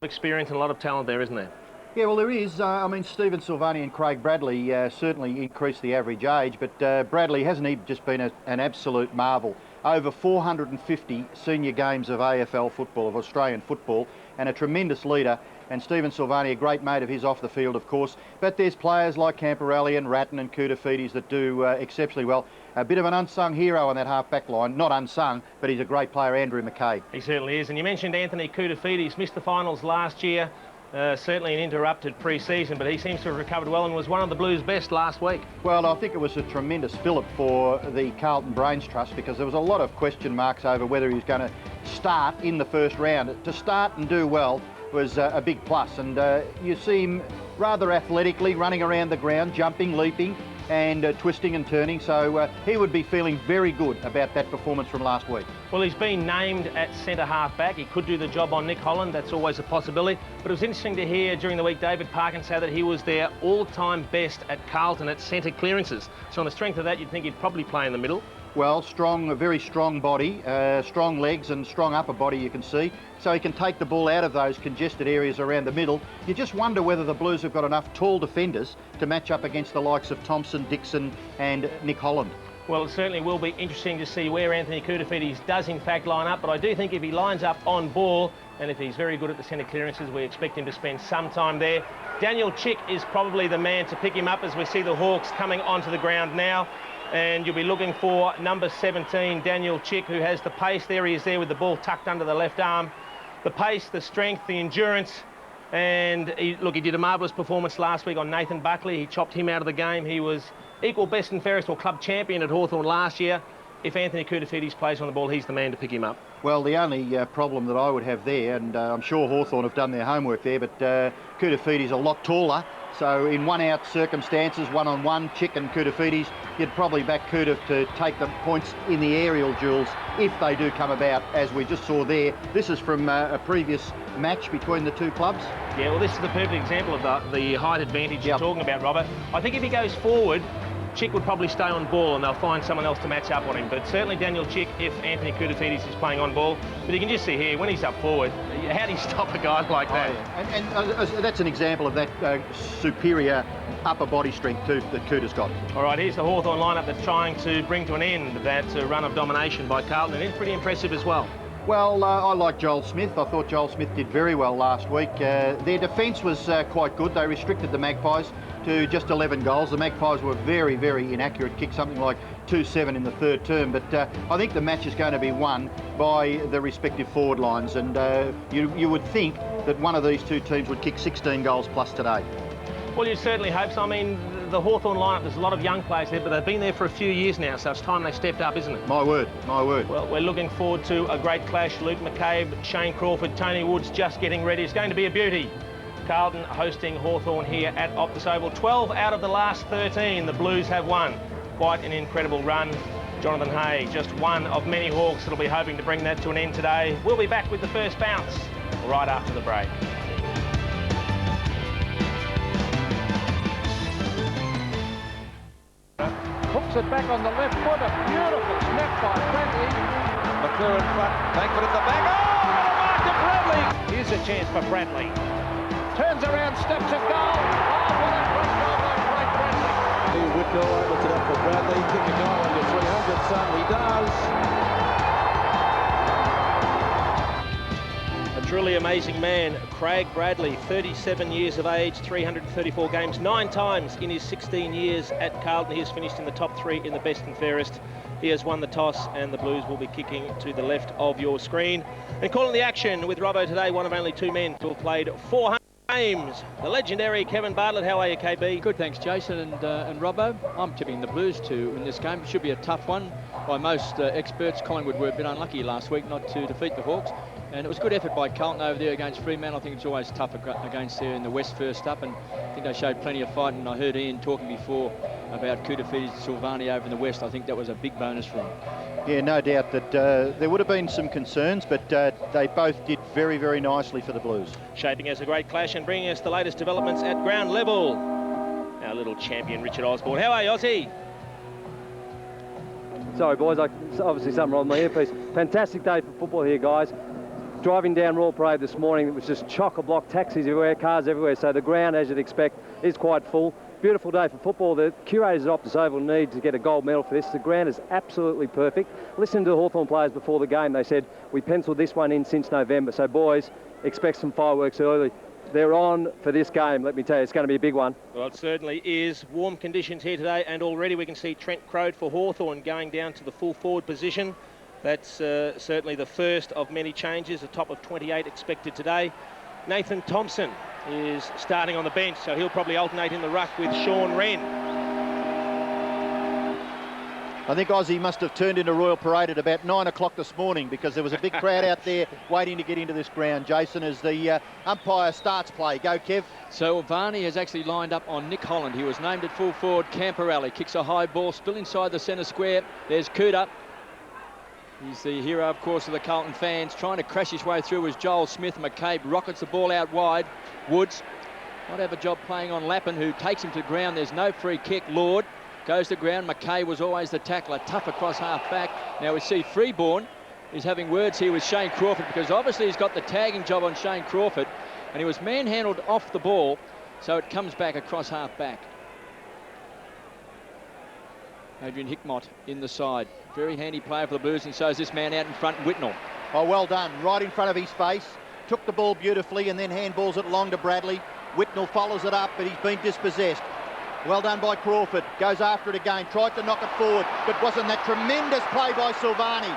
Experience and a lot of talent there, isn't there? Yeah, well, there is. I mean, Stephen Silvani and Craig Bradley certainly increased the average age, but Bradley hasn't he just been an absolute marvel? Over 450 senior games of AFL football, of Australian football, and a tremendous leader. And Stephen Silvani, a great mate of his off the field, of course. But there's players like Camporelli and Ratton and Koutafidis that do exceptionally well. A bit of an unsung hero on that half-back line. Not unsung, but he's a great player, Andrew McKay. He certainly is. And you mentioned Anthony Koutafidis, missed the finals last year. Certainly an interrupted pre-season, but he seems to have recovered well and was one of the Blues' best last week. Well, I think it was a tremendous fillip for the Carlton Brains Trust, because there was a lot of question marks over whether he was going to start in the first round. To start and do well was a big plus, and you see him rather athletically running around the ground, jumping, leaping and twisting and turning, so he would be feeling very good about that performance from last week. Well, he's been named at centre half back. He could do the job on Nick Holland, that's always a possibility, but it was interesting to hear during the week David Parkin say that he was their all-time best at Carlton at centre clearances. So on the strength of that, you'd think he'd probably play in the middle. Well, strong, a very strong body, strong legs and strong upper body, you can see. So he can take the ball out of those congested areas around the middle. You just wonder whether the Blues have got enough tall defenders to match up against the likes of Thompson, Dixon and Nick Holland. Well, it certainly will be interesting to see where Anthony Koutafidis does in fact line up, but I do think if he lines up on ball and if he's very good at the centre clearances, we expect him to spend some time there. Daniel Chick is probably the man to pick him up as we see the Hawks coming onto the ground now. And you'll be looking for number 17, Daniel Chick, who has the pace. There he is there with the ball tucked under the left arm. The pace, the strength, the endurance. And he did a marvellous performance last week on Nathan Buckley. He chopped him out of the game. He was equal best and fairest or club champion at Hawthorn last year. If Anthony Koutafidis plays on the ball, he's the man to pick him up. Well, the only problem that I would have there, and I'm sure Hawthorn have done their homework there, but Koutafidis a lot taller. So in one-out circumstances, one-on-one, Chick and Koutafidis, you'd probably back Koutaf to take the points in the aerial duels if they do come about, as we just saw there. This is from a previous match between the two clubs. Yeah, well, this is the perfect example of the height advantage you're talking about, Robert. I think if he goes forward, Chick would probably stay on ball and they'll find someone else to match up on him. But certainly Daniel Chick if Anthony Koutafidis is playing on ball. But you can just see here, when he's up forward, how do you stop a guy like that? Oh, yeah. And that's an example of that superior upper body strength too that Koutaf's got. All right, here's the Hawthorn lineup that's trying to bring to an end that run of domination by Carlton. And it's pretty impressive as well. Well, I like Joel Smith. I thought Joel Smith did very well last week. Their defence was quite good. They restricted the Magpies to just 11 goals. The Magpies were very, very inaccurate, kicked something like 2-7 in the third term. But I think the match is going to be won by the respective forward lines. And you would think that one of these two teams would kick 16 goals plus today. Well, you certainly hope so. I mean, the Hawthorn lineup, there's a lot of young players there, but they've been there for a few years now, so it's time they stepped up, isn't it? My word, my word. Well, we're looking forward to a great clash. Luke McCabe, Shane Crawford, Tony Woods just getting ready. It's going to be a beauty. Carlton hosting Hawthorn here at Optus Oval. 12 out of the last 13 the Blues have won. Quite an incredible run. Jonathan Hay, just one of many Hawks that'll be hoping to bring that to an end today. We'll be back with the first bounce right after the break. Hooks it back on the left foot, a beautiful snap by Bradley. McClure in front, Langford at the back. Oh, Martin Bradley! Here's a chance for Bradley. Turns around, steps a goal. Oh, what a great goal by Craig Bradley. Whitnell opens it up for Bradley. Can the goal under 300, son? He does. A truly amazing man, Craig Bradley, 37 years of age, 334 games, 9 times in his 16 years at Carlton. He has finished in the top 3 in the best and fairest. He has won the toss and the Blues will be kicking to the left of your screen. And calling the action with Robbo today, one of only 2 men to have played 400 games. The legendary Kevin Bartlett. How are you, KB? Good, thanks, Jason and Robbo. I'm tipping the Blues to win this game. It should be a tough one. By most experts, Collingwood were a bit unlucky last week not to defeat the Hawks. And it was a good effort by Carlton over there against Fremantle. I think it's always tough against there in the West first up, and I think they showed plenty of fight. And I heard Ian talking before about Koutafidis and Silvani over in the West. I think that was a big bonus for him. Yeah, no doubt that there would have been some concerns, but they both did very, very nicely for the Blues. Shaping as a great clash and bringing us the latest developments at ground level. Our little champion, Richard Osborne. How are you, Ozzy? Sorry, boys, obviously something wrong with my earpiece. Fantastic day for football here, guys. driving down Royal Parade this morning, it was just chock-a-block, taxis everywhere, cars everywhere. So the ground, as you'd expect, is quite full. Beautiful day for football. The curators at Optus Oval need to get a gold medal for this. The ground is absolutely perfect. Listening to the Hawthorn players before the game, they said, we penciled this one in since November. So boys, expect some fireworks early. They're on for this game, let me tell you. It's going to be a big one. Well, it certainly is. Warm conditions here today, and already we can see Trent Crode for Hawthorn going down to the full forward position. That's certainly the first of many changes, a top of 28 expected today. Nathan Thompson is starting on the bench, so he'll probably alternate in the ruck with Sean Wren. I think Aussie must have turned into Royal Parade at about 9 o'clock this morning, because there was a big crowd out there waiting to get into this ground, Jason, as the umpire starts play. Go, Kev. So Varney has actually lined up on Nick Holland. He was named at full forward. Camperelli kicks a high ball still inside the centre square. There's Cooter. He's the hero, of course, of the Carlton fans. Trying to crash his way through as Joel Smith. McCabe rockets the ball out wide. Woods might have a job playing on Lappin, who takes him to the ground. There's no free kick. Lord goes to ground. McKay was always the tackler, tough across half back. Now we see Freeborn is having words here with Shane Crawford, because obviously he's got the tagging job on Shane Crawford, and he was manhandled off the ball, so it comes back across half back. Adrian Hickmott in the side. Very handy player for the Blues, and so is this man out in front, Whitnell. Oh, well done. Right in front of his face. Took the ball beautifully and then handballs it long to Bradley. Whitnell follows it up, but he's been dispossessed. Well done by Crawford. Goes after it again. Tried to knock it forward, but wasn't that tremendous play by Silvani.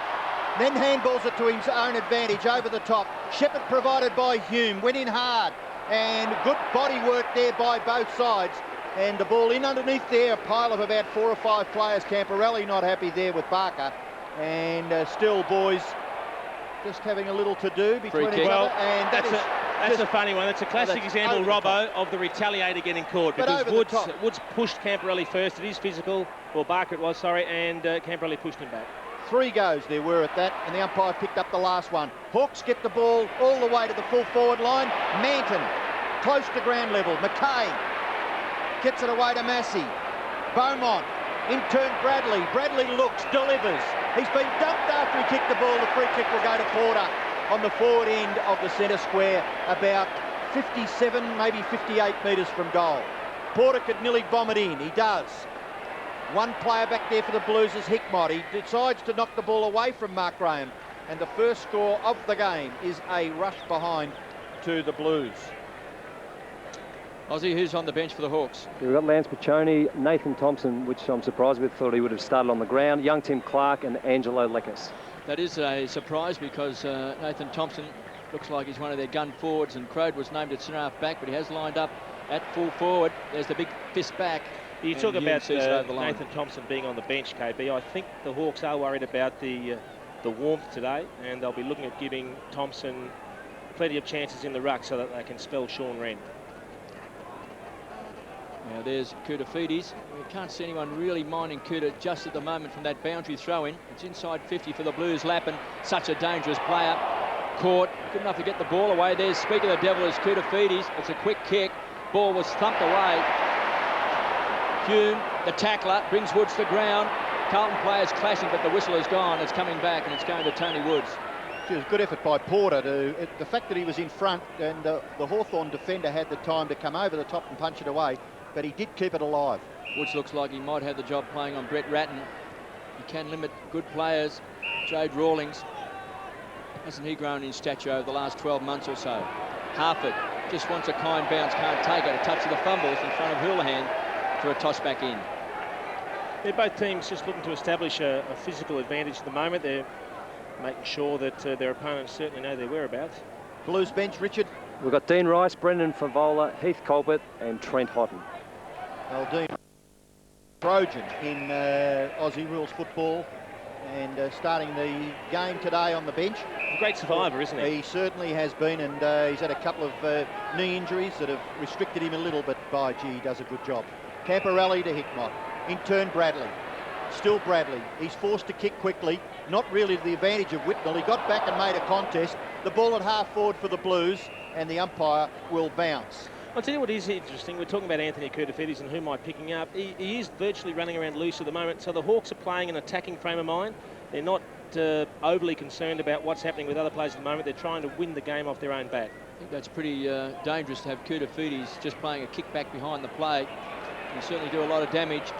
Then handballs it to his own advantage over the top. Shepherd provided by Hume. Went in hard. And good body work there by both sides. And the ball in underneath there. A pile of about 4 or 5 players. Camperelli not happy there with Barker. And still, boys, just having a little to do between each other. And that's a funny one. It's a classic example, Robbo, of the retaliator getting caught, because Woods pushed Camperelli first. It is physical, or Barker it was, sorry, and Camperelli pushed him back. 3 goes there were at that, and the umpire picked up the last one. Hawks get the ball all the way to the full forward line. Manton, close to ground level. McKay gets it away to Massey. Beaumont, in turn Bradley. Bradley looks, delivers. He's been dumped after he kicked the ball. The free kick will go to Porter on the forward end of the centre square, about 57, maybe 58 metres from goal. Porter could nearly bomb it in. He does. One player back there for the Blues is Hickmott. He decides to knock the ball away from Mark Graham, and the first score of the game is a rush behind to the Blues. Aussie, who's on the bench for the Hawks? We've got Lance Piccioni, Nathan Thompson, which I'm surprised with. Thought he would have started on the ground. Young Tim Clark and Angelo Lekas. That is a surprise, because Nathan Thompson looks like he's one of their gun forwards, and Crode was named at centre half back, but he has lined up at full forward. There's the big fist back. You talk about Nathan Thompson being on the bench, KB. I think the Hawks are worried about the warmth today, and they'll be looking at giving Thompson plenty of chances in the ruck so that they can spell Sean Wren. Now there's Koutafidis. We can't see anyone really minding Kouta just at the moment from that boundary throw-in. It's inside 50 for the Blues. Lappin, such a dangerous player. Caught, good enough to get the ball away. There's, speak of the devil, is Koutafidis. It's a quick kick. Ball was thumped away. Hume, the tackler, brings Woods to ground. Carlton players clashing, but the whistle is gone. It's coming back, and it's going to Tony Woods. It was a good effort by Porter. The fact that he was in front, and the Hawthorn defender had the time to come over the top and punch it away, but he did keep it alive. Woods looks like he might have the job playing on Brett Ratton. He can limit good players. Jade Rawlings, hasn't he grown in stature over the last 12 months or so? Harford just wants a kind bounce, can't take it. A touch of the fumbles in front of Houlihan for a toss back in. They're both teams just looking to establish a physical advantage at the moment. They're making sure that their opponents certainly know their whereabouts. Blues bench, Richard. We've got Dean Rice, Brendan Favola, Heath Colbert and Trent Houghton. Well, Dean Trojan in Aussie rules football, and starting the game today on the bench. A great survivor, isn't he? He certainly has been, and he's had a couple of knee injuries that have restricted him a little, but by gee, he does a good job. Camperelli to Hickmott. In turn, Bradley. Still Bradley. He's forced to kick quickly. Not really to the advantage of Whitnell. He got back and made a contest. The ball at half forward for the Blues, and the umpire will bounce. I'll tell you what is interesting. We're talking about Anthony Koutafidis and who am I picking up. He is virtually running around loose at the moment, so the Hawks are playing an attacking frame of mind. They're not overly concerned about what's happening with other players at the moment. They're trying to win the game off their own bat. I think that's pretty dangerous to have Koutafidis just playing a kick back behind the plate. Can certainly do a lot of damage.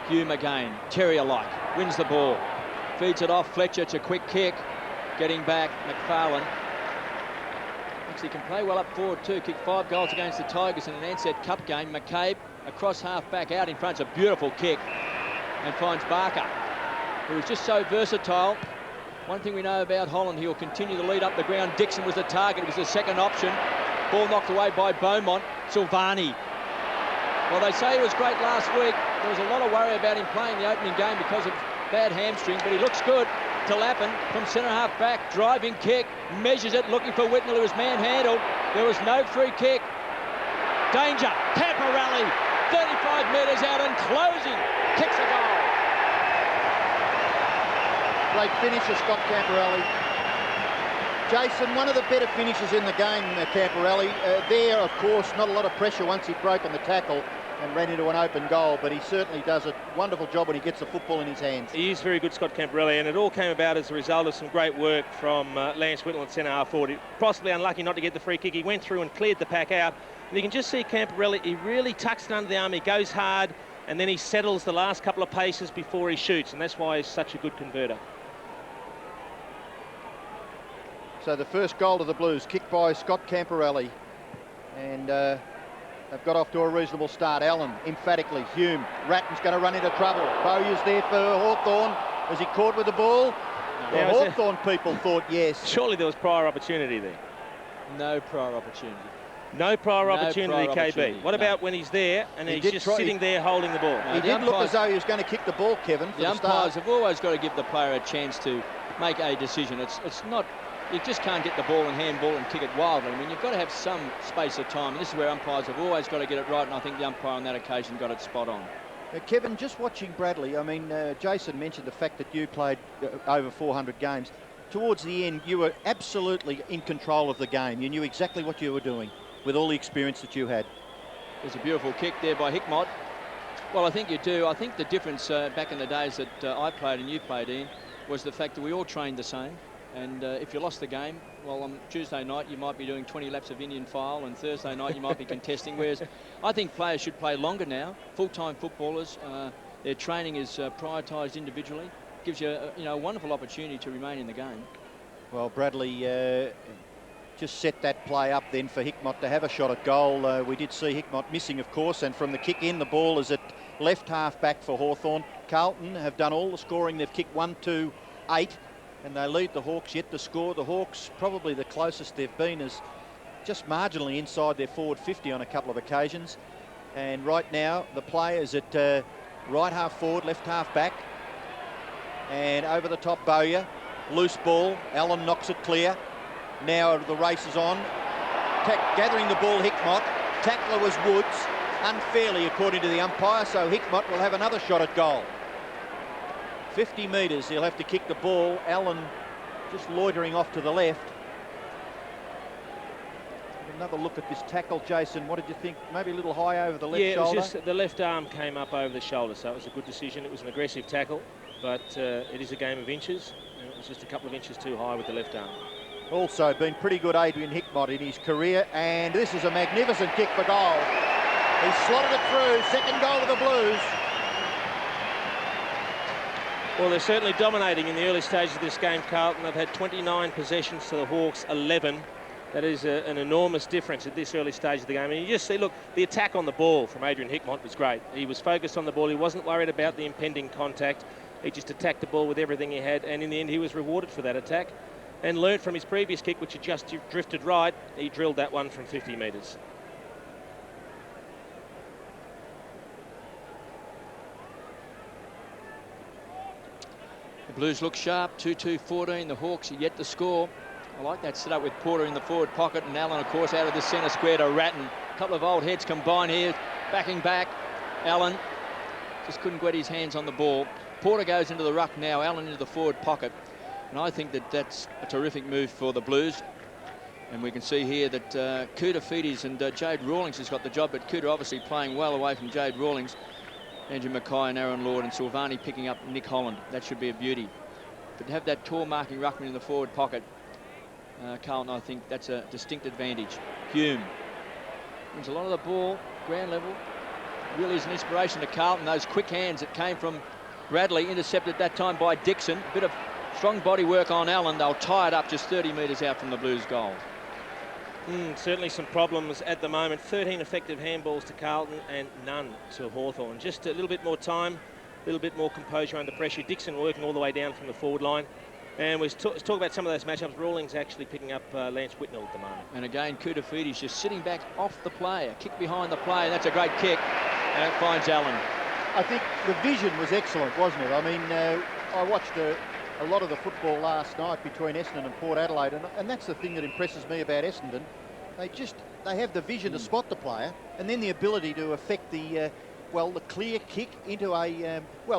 Hume again, terrier-like, wins the ball. Feeds it off, Fletcher, it's a quick kick. Getting back, McFarlane. Actually can play well up forward too. Kicked 5 goals against the Tigers in an Ansett Cup game. McCabe, across half back out in front. It's a beautiful kick. And finds Barker, who is just so versatile. One thing we know about Holland, he'll continue to lead up the ground. Dixon was the target, it was the second option. Ball knocked away by Beaumont. Silvani. Well, they say he was great last week. There was a lot of worry about him playing the opening game because of bad hamstring, but he looks good. To Lappin from centre half back, driving kick, measures it, looking for Whitnell, who was manhandled. There was no free kick. Danger, Camporelli, 35 metres out and closing, kicks a goal. Great finisher, Scott Camporelli. Jason, one of the better finishers in the game, Camporelli. There, of course, not a lot of pressure once he broke on the tackle and ran into an open goal, but he certainly does a wonderful job when he gets the football in his hands. He is very good, Scott Camporelli, and it all came about as a result of some great work from Lance Whitnell at centre half forward. Possibly unlucky not to get the free kick. He went through and cleared the pack out, and you can just see Camporelli, he really tucks it under the arm, he goes hard, and then he settles the last couple of paces before he shoots, and that's why he's such a good converter. So the first goal to the Blues, kicked by Scott Camporelli, and they've got off to a reasonable start. Allen, emphatically, Hume, Ratton's going to run into trouble. Bowyer's there for Hawthorn. Is he caught with the ball? The Hawthorn people thought yes. Surely there was prior opportunity there. No prior opportunity. No prior opportunity, KB. What about when he's there and he's just sitting there holding the ball? He did look as though he was going to kick the ball, Kevin, for the umpires have always got to give the player a chance to make a decision. It's not... You just can't get the ball and handball and kick it wildly. I mean, you've got to have some space of time. And this is where umpires have always got to get it right, and I think the umpire on that occasion got it spot on. Kevin, just watching Bradley, I mean, Jason mentioned the fact that you played over 400 games. Towards the end, you were absolutely in control of the game. You knew exactly what you were doing with all the experience that you had. There's a beautiful kick there by Hickmott. Well, I think you do. I think the difference back in the days that I played and you played, Ian, was the fact that we all trained the same. And if you lost the game, well, on Tuesday night you might be doing 20 laps of Indian file, and Thursday night you might be contesting. Whereas I think players should play longer now. Full-time footballers, their training is prioritised individually. Gives you a wonderful opportunity to remain in the game. Well, Bradley just set that play up then for Hickmott to have a shot at goal. We did see Hickmott missing, of course, and from the kick in, the ball is at left half back for Hawthorn. Carlton have done all the scoring. They've kicked 1, 2, 8. And they lead the Hawks yet to score. The Hawks, probably the closest they've been, is just marginally inside their forward 50 on a couple of occasions. And right now, the play is at right half forward, left half back. And over the top, Bowyer. Loose ball. Allen knocks it clear. Now the race is on. Gathering the ball, Hickmott. Tackler was Woods, unfairly according to the umpire, so Hickmott will have another shot at goal. 50 metres, he'll have to kick the ball. Allen just loitering off to the left. Another look at this tackle, Jason. What did you think? Maybe a little high over the left shoulder? Yeah, it was just the left arm came up over the shoulder, so it was a good decision. It was an aggressive tackle, but it is a game of inches, and it was just a couple of inches too high with the left arm. Also been pretty good, Adrian Hickmott, in his career, and this is a magnificent kick for goal. He slotted it through. Second goal of the Blues. Well, they're certainly dominating in the early stages of this game, Carlton. They've had 29 possessions to the Hawks, 11. That is an enormous difference at this early stage of the game. And you just see, look, the attack on the ball from Adrian Hickmott was great. He was focused on the ball. He wasn't worried about the impending contact. He just attacked the ball with everything he had. And in the end, he was rewarded for that attack and learned from his previous kick, which had just drifted right. He drilled that one from 50 metres. The Blues look sharp, 2-2-14. The Hawks are yet to score. I like that setup with Porter in the forward pocket and Allen, of course, out of the centre square to Ratton. A couple of old heads combine here, backing back. Allen just couldn't get his hands on the ball. Porter goes into the ruck now, Allen into the forward pocket. And I think that that's a terrific move for the Blues. And we can see here that Koutafidis and Jade Rawlings has got the job, but Kouta obviously playing well away from Jade Rawlings. Andrew Mackay and Aaron Lord, and Silvani picking up Nick Holland. That should be a beauty. But to have that tall marking ruckman in the forward pocket, Carlton, I think that's a distinct advantage. Hume wins a lot of the ball, ground level. Really is an inspiration to Carlton. Those quick hands that came from Bradley, intercepted that time by Dixon. A bit of strong body work on Allen. They'll tie it up just 30 metres out from the Blues' goal. Certainly some problems at the moment. 13 effective handballs to Carlton and none to Hawthorn. Just a little bit more time, a little bit more composure under pressure. Dixon working all the way down from the forward line. And let's talk about some of those matchups. Rawlings actually picking up Lance Whitnell at the moment. And again, Koutoufides just sitting back off the play. A kick behind the play. That's a great kick. And it finds Allen. I think the vision was excellent, wasn't it? I mean, I watched a lot of the football last night between Essendon and Port Adelaide, and that's the thing that impresses me about Essendon. They have the vision to spot the player, and then the ability to affect the clear kick into a,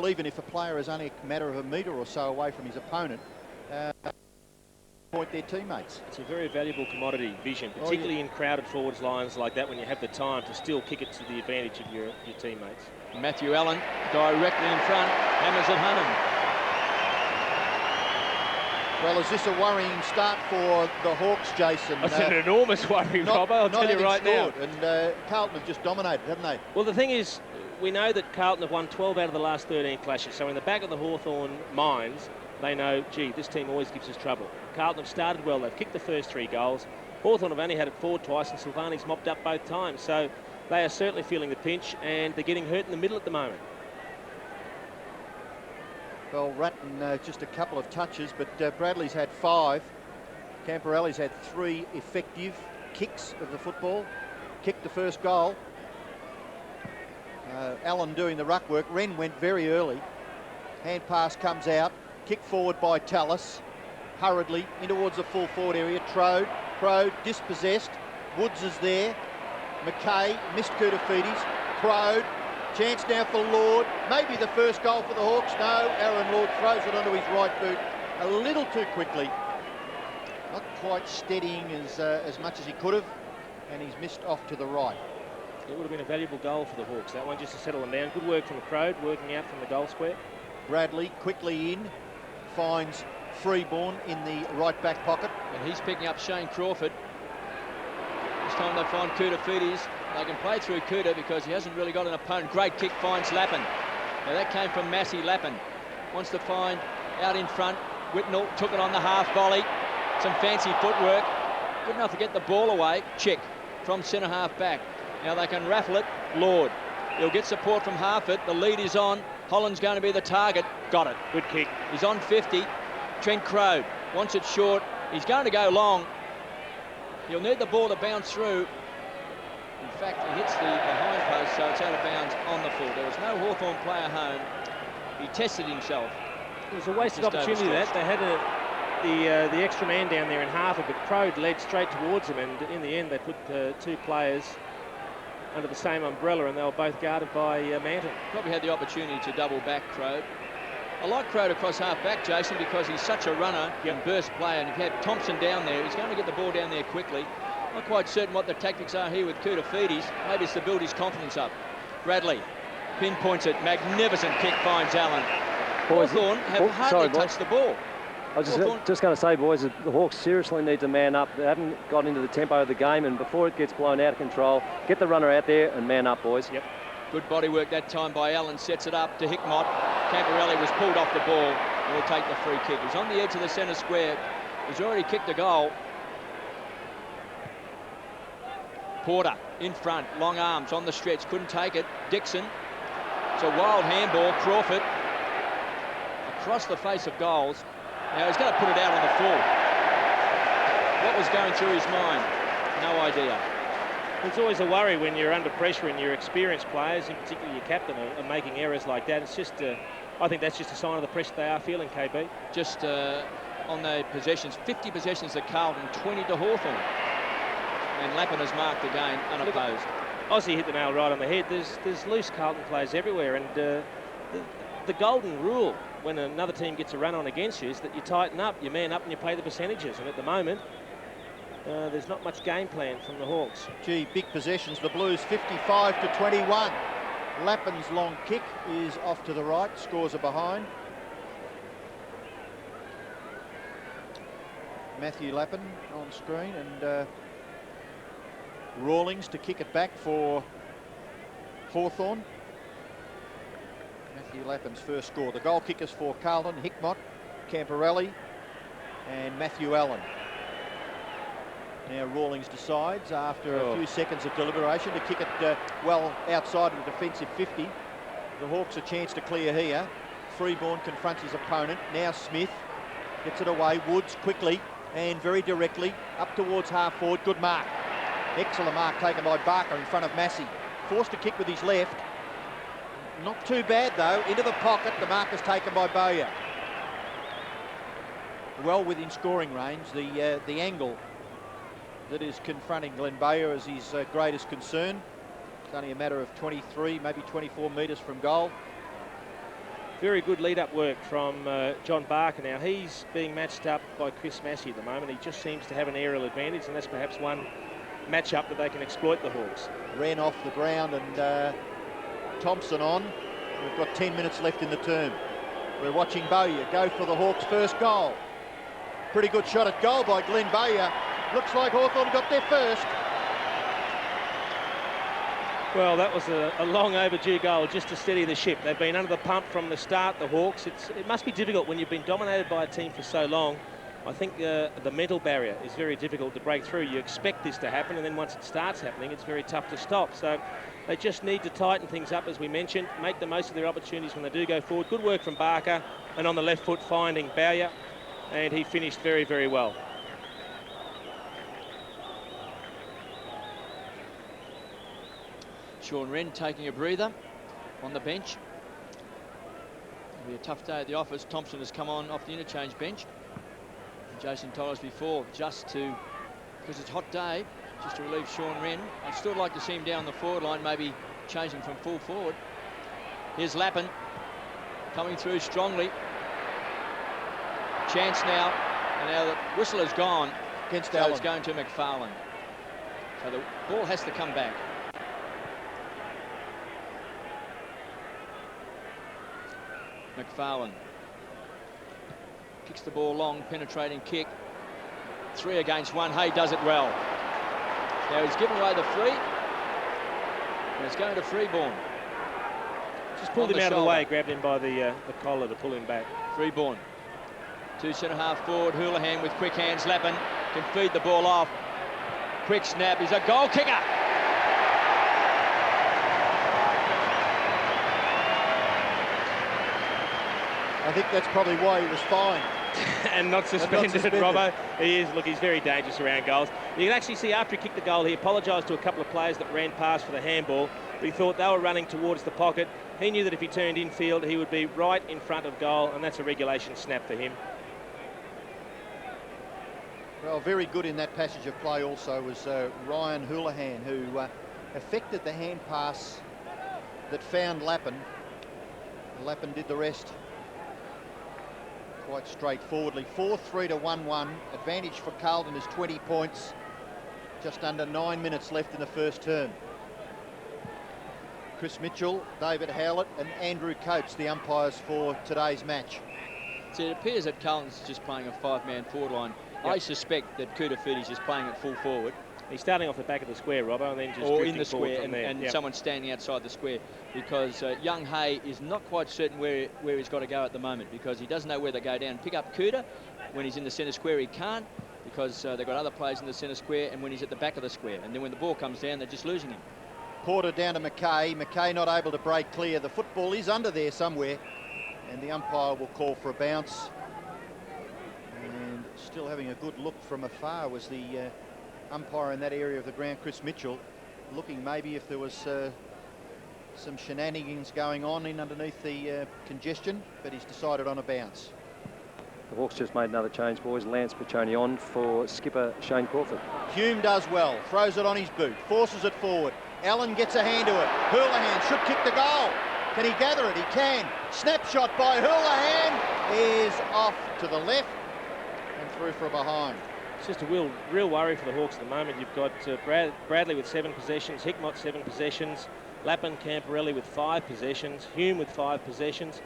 even if a player is only a matter of a metre or so away from his opponent, point their teammates. It's a very valuable commodity, vision, particularly in crowded forwards lines like that when you have the time to still kick it to the advantage of your teammates. Matthew Allen directly in front, hammers at Hunnam. Well, is this a worrying start for the Hawks, Jason? It's an enormous worry, Robbo, I'll tell you right now. And Carlton have just dominated, haven't they? Well, the thing is, we know that Carlton have won 12 out of the last 13 clashes, so in the back of the Hawthorn minds, they know, gee, this team always gives us trouble. Carlton have started well, they've kicked the first 3 goals. Hawthorn have only had it forward twice, and Silvani's mopped up both times, so they are certainly feeling the pinch, and they're getting hurt in the middle at the moment. Well, Ratton just a couple of touches, but Bradley's had 5. Camporelli's had 3 effective kicks of the football. Kicked the first goal. Allen doing the ruck work. Wren went very early. Hand pass comes out. Kick forward by Tallis. Hurriedly in towards the full forward area. Crode dispossessed. Woods is there. McKay missed Koutoufides. Crode. Chance now for Lord. Maybe the first goal for the Hawks. No, Aaron Lord throws it onto his right boot a little too quickly. Not quite steadying as much as he could have, and he's missed off to the right. It would have been a valuable goal for the Hawks, that one, just to settle them down. Good work from Crode, working out from the goal square. Bradley quickly in, finds Freeborn in the right back pocket. And he's picking up Shane Crawford. This time they find Koutoufides. They can play through Kuta because he hasn't really got an opponent. Great kick finds Lappin. Now that came from Massey. Lappin wants to find out in front. Whitnell took it on the half volley. Some fancy footwork. Good enough to get the ball away. Chick from centre half back. Now they can raffle it. Lord. He'll get support from Harford. The lead is on. Holland's going to be the target. Got it. Good kick. He's on 50. Trent Crode wants it short. He's going to go long. He'll need the ball to bounce through. In fact, he hits the behind post, so it's out of bounds on the full. There was no Hawthorn player home. He tested himself. It was a wasted opportunity that. They had the extra man down there in Harford, but Crode led straight towards him, and in the end they put 2 players under the same umbrella, and they were both guarded by Manton. Probably had the opportunity to double back Crode. I like Crode across half back, Jason, because he's such a runner and burst player, and if you had Thompson down there, he's going to get the ball down there quickly. Not quite certain what the tactics are here with Koutoufides. Maybe it's to build his confidence up. Bradley pinpoints it. Magnificent kick finds Allen. Hawthorn have hardly touched the ball. I was just going to say, boys, the Hawks seriously need to man up. They haven't got into the tempo of the game, and before it gets blown out of control, get the runner out there and man up, boys. Yep. Good body work that time by Allen. Sets it up to Hickmott. Camporelli was pulled off the ball and will take the free kick. He's on the edge of the centre square. He's already kicked a goal. Porter in front, long arms on the stretch, couldn't take it. Dixon, it's a wild handball. Crawford across the face of goals. Now he's going to put it out on the full. What was going through his mind? No idea. It's always a worry when you're under pressure and your experienced players, in particular your captain, are making errors like that. It's just, I think that's just a sign of the pressure they are feeling, KB. Just on the possessions, 50 possessions to Carlton, 20 to Hawthorn. And Lappin has marked the game unopposed. Ozzy hit the nail right on the head. There's loose Carlton players everywhere, and the golden rule when another team gets a run on against you is that you tighten up, you man up, and you play the percentages. And at the moment, there's not much game plan from the Hawks. Gee, big possessions. The Blues 55 to 21. Lappin's long kick is off to the right. Scores are behind. Matthew Lappin on screen, and Rawlings to kick it back for Hawthorn. Matthew Lappin's first score. The goal kickers for Carlton, Hickmott, Camporelli and Matthew Allen. Now Rawlings decides, after a few seconds of deliberation, to kick it well outside of the defensive 50. The Hawks a chance to clear here. Freeborn confronts his opponent. Now Smith gets it away. Woods quickly and very directly up towards half forward. Good mark. Excellent mark taken by Barker in front of Massey. Forced to kick with his left. Not too bad though. Into the pocket. The mark is taken by Bowyer. Well within scoring range. The angle that is confronting Glenn Bowyer is his greatest concern. It's only a matter of 23, maybe 24 metres from goal. Very good lead-up work from John Barker now. He's being matched up by Chris Massey at the moment. He just seems to have an aerial advantage, and that's perhaps one match-up that they can exploit, the Hawks. Ran off the ground, and Thompson on. We've got 10 minutes left in the term. We're watching Bowyer go for the Hawks' first goal. Pretty good shot at goal by Glenn Bowyer. Looks like Hawthorn got there first. Well, that was a long overdue goal just to steady the ship. They've been under the pump from the start, the Hawks. It must be difficult when you've been dominated by a team for so long. I think the mental barrier is very difficult to break through. You expect this to happen, and then once it starts happening, it's very tough to stop. So they just need to tighten things up, as we mentioned, make the most of their opportunities when they do go forward. Good work from Barker, and on the left foot finding Bowyer, and he finished very, very well. Sean Wren taking a breather on the bench. It'll be a tough day at the office. Thompson has come on off the interchange bench. And Jason told us before, because it's a hot day, just to relieve Sean Wren. I'd still like to see him down the forward line, maybe changing from full forward. Here's Lappin coming through strongly. Chance now, and now the whistle is gone. Against Allen. It's going to McFarlane. So the ball has to come back. McFarlane kicks the ball long, penetrating kick. 3 against 1. Hay does it well. Now he's given away the free, and it's going to Freeborn. Just pulled him out of the way, grabbed him by the collar to pull him back. Freeborn. 2 centre-half forward. Houlihan with quick hands. Lappin can feed the ball off. Quick snap. He's a goal kicker. I think that's probably why he was fined. And not suspended, Robbo. He is, look, he's very dangerous around goals. You can actually see after he kicked the goal, he apologised to a couple of players that ran past for the handball. But he thought they were running towards the pocket. He knew that if he turned infield, he would be right in front of goal, and that's a regulation snap for him. Well, very good in that passage of play also was Ryan Houlihan, who effected the hand pass that found Lappin. Lappin did the rest quite straightforwardly. 4-3 to 1-1. Advantage for Carlton is 20 points. Just under 9 minutes left in the first term. Chris Mitchell, David Howlett and Andrew Coates, the umpires for today's match. So it appears that Carlton's just playing a 5-man forward line. Yep. I suspect that Koutafidis is playing at full forward. He's starting off the back of the square, Robbo, and then just or in the square, and yep. Someone standing outside the square, because young Hay is not quite certain where he's got to go at the moment, because he doesn't know where they go down. Pick up Kuta when he's in the centre square, he can't, because they've got other players in the centre square, and when he's at the back of the square, and then when the ball comes down, they're just losing him. Porter down to McKay. McKay not able to break clear. The football is under there somewhere, and the umpire will call for a bounce. And still having a good look from afar was the umpire in that area of the ground, Chris Mitchell, looking maybe if there was some shenanigans going on in underneath the congestion, but he's decided on a bounce. The Hawks just made another change, boys. Lance Piccioni on for skipper Shane Crawford. Hume does well, throws it on his boot, forces it forward. Allen gets a hand to it. Houlihan should kick the goal. Can he gather it? He can. Snapshot by Houlihan is off to the left and through for a behind. It's just a real worry for the Hawks at the moment. You've got Bradley with 7 possessions, Hickmott 7 possessions, Lappin, Camporelli with 5 possessions, Hume with 5 possessions,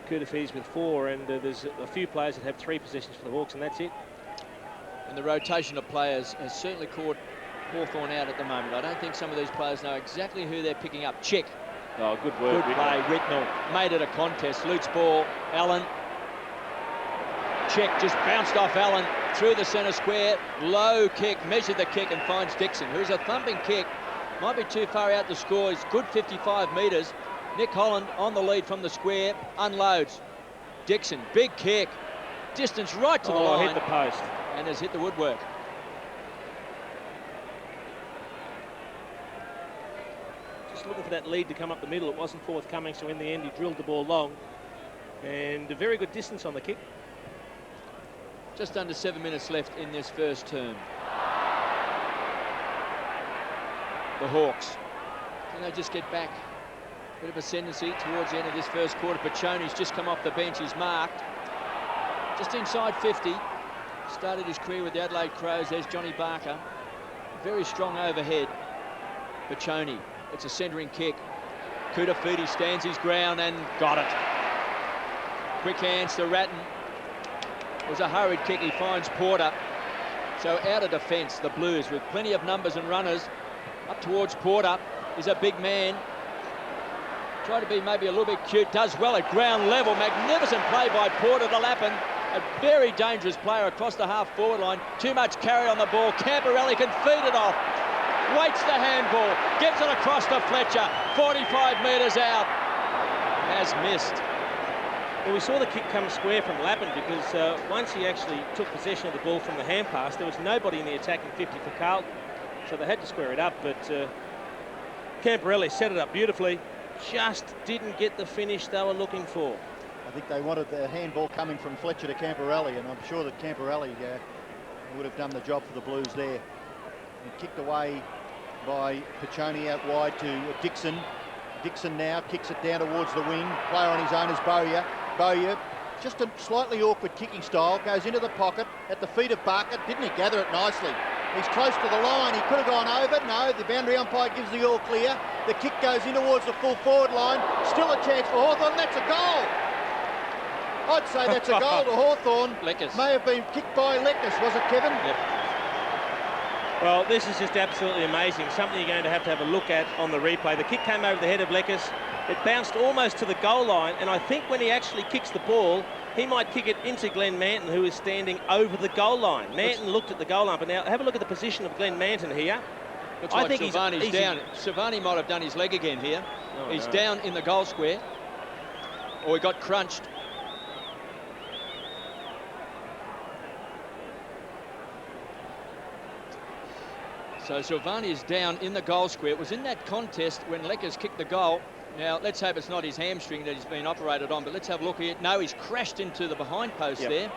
Koutafidis with 4, and there's a few players that have 3 possessions for the Hawks, and that's it. And the rotation of players has certainly caught Hawthorn out at the moment. I don't think some of these players know exactly who they're picking up. Chick. Oh, good work. Good play, Whitnell. Made it a contest. Loose ball. Allen. Chick just bounced off Allen through the centre square. Low kick, measured the kick and finds Dixon, who's a thumping kick. Might be too far out to score. He's good 55 metres. Nick Holland on the lead from the square. Unloads. Dixon, big kick. Distance right to the line. Hit the post. And has hit the woodwork. Just looking for that lead to come up the middle. It wasn't forthcoming, so in the end he drilled the ball long. And a very good distance on the kick. Just under 7 minutes left in this first term. The Hawks. Can they just get back? Bit of ascendancy towards the end of this first quarter. Pachoni's just come off the bench. He's marked. Just inside 50. Started his career with the Adelaide Crows. There's Johnny Barker. Very strong overhead. Pachoni. It's a centering kick. Kudafidi stands his ground and got it. Quick hands to Ratton. It was a hurried kick. He finds Porter. So out of defence, the Blues with plenty of numbers and runners. Up towards Porter. He's a big man. Try to be maybe a little bit cute. Does well at ground level. Magnificent play by Porter to Lappin. A very dangerous player across the half-forward line. Too much carry on the ball. Camporelli can feed it off. Waits the handball. Gets it across to Fletcher. 45 metres out. Has missed. Well, we saw the kick come square from Lappin because once he actually took possession of the ball from the hand pass, there was nobody in the attacking 50 for Carlton. So they had to square it up, but Camporelli set it up beautifully. Just didn't get the finish they were looking for. I think they wanted the handball coming from Fletcher to Camporelli, and I'm sure that Camporelli would have done the job for the Blues there. And kicked away by Pachoni out wide to Dixon. Dixon now kicks it down towards the wing. Player on his own is Bowyer. Bowyer, just a slightly awkward kicking style, goes into the pocket at the feet of Barker. Didn't he gather it nicely? He's close to the line. He could have gone over. No, the boundary umpire gives the all clear. The kick goes in towards the full forward line. Still a chance for Hawthorn. That's a goal. I'd say that's a goal to Hawthorn. Leckers. May have been kicked by Leckers, was it, Kevin? Yep. Well, this is just absolutely amazing. Something you're going to have a look at on the replay. The kick came over the head of Leckers. It bounced almost to the goal line, and I think when he actually kicks the ball, he might kick it into Glenn Manton, who is standing over the goal line. Manton looked at the goal line, but now have a look at the position of Glenn Manton here. Looks like Silvani's down. Silvani might have done his leg again here. He's down in the goal square. Or he got crunched. So Silvani is down in the goal square. It was in that contest when Leckers kicked the goal. Now, let's hope it's not his hamstring that he's been operated on, but let's have a look here. No, he's crashed into the behind post there.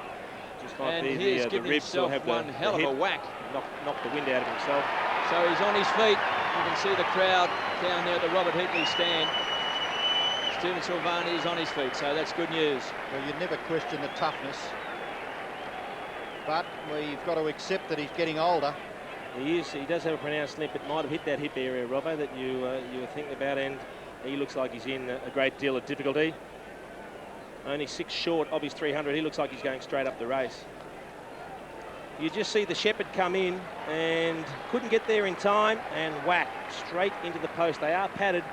Just and he's given himself one hell of a whack. Knocked the wind out of himself. So he's on his feet. You can see the crowd down there at the Robert Heatley stand. Stephen Silvani is on his feet, so that's good news. Well, you'd never question the toughness, but we've got to accept that he's getting older. He is. He does have a pronounced limp. It might have hit that hip area, Robbo, that you were thinking about, and he looks like he's in a great deal of difficulty. Only 6 short of his 300. He looks like he's going straight up the race. You just see the Shepherd come in and couldn't get there in time, and whack straight into the post. They are padded,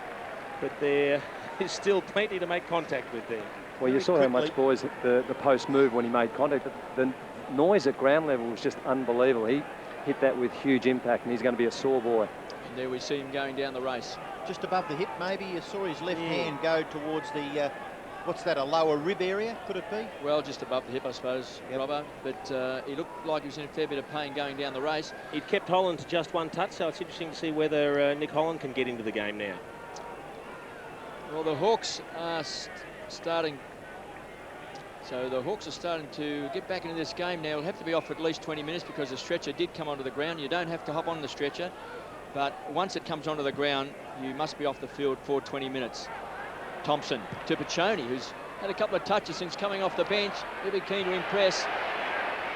but there is still plenty to make contact with there. Well, you saw how much, boys, the post moved when he made contact, but the noise at ground level was just unbelievable. He hit that with huge impact, and he's going to be a sore boy. And there we see him going down the race. Just above the hip, maybe. You saw his left hand go towards the, what's that, a lower rib area, could it be? Well, just above the hip, I suppose, Robbo. But he looked like he was in a fair bit of pain going down the race. He'd kept Holland to just 1 touch, so it's interesting to see whether Nick Holland can get into the game now. Well, the Hawks are starting... So the Hawks are starting to get back into this game now. Will have to be off for at least 20 minutes because the stretcher did come onto the ground. You don't have to hop on the stretcher, but once it comes onto the ground, you must be off the field for 20 minutes. Thompson to Pachoni, who's had a couple of touches since coming off the bench. He'll be keen to impress.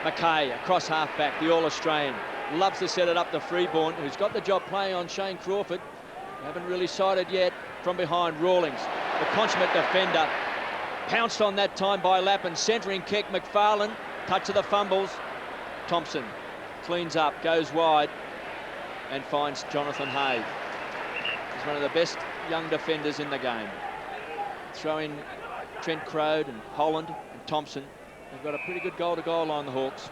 McKay, across half-back, the All-Australian. Loves to set it up to Freeborn, who's got the job playing on Shane Crawford. Haven't really sighted yet. From behind, Rawlings, the consummate defender. Pounced on that time by Lappin. Centering kick, McFarlane. Touch of the fumbles. Thompson cleans up, goes wide, and finds Jonathan Hay. He's one of the best young defenders in the game. Throw in Trent Crode and Holland and Thompson. They've got a pretty good goal-to-goal line, the Hawks.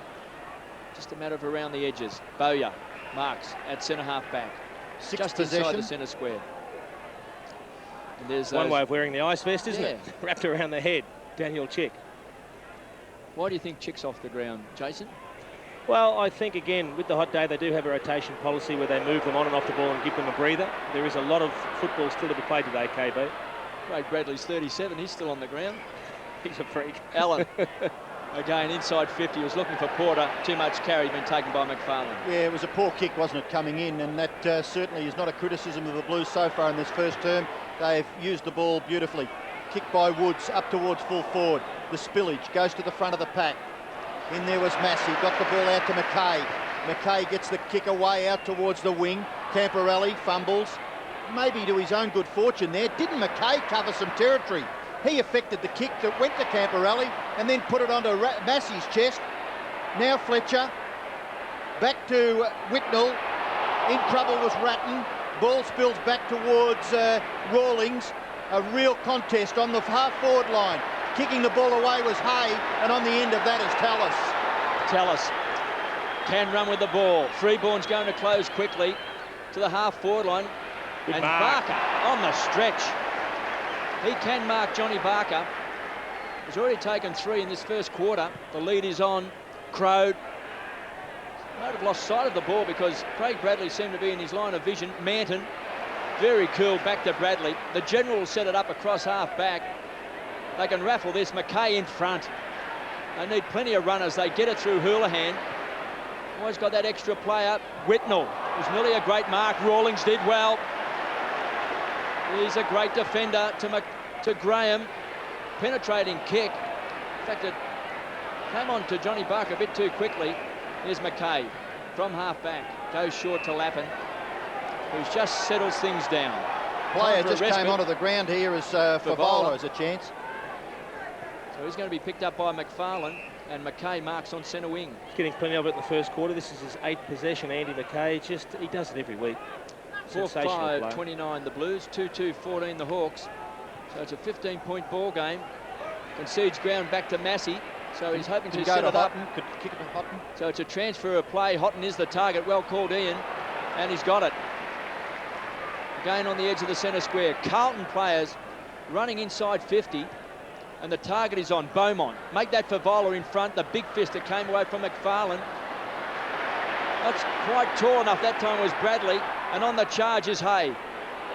Just a matter of around the edges. Bowyer marks at centre-half back. Just inside the centre square. And there's one way of wearing the ice vest, isn't it? Wrapped around the head. Daniel Chick. Why do you think Chick's off the ground, Jason? Well, I think, again, with the hot day, they do have a rotation policy where they move them on and off the ball and give them a breather. There is a lot of football still to be played today, KB. Craig Bradley's 37. He's still on the ground. He's a freak. Allen, again, inside 50. He was looking for Porter. Too much carry, been taken by McFarlane. Yeah, it was a poor kick, wasn't it, coming in? And that certainly is not a criticism of the Blues so far in this first term. They've used the ball beautifully. Kick by Woods up towards full forward. The spillage goes to the front of the pack. In there was Massey, got the ball out to McKay. McKay gets the kick away out towards the wing. Camporelli fumbles, maybe to his own good fortune there. Didn't McKay cover some territory? He affected the kick that went to Camporelli and then put it onto Massey's chest. Now Fletcher, back to Whitnell. In trouble was Ratton. Ball spills back towards Rawlings. A real contest on the half-forward line. Kicking the ball away was Hay, and on the end of that is Tallis. Tallis can run with the ball. Freeborn's going to close quickly to the half-forward line. Good and mark. Barker on the stretch. He can mark Johnny Barker. He's already taken 3 in this first quarter. The lead is on Crode. Might have lost sight of the ball because Craig Bradley seemed to be in his line of vision. Manton, very cool, back to Bradley. The general will set it up across half-back. They can raffle this. McKay in front. They need plenty of runners. They get it through Houlihan. Always got that extra player. Whitnell was nearly a great mark. Rawlings did well. He's a great defender to Graham. Penetrating kick. In fact, it came on to Johnny Barker a bit too quickly. Here's McKay from half-back. Goes short to Lappin, who just settles things down. Player just came onto the ground here as Favola has a chance. So he's going to be picked up by McFarlane, and McKay marks on centre wing. He's getting plenty of it in the first quarter. This is his 8th possession, Andy McKay. He does it every week. 4-5-29 the Blues, 2-2-14 the Hawks. So it's a 15-point ball game. Concedes ground back to Massey, so he's hoping to set it up. Could kick it to Houghton. So it's a transfer of play. Houghton is the target. Well called, Ian, and he's got it. Again on the edge of the centre square. Carlton players running inside 50. And the target is on Beaumont. Make that Favola in front. The big fist that came away from McFarlane. That's quite tall enough. That time was Bradley. And on the charge is Hay.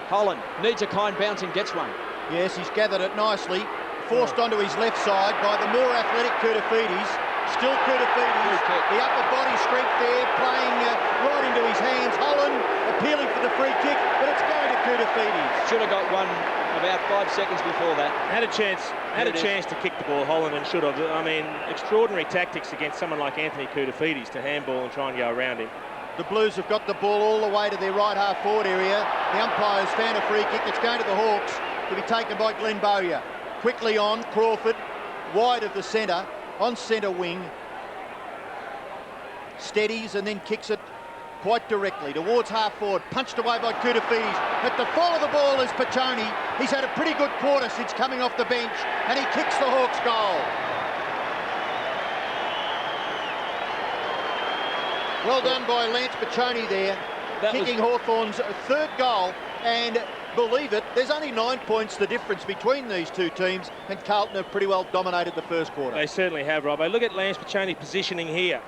Holland needs a kind bounce and gets one. Yes, he's gathered it nicely. Forced onto his left side by the more athletic Koutafidis. Still Koutafidis. The upper body strength there, playing right into his hands. Holland appealing for the free kick, but it's going to Koutafidis. Should have got one about 5 seconds before that. Had a chance to kick the ball, Holland, and should have. I mean, extraordinary tactics against someone like Anthony Koutafidis to handball and try and go around him. The Blues have got the ball all the way to their right half forward area. The umpire's found a free kick. It's going to the Hawks to be taken by Glenn Bowyer. Quickly on, Crawford, wide of the centre, on centre wing. Steadies and then kicks it quite directly towards half forward, punched away by Koutafidis. At the fall of the ball is Pachoni. He's had a pretty good quarter since coming off the bench, and he kicks the Hawks goal. Well done by Lance Pachoni there, kicking Hawthorn's 3rd goal, and believe it, there's only 9 points the difference between these two teams, and Carlton have pretty well dominated the first quarter. They certainly have, Robbo. Look at Lance Pachoni positioning here.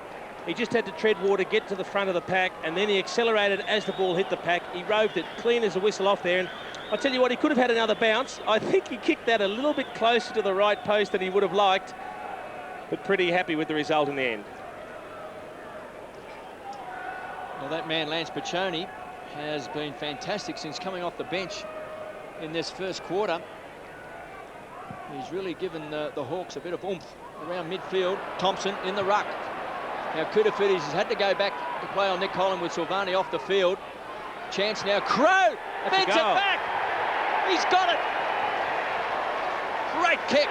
He just had to tread water, get to the front of the pack, and then he accelerated as the ball hit the pack. He roved it clean as a whistle off there, and I'll tell you what, he could have had another bounce. I think he kicked that a little bit closer to the right post than he would have liked, but pretty happy with the result in the end. Well, that man, Lance Pachoni, has been fantastic since coming off the bench in this first quarter. He's really given the Hawks a bit of oomph around midfield. Thompson in the ruck. Now Koutafidis has had to go back to play on Nick Holland with Silvani off the field. Chance now. Crow bends it back. He's got it. Great kick.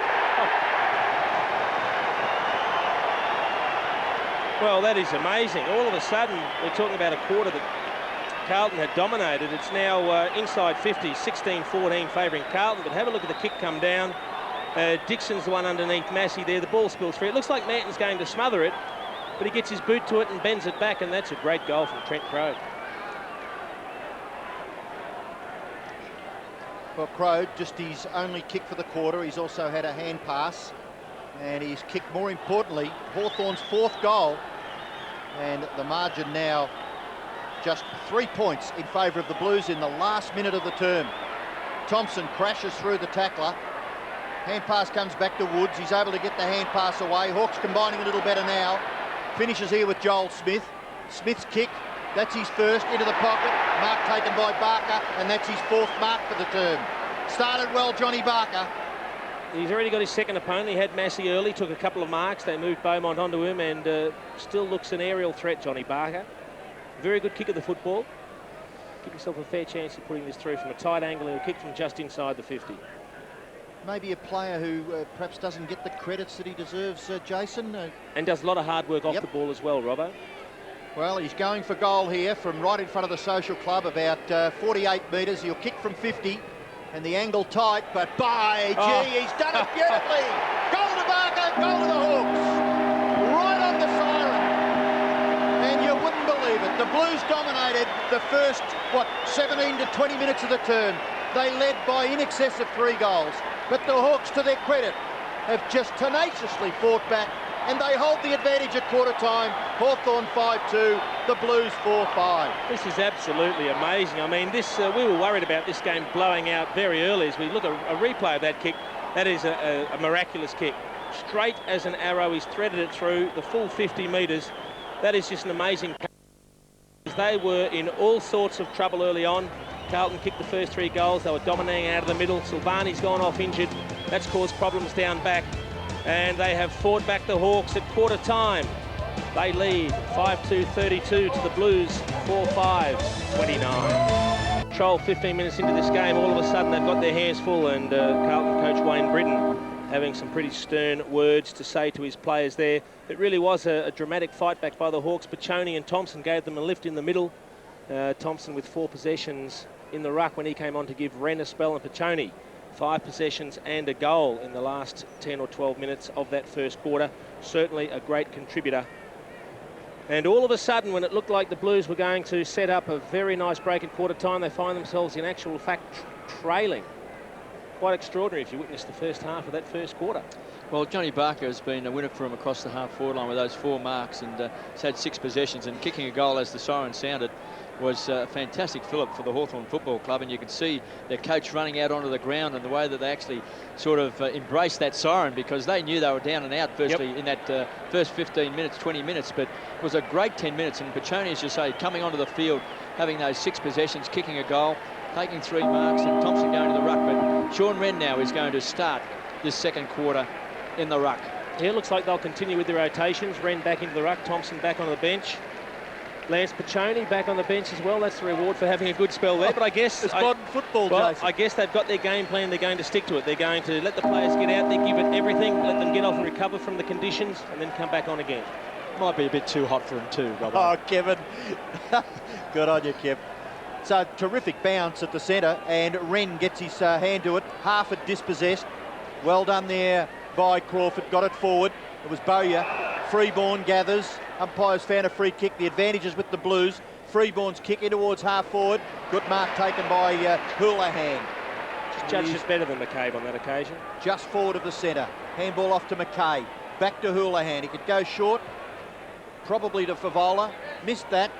Well, that is amazing. All of a sudden, we're talking about a quarter that Carlton had dominated. It's now inside 50, 16-14 favouring Carlton. But have a look at the kick come down. Dixon's the one underneath Massey there. The ball spills free. It looks like Manton's going to smother it, but he gets his boot to it and bends it back, and that's a great goal from Trent Crowe. Well, Crowe, just his only kick for the quarter. He's also had a hand pass, and he's kicked, more importantly, Hawthorn's 4th goal. And the margin now just 3 points in favour of the Blues in the last minute of the term. Thompson crashes through the tackler. Hand pass comes back to Woods. He's able to get the hand pass away. Hawks combining a little better now. Finishes here with Joel Smith. Smith's kick, that's his first, into the pocket. Mark taken by Barker, and that's his 4th mark for the term. Started well, Johnny Barker. He's already got his second opponent. He had Massey early, took a couple of marks. They moved Beaumont onto him, and still looks an aerial threat, Johnny Barker. Very good kick of the football. Give himself a fair chance of putting this through from a tight angle and a kick from just inside the 50. Maybe a player who perhaps doesn't get the credits that he deserves, Jason. And does a lot of hard work off the ball as well, Robbo. Well, he's going for goal here from right in front of the Social Club, about 48 metres. He'll kick from 50. And the angle tight, but by gee, he's done it beautifully. Goal to Barker, goal to the Hawks. Right on the siren. And you wouldn't believe it. The Blues dominated the first, 17 to 20 minutes of the term. They led by in excess of 3 goals. But the Hawks, to their credit, have just tenaciously fought back, and they hold the advantage at quarter time. Hawthorn 5-2, the Blues 4-5. This is absolutely amazing. I mean, this we were worried about this game blowing out very early. As we look at a replay of that kick, that is a miraculous kick. Straight as an arrow, he's threaded it through the full 50 metres. That is just an amazing. They were in all sorts of trouble early on. Carlton kicked the first 3 goals. They were dominating out of the middle. Silvani's gone off injured. That's caused problems down back. And they have fought back the Hawks at quarter time. They lead 5-2-32 to the Blues 4-5-29. Control 15 minutes into this game. All of a sudden they've got their hands full, and Carlton coach Wayne Britton having some pretty stern words to say to his players there. It really was a dramatic fight back by the Hawks. Pachoni and Thompson gave them a lift in the middle. Thompson with 4 possessions in the ruck when he came on to give Wren a spell, and Pachoni 5 possessions and a goal in the last 10 or 12 minutes of that first quarter. Certainly a great contributor. And all of a sudden, when it looked like the Blues were going to set up a very nice break at quarter time, they find themselves in actual fact trailing. Quite extraordinary if you witnessed the first half of that first quarter. Well, Johnny Barker has been a winner for him across the half-forward line with those 4 marks, and he's had 6 possessions, and kicking a goal as the siren sounded was a fantastic fillip for the Hawthorn Football Club. And you could see their coach running out onto the ground, and the way that they actually sort of embraced that siren, because they knew they were down and out firstly in that first 15 minutes, 20 minutes. But it was a great 10 minutes, and Pachoni, as you say, coming onto the field, having those 6 possessions, kicking a goal, taking 3 marks, and Thompson going to the ruck. But Sean Wren now is going to start this second quarter in the ruck. Yeah, it looks like they'll continue with the rotations. Wren back into the ruck, Thompson back on the bench. Lance Pachoni back on the bench as well. That's the reward for having a good spell there. But I guess it's modern football, Jason. I guess they've got their game plan. They're going to stick to it. They're going to let the players get out there, give it everything, let them get off and recover from the conditions, and then come back on again. Might be a bit too hot for him too, Robert. Oh, Kevin. Good on you, Kev. So, terrific bounce at the centre, and Wren gets his hand to it. Harford dispossessed. Well done there by Crawford. Got it forward. It was Bowyer. Freeborn gathers. Umpires found a free kick. The advantage is with the Blues. Freeborn's kick in towards half forward. Good mark taken by Houlihan. Judged it better than McCabe on that occasion. Just forward of the centre. Handball off to McKay. Back to Houlihan. He could go short. Probably to Favola. Missed that.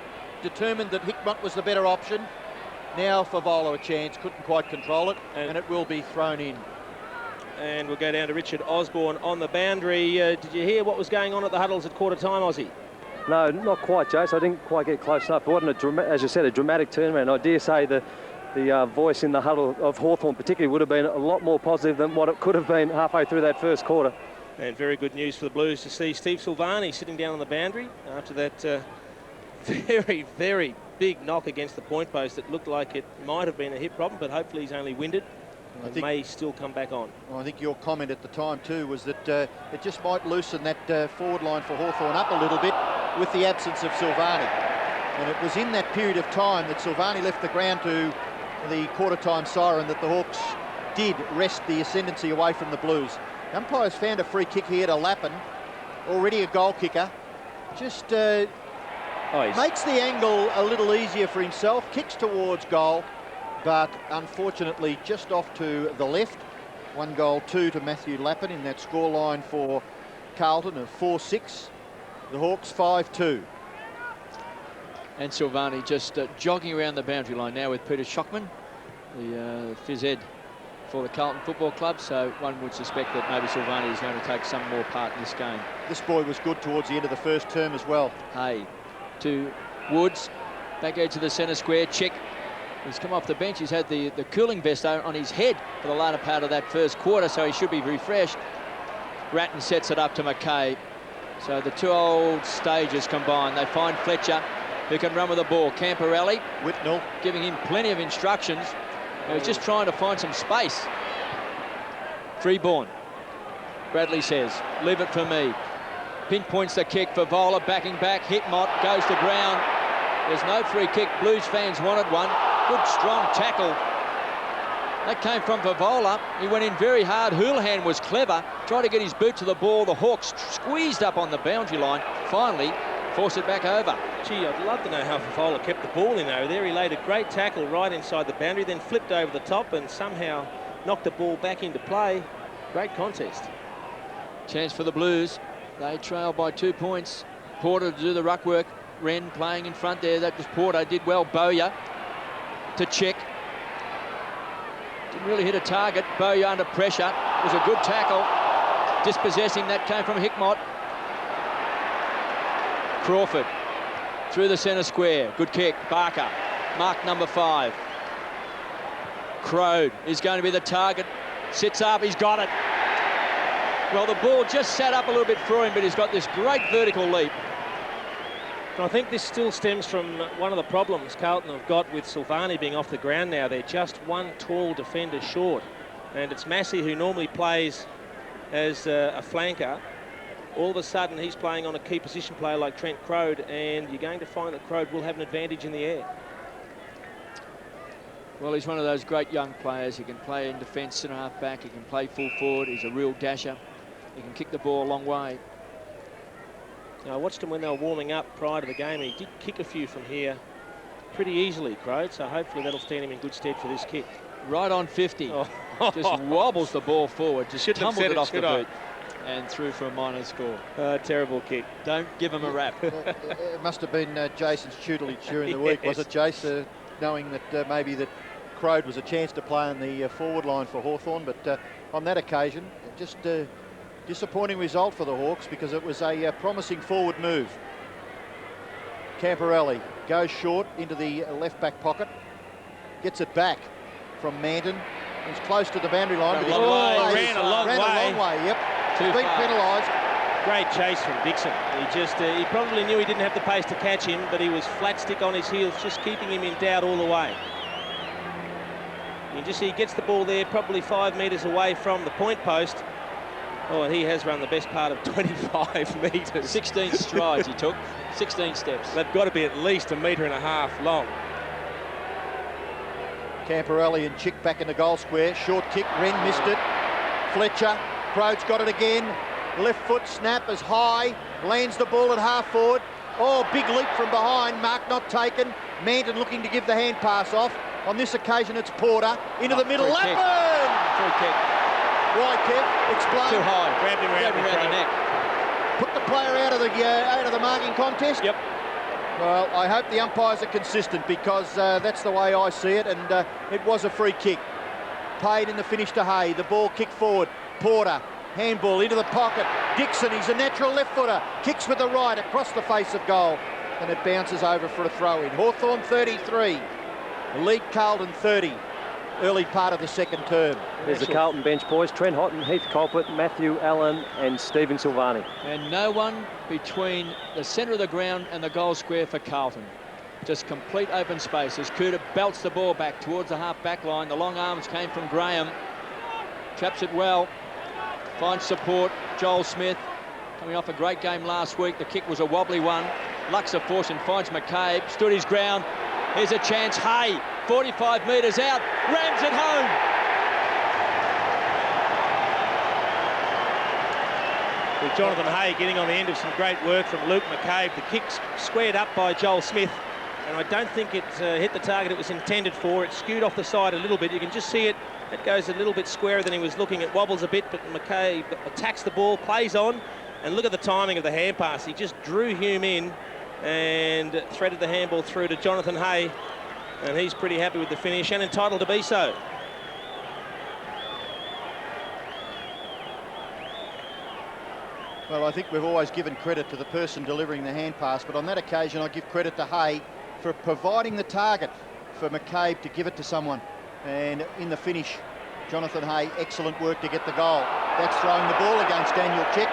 Determined that Hickmott was the better option. Now Favola a chance. Couldn't quite control it. And it will be thrown in. And we'll go down to Richard Osborne on the boundary. Did you hear what was going on at the huddles at quarter time, Aussie? No, not quite, Jace. I didn't quite get close enough. It wasn't, as you said, a dramatic turnaround. I dare say the voice in the huddle of Hawthorn particularly would have been a lot more positive than what it could have been halfway through that first quarter. And very good news for the Blues to see Steve Silvani sitting down on the boundary after that very, very big knock against the point post. It looked like it might have been a hip problem, but hopefully he's only winded. It may still come back on. Well, I think your comment at the time too was that it just might loosen that forward line for Hawthorn up a little bit. with the absence of Silvani. And it was in that period of time that Silvani left the ground to the quarter-time siren that the Hawks did wrest the ascendancy away from the Blues. The umpires found a free kick here to Lappin, already a goal kicker. Just makes the angle a little easier for himself, kicks towards goal, but unfortunately just off to the left. 1-2 to Matthew Lappin in that scoreline for Carlton of 4-6. The Hawks 5-2. And Silvani just jogging around the boundary line now with Peter Schockman, the phys ed for the Carlton Football Club, so one would suspect that maybe Silvani is going to take some more part in this game. This boy was good towards the end of the first term as well. Hay to Woods, back edge to the centre square. Chick, he's come off the bench. He's had the cooling vest on his head for the latter part of that first quarter, so he should be refreshed. Ratton sets it up to McKay. So the two old stages combined. They find Fletcher, who can run with the ball. Camporelli, Whitnell giving him plenty of instructions. He was just trying to find some space. Freeborn. Bradley says, leave it for me. Pinpoints the kick for Vola, backing back. Hitmot goes to ground. There's no free kick. Blues fans wanted one. Good, strong tackle. That came from Favola. He went in very hard. Houlihan was clever. Tried to get his boot to the ball. The Hawks squeezed up on the boundary line. Finally, force it back over. Gee, I'd love to know how Favola kept the ball in over there. He laid a great tackle right inside the boundary, then flipped over the top and somehow knocked the ball back into play. Great contest. Chance for the Blues. They trail by 2 points. Porter to do the ruck work. Wren playing in front there. That was Porter. Did well. Bowyer to check. Didn't really hit a target. Bowyer under pressure. It was a good tackle. Dispossessing. That came from Hickmott. Crawford through the centre square. Good kick. Barker, mark number 5. Crode is going to be the target. Sits up. He's got it. Well, the ball just sat up a little bit for him, but he's got this great vertical leap. I think this still stems from one of the problems Carlton have got with Silvani being off the ground now. They're just one tall defender short. And it's Massey, who normally plays as a flanker. All of a sudden, he's playing on a key position player like Trent Crode, and you're going to find that Crode will have an advantage in the air. Well, he's one of those great young players. He can play in defence, centre half back. He can play full forward. He's a real dasher. He can kick the ball a long way. Now, I watched him when they were warming up prior to the game. He did kick a few from here pretty easily, Crode, so hopefully that'll stand him in good stead for this kick. Right on 50. Oh. Just wobbles the ball forward. Just tumbled it off the boot and through for a minor score. Terrible kick. Don't give him a rap. It must have been Jason's tutelage during the week, was it, Jace? Knowing that maybe that Crode was a chance to play on the forward line for Hawthorn, but on that occasion, just disappointing result for the Hawks because it was a promising forward move. Camporelli goes short into the left back pocket, gets it back from Manton. He's close to the boundary line, but ran a long way. Yep, been penalised. Great chase from Dixon. He probably knew he didn't have the pace to catch him, but he was flat stick on his heels, just keeping him in doubt all the way. You just see he gets the ball there, probably 5 metres away from the point post. Oh, and he has run the best part of 25 metres. 16 strides he took, 16 steps. They've got to be at least 1.5 metres long. Camporelli and Chick back in the goal square. Short kick, Wren missed it. Fletcher, Crode's got it again. Left foot snap is high, lands the ball at half forward. Oh, big leap from behind, mark not taken. Manton looking to give the hand pass off. On this occasion, it's Porter into the middle. Lappin! Free kick. Why, Kev? Explain. Too high. Grabbed him around the neck. Put the player out of the marking contest. Yep. Well, I hope the umpires are consistent because that's the way I see it, and it was a free kick. Paid in the finish to Hay. The ball kicked forward. Porter, handball into the pocket. Dixon, he's a natural left footer. Kicks with the right across the face of goal, and it bounces over for a throw in. Hawthorn 33, lead Carlton 30. Early part of the second term. There's the Carlton bench, boys. Trent Houghton, Heath Colpert, Matthew Allen and Stephen Silvani. And no one between the centre of the ground and the goal square for Carlton. Just complete open space as Cooter belts the ball back towards the half-back line. The long arms came from Graham. Traps it well. Finds support. Joel Smith coming off a great game last week. The kick was a wobbly one. Lucks of fortune finds McCabe, stood his ground. Here's a chance. Hay, 45 metres out, rams it home. With Jonathan Hay getting on the end of some great work from Luke McCabe. The kick's squared up by Joel Smith, and I don't think it hit the target it was intended for. It skewed off the side a little bit. You can just see it. It goes a little bit squarer than he was looking. It wobbles a bit, but McCabe attacks the ball, plays on, and look at the timing of the hand pass. He just drew Hume in and threaded the handball through to Jonathan Hay, and he's pretty happy with the finish and entitled to be so. Well, I think we've always given credit to the person delivering the hand pass, but on that occasion I give credit to Hay for providing the target for McCabe to give it to someone. And in the finish, Jonathan Hay, excellent work to get the goal. That's throwing the ball against Daniel Chick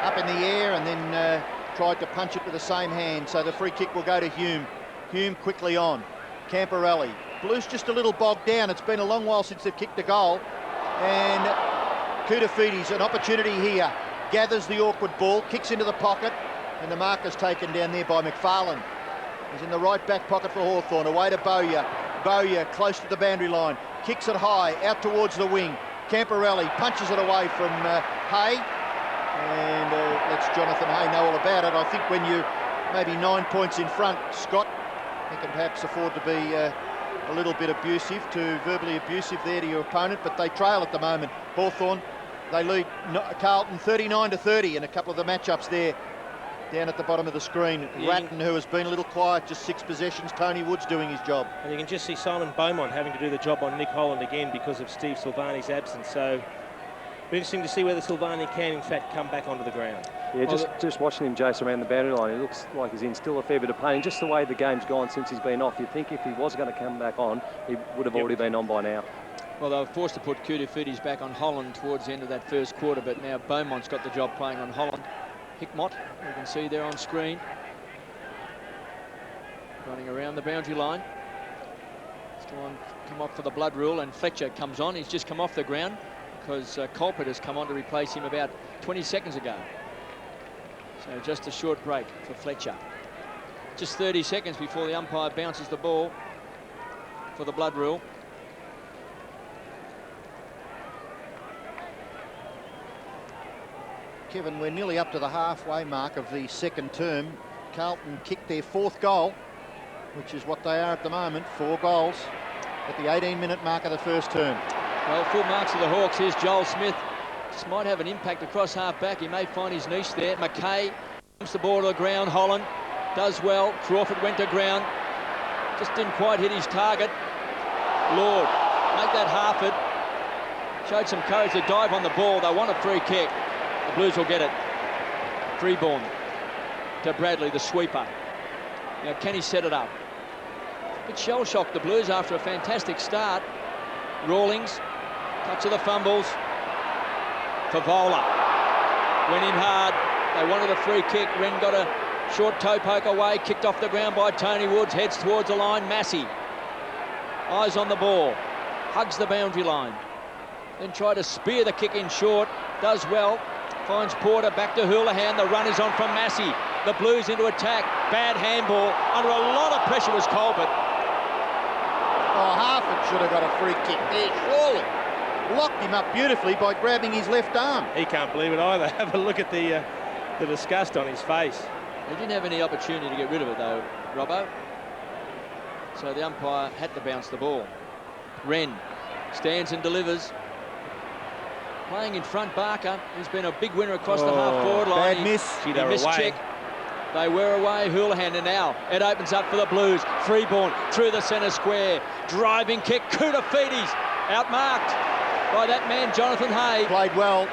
up in the air, and then tried to punch it with the same hand. So the free kick will go to Hume. Hume quickly on. Camporelli. Blues just a little bogged down. It's been a long while since they've kicked a goal. And Koutoufides, an opportunity here. Gathers the awkward ball, kicks into the pocket, and the marker's taken down there by McFarlane. He's in the right back pocket for Hawthorn, away to Bowyer. Bowyer close to the boundary line, kicks it high, out towards the wing. Camporelli punches it away from Hay, and lets Jonathan Hay know all about it. I think when you maybe 9 points in front, Scott, you can perhaps afford to be a little bit abusive, verbally abusive there to your opponent, but they trail at the moment. Hawthorn, they lead Carlton 39-30 in a couple of the matchups there down at the bottom of the screen. Ratton, who has been a little quiet, just 6 possessions. Tony Wood's doing his job. And you can just see Simon Beaumont having to do the job on Nick Holland again because of Steve Silvani's absence. So it'll be interesting to see whether Silvani can, in fact, come back onto the ground. Yeah, just watching him chase around the boundary line, it looks like he's in still a fair bit of pain. Just the way the game's gone since he's been off, you'd think if he was going to come back on, he would have already been on by now. Well, they were forced to put Koutoufides back on Holland towards the end of that first quarter, but now Beaumont's got the job playing on Holland. Hickmott, you can see there on screen, running around the boundary line. Still on, come off for the blood rule, and Fletcher comes on. He's just come off the ground because Colpert has come on to replace him about 20 seconds ago. So just a short break for Fletcher. Just 30 seconds before the umpire bounces the ball for the blood rule. Kevin, we're nearly up to the halfway mark of the second term. Carlton kicked their 4th goal, which is what they are at the moment, 4 goals at the 18-minute mark of the first term. Well, full marks of the Hawks. Here's Joel Smith. Just might have an impact across half-back. He may find his niche there. McKay comes the ball to the ground. Holland does well. Crawford went to ground. Just didn't quite hit his target. Lord, make that Harford. Showed some courage to dive on the ball. They want a free kick. The Blues will get it. Freeborn to Bradley, the sweeper. Now, can he set it up? A bit shell-shocked, the Blues, after a fantastic start. Rawlings, touch of the fumbles. Favola went in hard. They wanted a free kick. Wren got a short toe poke away, kicked off the ground by Tony Woods, heads towards the line. Massey, eyes on the ball, hugs the boundary line. Then try to spear the kick in short, does well. Finds Porter, back to Houlihan. The run is on from Massey. The Blues into attack. Bad handball. Under a lot of pressure was Colbert. Oh, Harford should have got a free kick there, surely. Locked him up beautifully by grabbing his left arm. He can't believe it either. Have a look at the disgust on his face. He didn't have any opportunity to get rid of it, though, Robbo. So the umpire had to bounce the ball. Wren stands and delivers. Playing in front, Barker. He's been a big winner across the half-forward line. Bad miss. Gee, they were away. Chick. They were away. Houlihan, and now it opens up for the Blues. Freeborn through the centre square. Driving kick. Koutoufides outmarked by that man, Jonathan Hay. Played well.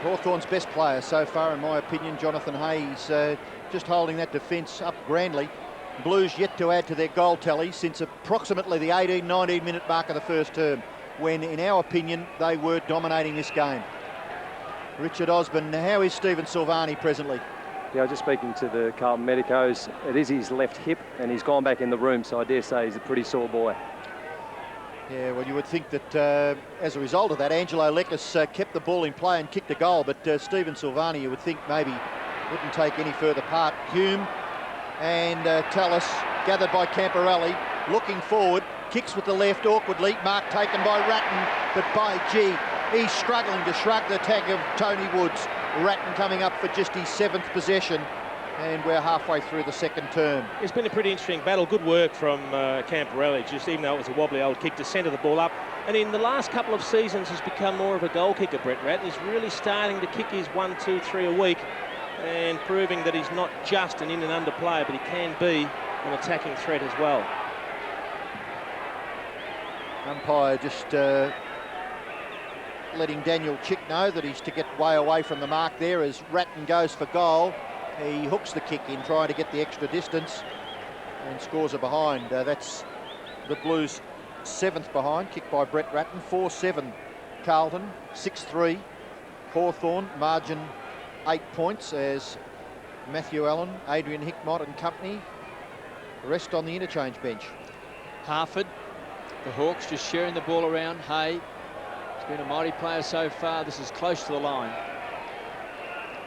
Hawthorn's best player so far, in my opinion, Jonathan Hay. He's just holding that defence up grandly. Blues yet to add to their goal tally since approximately the 18-19 minute mark of the first term, when, in our opinion, they were dominating this game. Richard Osborne, how is Stephen Silvani presently? Yeah, I was just speaking to the Carlton medicos. It is his left hip, and he's gone back in the room, so I dare say he's a pretty sore boy. Yeah, well, you would think that as a result of that, Angelo Lekis kept the ball in play and kicked a goal, but Stephen Silvani, you would think maybe wouldn't take any further part. Hume and Tallis gathered by Camporelli, looking forward, kicks with the left awkwardly, mark taken by Ratton, but by G, he's struggling to shrug the tag of Tony Woods. Ratton coming up for just his 7th possession, and we're halfway through the second term. It's been a pretty interesting battle. Good work from Camporelli, just even though it was a wobbly old kick, to centre the ball up. And in the last couple of seasons, he's become more of a goal kicker, Brett Ratton. He's really starting to kick his 1, 2, 3 a week, and proving that he's not just an in and under player, but he can be an attacking threat as well. Umpire just letting Daniel Chick know that he's to get way away from the mark there as Ratton goes for goal. He hooks the kick in, trying to get the extra distance, and scores a behind. That's the Blues' 7th behind, kicked by Brett Ratton. 4-7 Carlton, 6-3 Hawthorn, margin 8 points as Matthew Allen, Adrian Hickmott and company rest on the interchange bench. Harford, the Hawks just sharing the ball around. Hay, he's been a mighty player so far. This is close to the line.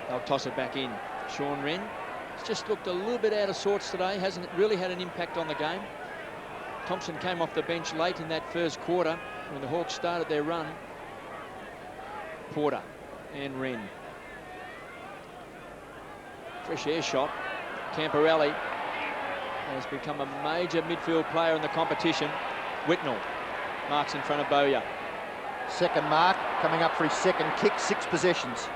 They'll toss it back in. Sean Wren has just looked a little bit out of sorts today. Hasn't really had an impact on the game. Thompson came off the bench late in that first quarter when the Hawks started their run. Porter and Wren. Fresh air shot. Camporelli has become a major midfield player in the competition. Whitnell marks in front of Bowyer. Second mark, coming up for his second kick, 6 possessions.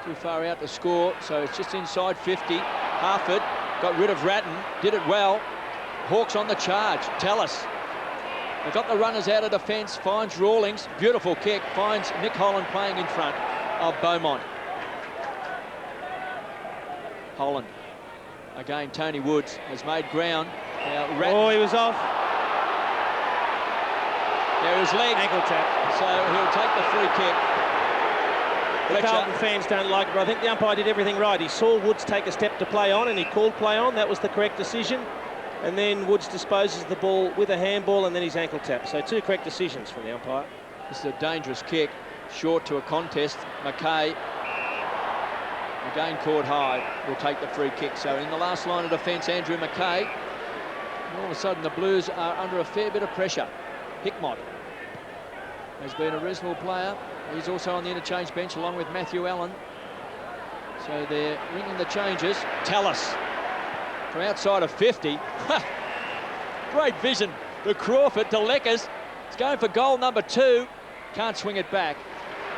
Too far out to score, so it's just inside 50. Harford got rid of Ratton, did it well. Hawks on the charge. Tallis. They've got the runners out of defence, finds Rawlings. Beautiful kick, finds Nick Holland playing in front of Beaumont. Holland. Again, Tony Woods has made ground. Now, Ratton. Oh, he was off. There his leg. Ankle tap. So he'll take the free kick. The Carlton fans don't like it, but I think the umpire did everything right. He saw Woods take a step to play on, and he called play on. That was the correct decision. And then Woods disposes the ball with a handball, and then his ankle tap. So 2 correct decisions from the umpire. This is a dangerous kick. Short to a contest. McKay, again caught high, will take the free kick. So in the last line of defence, Andrew McKay. And all of a sudden, the Blues are under a fair bit of pressure. Hickmott has been a reasonable player. He's also on the interchange bench along with Matthew Allen. So they're ringing the changes. Tallis from outside of 50. Great vision. The Crawford to Leckers. It's going for goal number 2. Can't swing it back.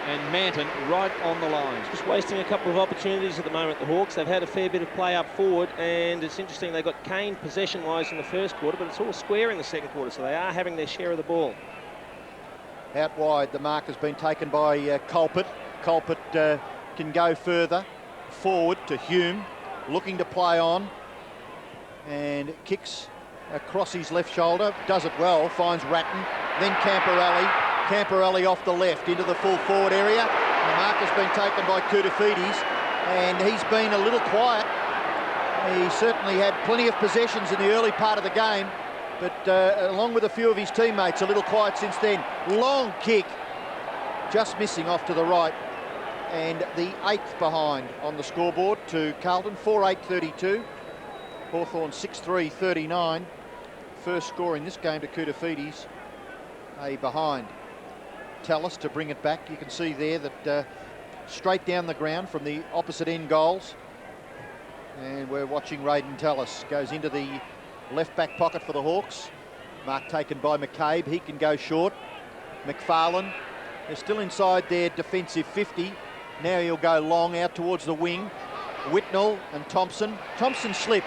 And Manton right on the line. Just wasting a couple of opportunities at the moment, the Hawks. They've had a fair bit of play up forward, and it's interesting, they got caned possession-wise in the first quarter, but it's all square in the second quarter, so they are having their share of the ball. Out wide, the mark has been taken by Colpert. Colpert can go further. Forward to Hume, looking to play on, and kicks across his left shoulder. Does it well, finds Ratton, then Camporelli. Camporelli off the left into the full forward area. The mark has been taken by Koutafidis, and he's been a little quiet. He certainly had plenty of possessions in the early part of the game, but along with a few of his teammates, a little quiet since then. Long kick, just missing off to the right, and the 8th behind on the scoreboard to Carlton. 4-8-32. Hawthorn 6-3-39. First score in this game to Koutafidis. A behind. Tallis to bring it back. You can see there that straight down the ground from the opposite end goals. And we're watching Raiden Tallis. Goes into the left back pocket for the Hawks. Mark taken by McCabe. He can go short. McFarlane. They're still inside their defensive 50. Now he'll go long out towards the wing. Whitnell and Thompson. Thompson slipped.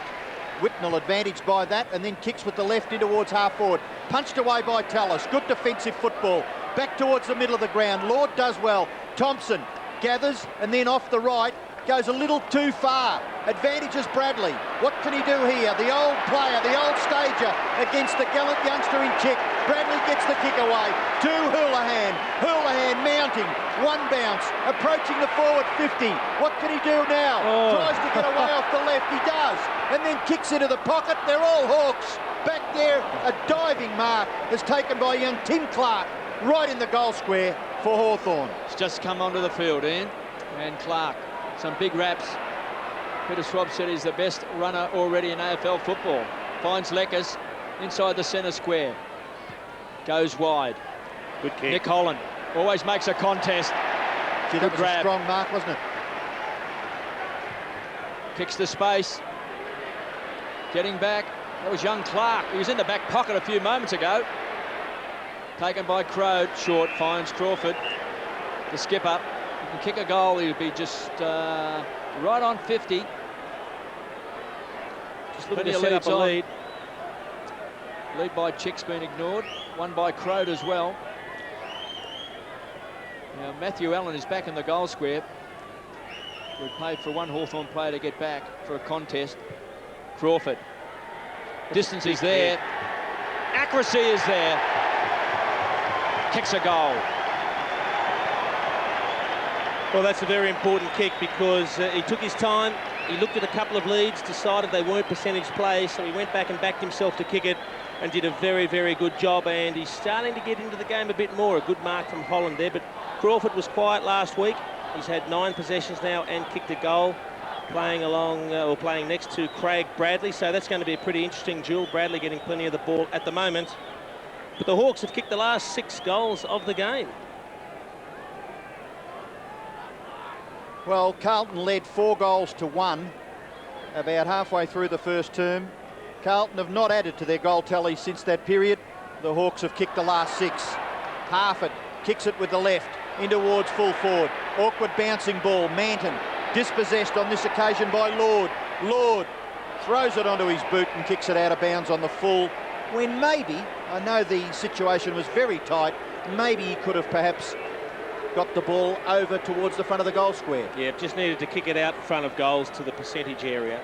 Whitnell advantaged by that, and then kicks with the left in towards half forward. Punched away by Tallis. Good defensive football. Back towards the middle of the ground. Lord does well. Thompson gathers, and then off the right. Goes a little too far. Advantages Bradley. What can he do here? The old player, the old stager against the gallant youngster in Chick. Bradley gets the kick away to Houlihan. Houlihan mounting. One bounce. Approaching the forward 50. What can he do now? Tries to get away off the left. He does. And then kicks into the pocket. They're all Hawks. Back there, a diving mark is taken by young Tim Clark. Right in the goal square for Hawthorn. It's just come onto the field, Ian. And Clark. Some big raps. Peter Swab said he's the best runner already in AFL football. Finds Leckers inside the centre square. Goes wide. Good kick. Nick Holland always makes a contest. Gee, that was a strong mark, wasn't it? Picks the space. Getting back. That was young Clark. He was in the back pocket a few moments ago. Taken by Crode. Short, finds Crawford. The skipper. He can kick a goal. He would be just right on 50. Just looking to set up a lead. Lead by Chick's been ignored. One by Crode as well. Now Matthew Allen is back in the goal square. Would pay for one Hawthorn player to get back for a contest. Crawford. Distance is there. Accuracy is there. Kicks a goal. Well, that's a very important kick because he took his time. He looked at a couple of leads, decided they weren't percentage plays, so he went back and backed himself to kick it and did a very, very good job. And he's starting to get into the game a bit more. A good mark from Holland there, but Crawford was quiet last week. He's had 9 possessions now and kicked a goal, playing along or playing next to Craig Bradley. So that's going to be a pretty interesting duel. Bradley getting plenty of the ball at the moment. But the Hawks have kicked the last 6 goals of the game. Well, Carlton led 4 goals to 1 about halfway through the first term. Carlton have not added to their goal tally since that period. The Hawks have kicked the last 6. Harford kicks it with the left in towards full forward. Awkward bouncing ball. Manton dispossessed on this occasion by Lord. Lord throws it onto his boot and kicks it out of bounds on the full, when maybe, I know the situation was very tight, maybe he could have perhaps got the ball over towards the front of the goal square. Yeah, just needed to kick it out in front of goals to the percentage area.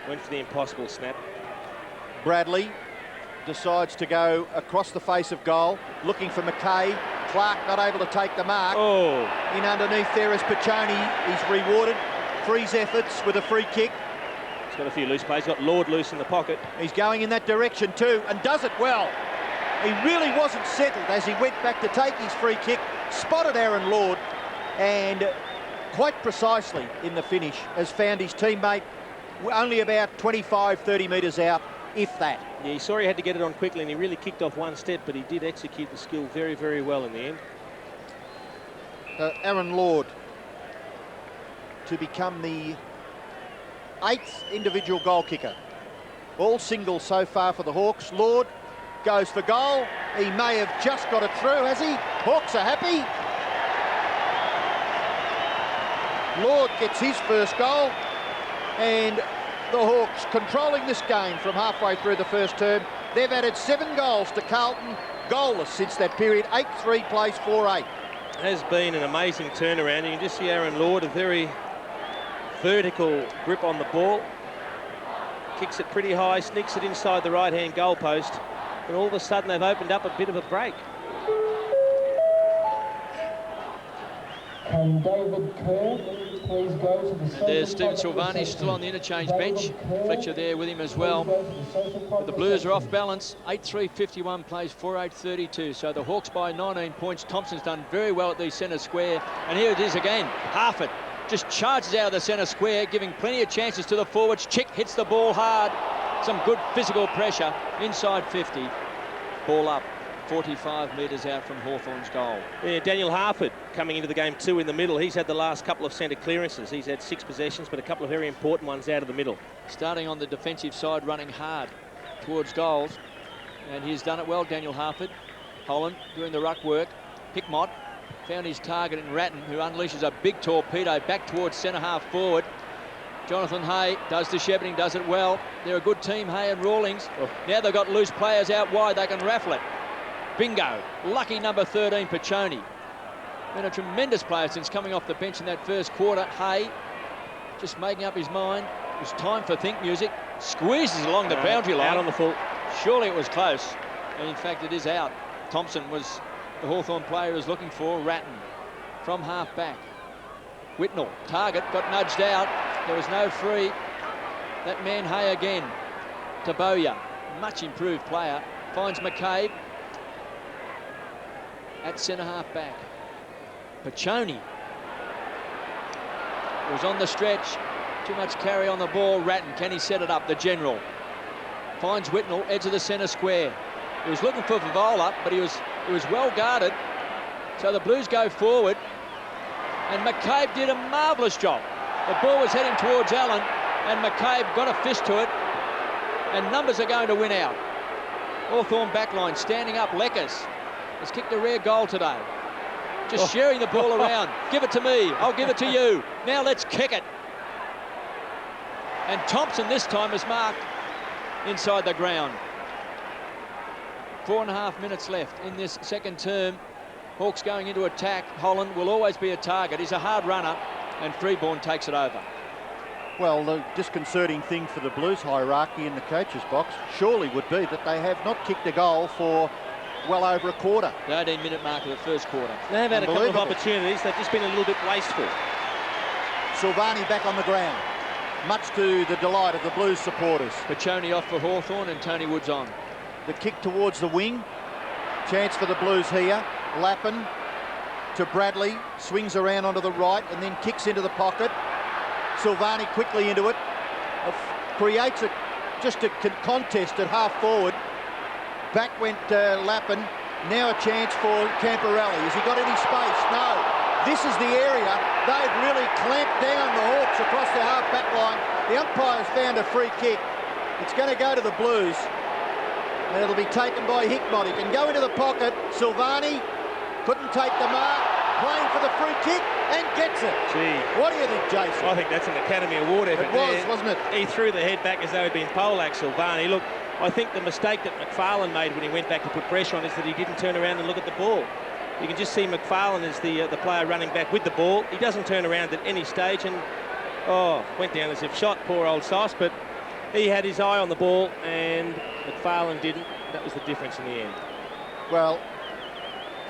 Went for the impossible snap. Bradley decides to go across the face of goal, looking for McKay. Clark not able to take the mark. Oh. In underneath there is Piccioni. He's rewarded for his efforts with a free kick. He's got a few loose plays. Got Lord loose in the pocket. He's going in that direction too and does it well. He really wasn't settled as he went back to take his free kick. Spotted Aaron Lord and quite precisely in the finish has found his teammate only about 25-30 metres out, if that. Yeah, he saw he had to get it on quickly and he really kicked off one step, but he did execute the skill very, very well in the end. Aaron Lord to become the 8th individual goal kicker. All singles so far for the Hawks. Lord goes for goal. He may have just got it through, has he? Hawks are happy. Lord gets his first goal, and the Hawks controlling this game from halfway through the first term. They've added 7 goals to Carlton, goalless since that period. 8-3 plays 4-8. Has been an amazing turnaround. You can just see Aaron Lord, a very vertical grip on the ball. Kicks it pretty high, sneaks it inside the right-hand goal post, and all of a sudden they've opened up a bit of a break. Can David Kerr please go to the... There's Stephen Silvani still on the interchange bench. Fletcher there with him as well. But the Blues are off balance. 8-3-51 plays 4-8-32. So the Hawks by 19 points. Thompson's done very well at the centre square. And here it is again. Harford just charges out of the centre square, giving plenty of chances to the forwards. Chick hits the ball hard. Some good physical pressure inside 50. Ball up. 45 metres out from Hawthorn's goal. Yeah, Daniel Harford coming into the game too in the middle. He's had the last couple of centre clearances. He's had 6 possessions, but a couple of very important ones out of the middle. Starting on the defensive side, running hard towards goals. And he's done it well, Daniel Harford. Holland doing the ruck work. Hickmott found his target in Ratton, who unleashes a big torpedo back towards centre half forward. Jonathan Hay does the shepherding, does it well. They're a good team, Hay and Rawlings. Oh. Now they've got loose players out wide, they can raffle it. Bingo. Lucky number 13, Piccioni. Been a tremendous player since coming off the bench in that first quarter. Hay just making up his mind. It was time for think music. Squeezes along the boundary line. Out on the full. Surely it was close. And in fact, it is out. Thompson was the Hawthorn player who was looking for. Ratton from half back. Whitnell, target, got nudged out. There was no free. That man Hay again. Taboya, much improved player. Finds McCabe. At centre half back. Piccioni was on the stretch. Too much carry on the ball. Ratton, can he set it up? The general finds Whitnell, edge of the centre square. He was looking for Favola, but he was well guarded. So the Blues go forward, and McCabe did a marvellous job. The ball was heading towards Allen, and McCabe got a fist to it, and numbers are going to win out. Hawthorn backline standing up. Leckers has kicked a rare goal today. Just sharing the ball around. Give it to me. I'll give it to you. Now let's kick it. And Thompson this time is marked inside the ground. 4.5 minutes left in this second term. Hawks going into attack. Holland will always be a target. He's a hard runner, and Freeborn takes it over. Well, the disconcerting thing for the Blues hierarchy in the coach's box surely would be that they have not kicked a goal for well over a quarter. The 18-minute mark of the first quarter. They have had a couple of opportunities. They've just been a little bit wasteful. Silvani back on the ground, much to the delight of the Blues supporters. Pachoni off for Hawthorn and Tony Woods on. The kick towards the wing. Chance for the Blues here. Lappin to Bradley. Swings around onto the right and then kicks into the pocket. Silvani quickly into it. Creates just a contest at half forward. Back went Lappin. Now a chance for Camporelli. Has he got any space? No. This is the area. They've really clamped down the Hawks across the half back line. The umpire's found a free kick. It's going to go to the Blues. And it'll be taken by Hickmott. He can go into the pocket. Silvani couldn't take the mark. Playing for the free kick and gets it. Gee. What do you think, Jason? I think that's an Academy Award effort. It was, there. wasn't it? He threw the head back as though he'd been poleaxed, Silvani. Look, I think the mistake that McFarlane made when he went back to put pressure on is that he didn't turn around and look at the ball. You can just see McFarlane as the player running back with the ball. He doesn't turn around at any stage and, went down as if shot, poor old Sauce, but he had his eye on the ball and McFarlane didn't. That was the difference in the end. Well,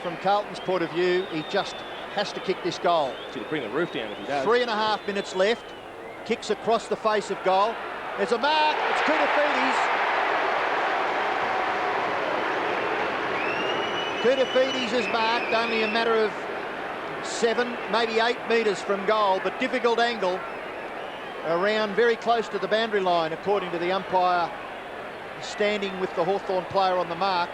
from Carlton's point of view, he just has to kick this goal. Should bring the roof down if he does. 3.5 minutes left. Kicks across the face of goal. There's a mark. It's Koutafidis. Koutafidis is marked. Only a matter of 7, maybe 8 metres from goal, but difficult angle. Around very close to the boundary line, according to the umpire standing with the Hawthorn player on the mark.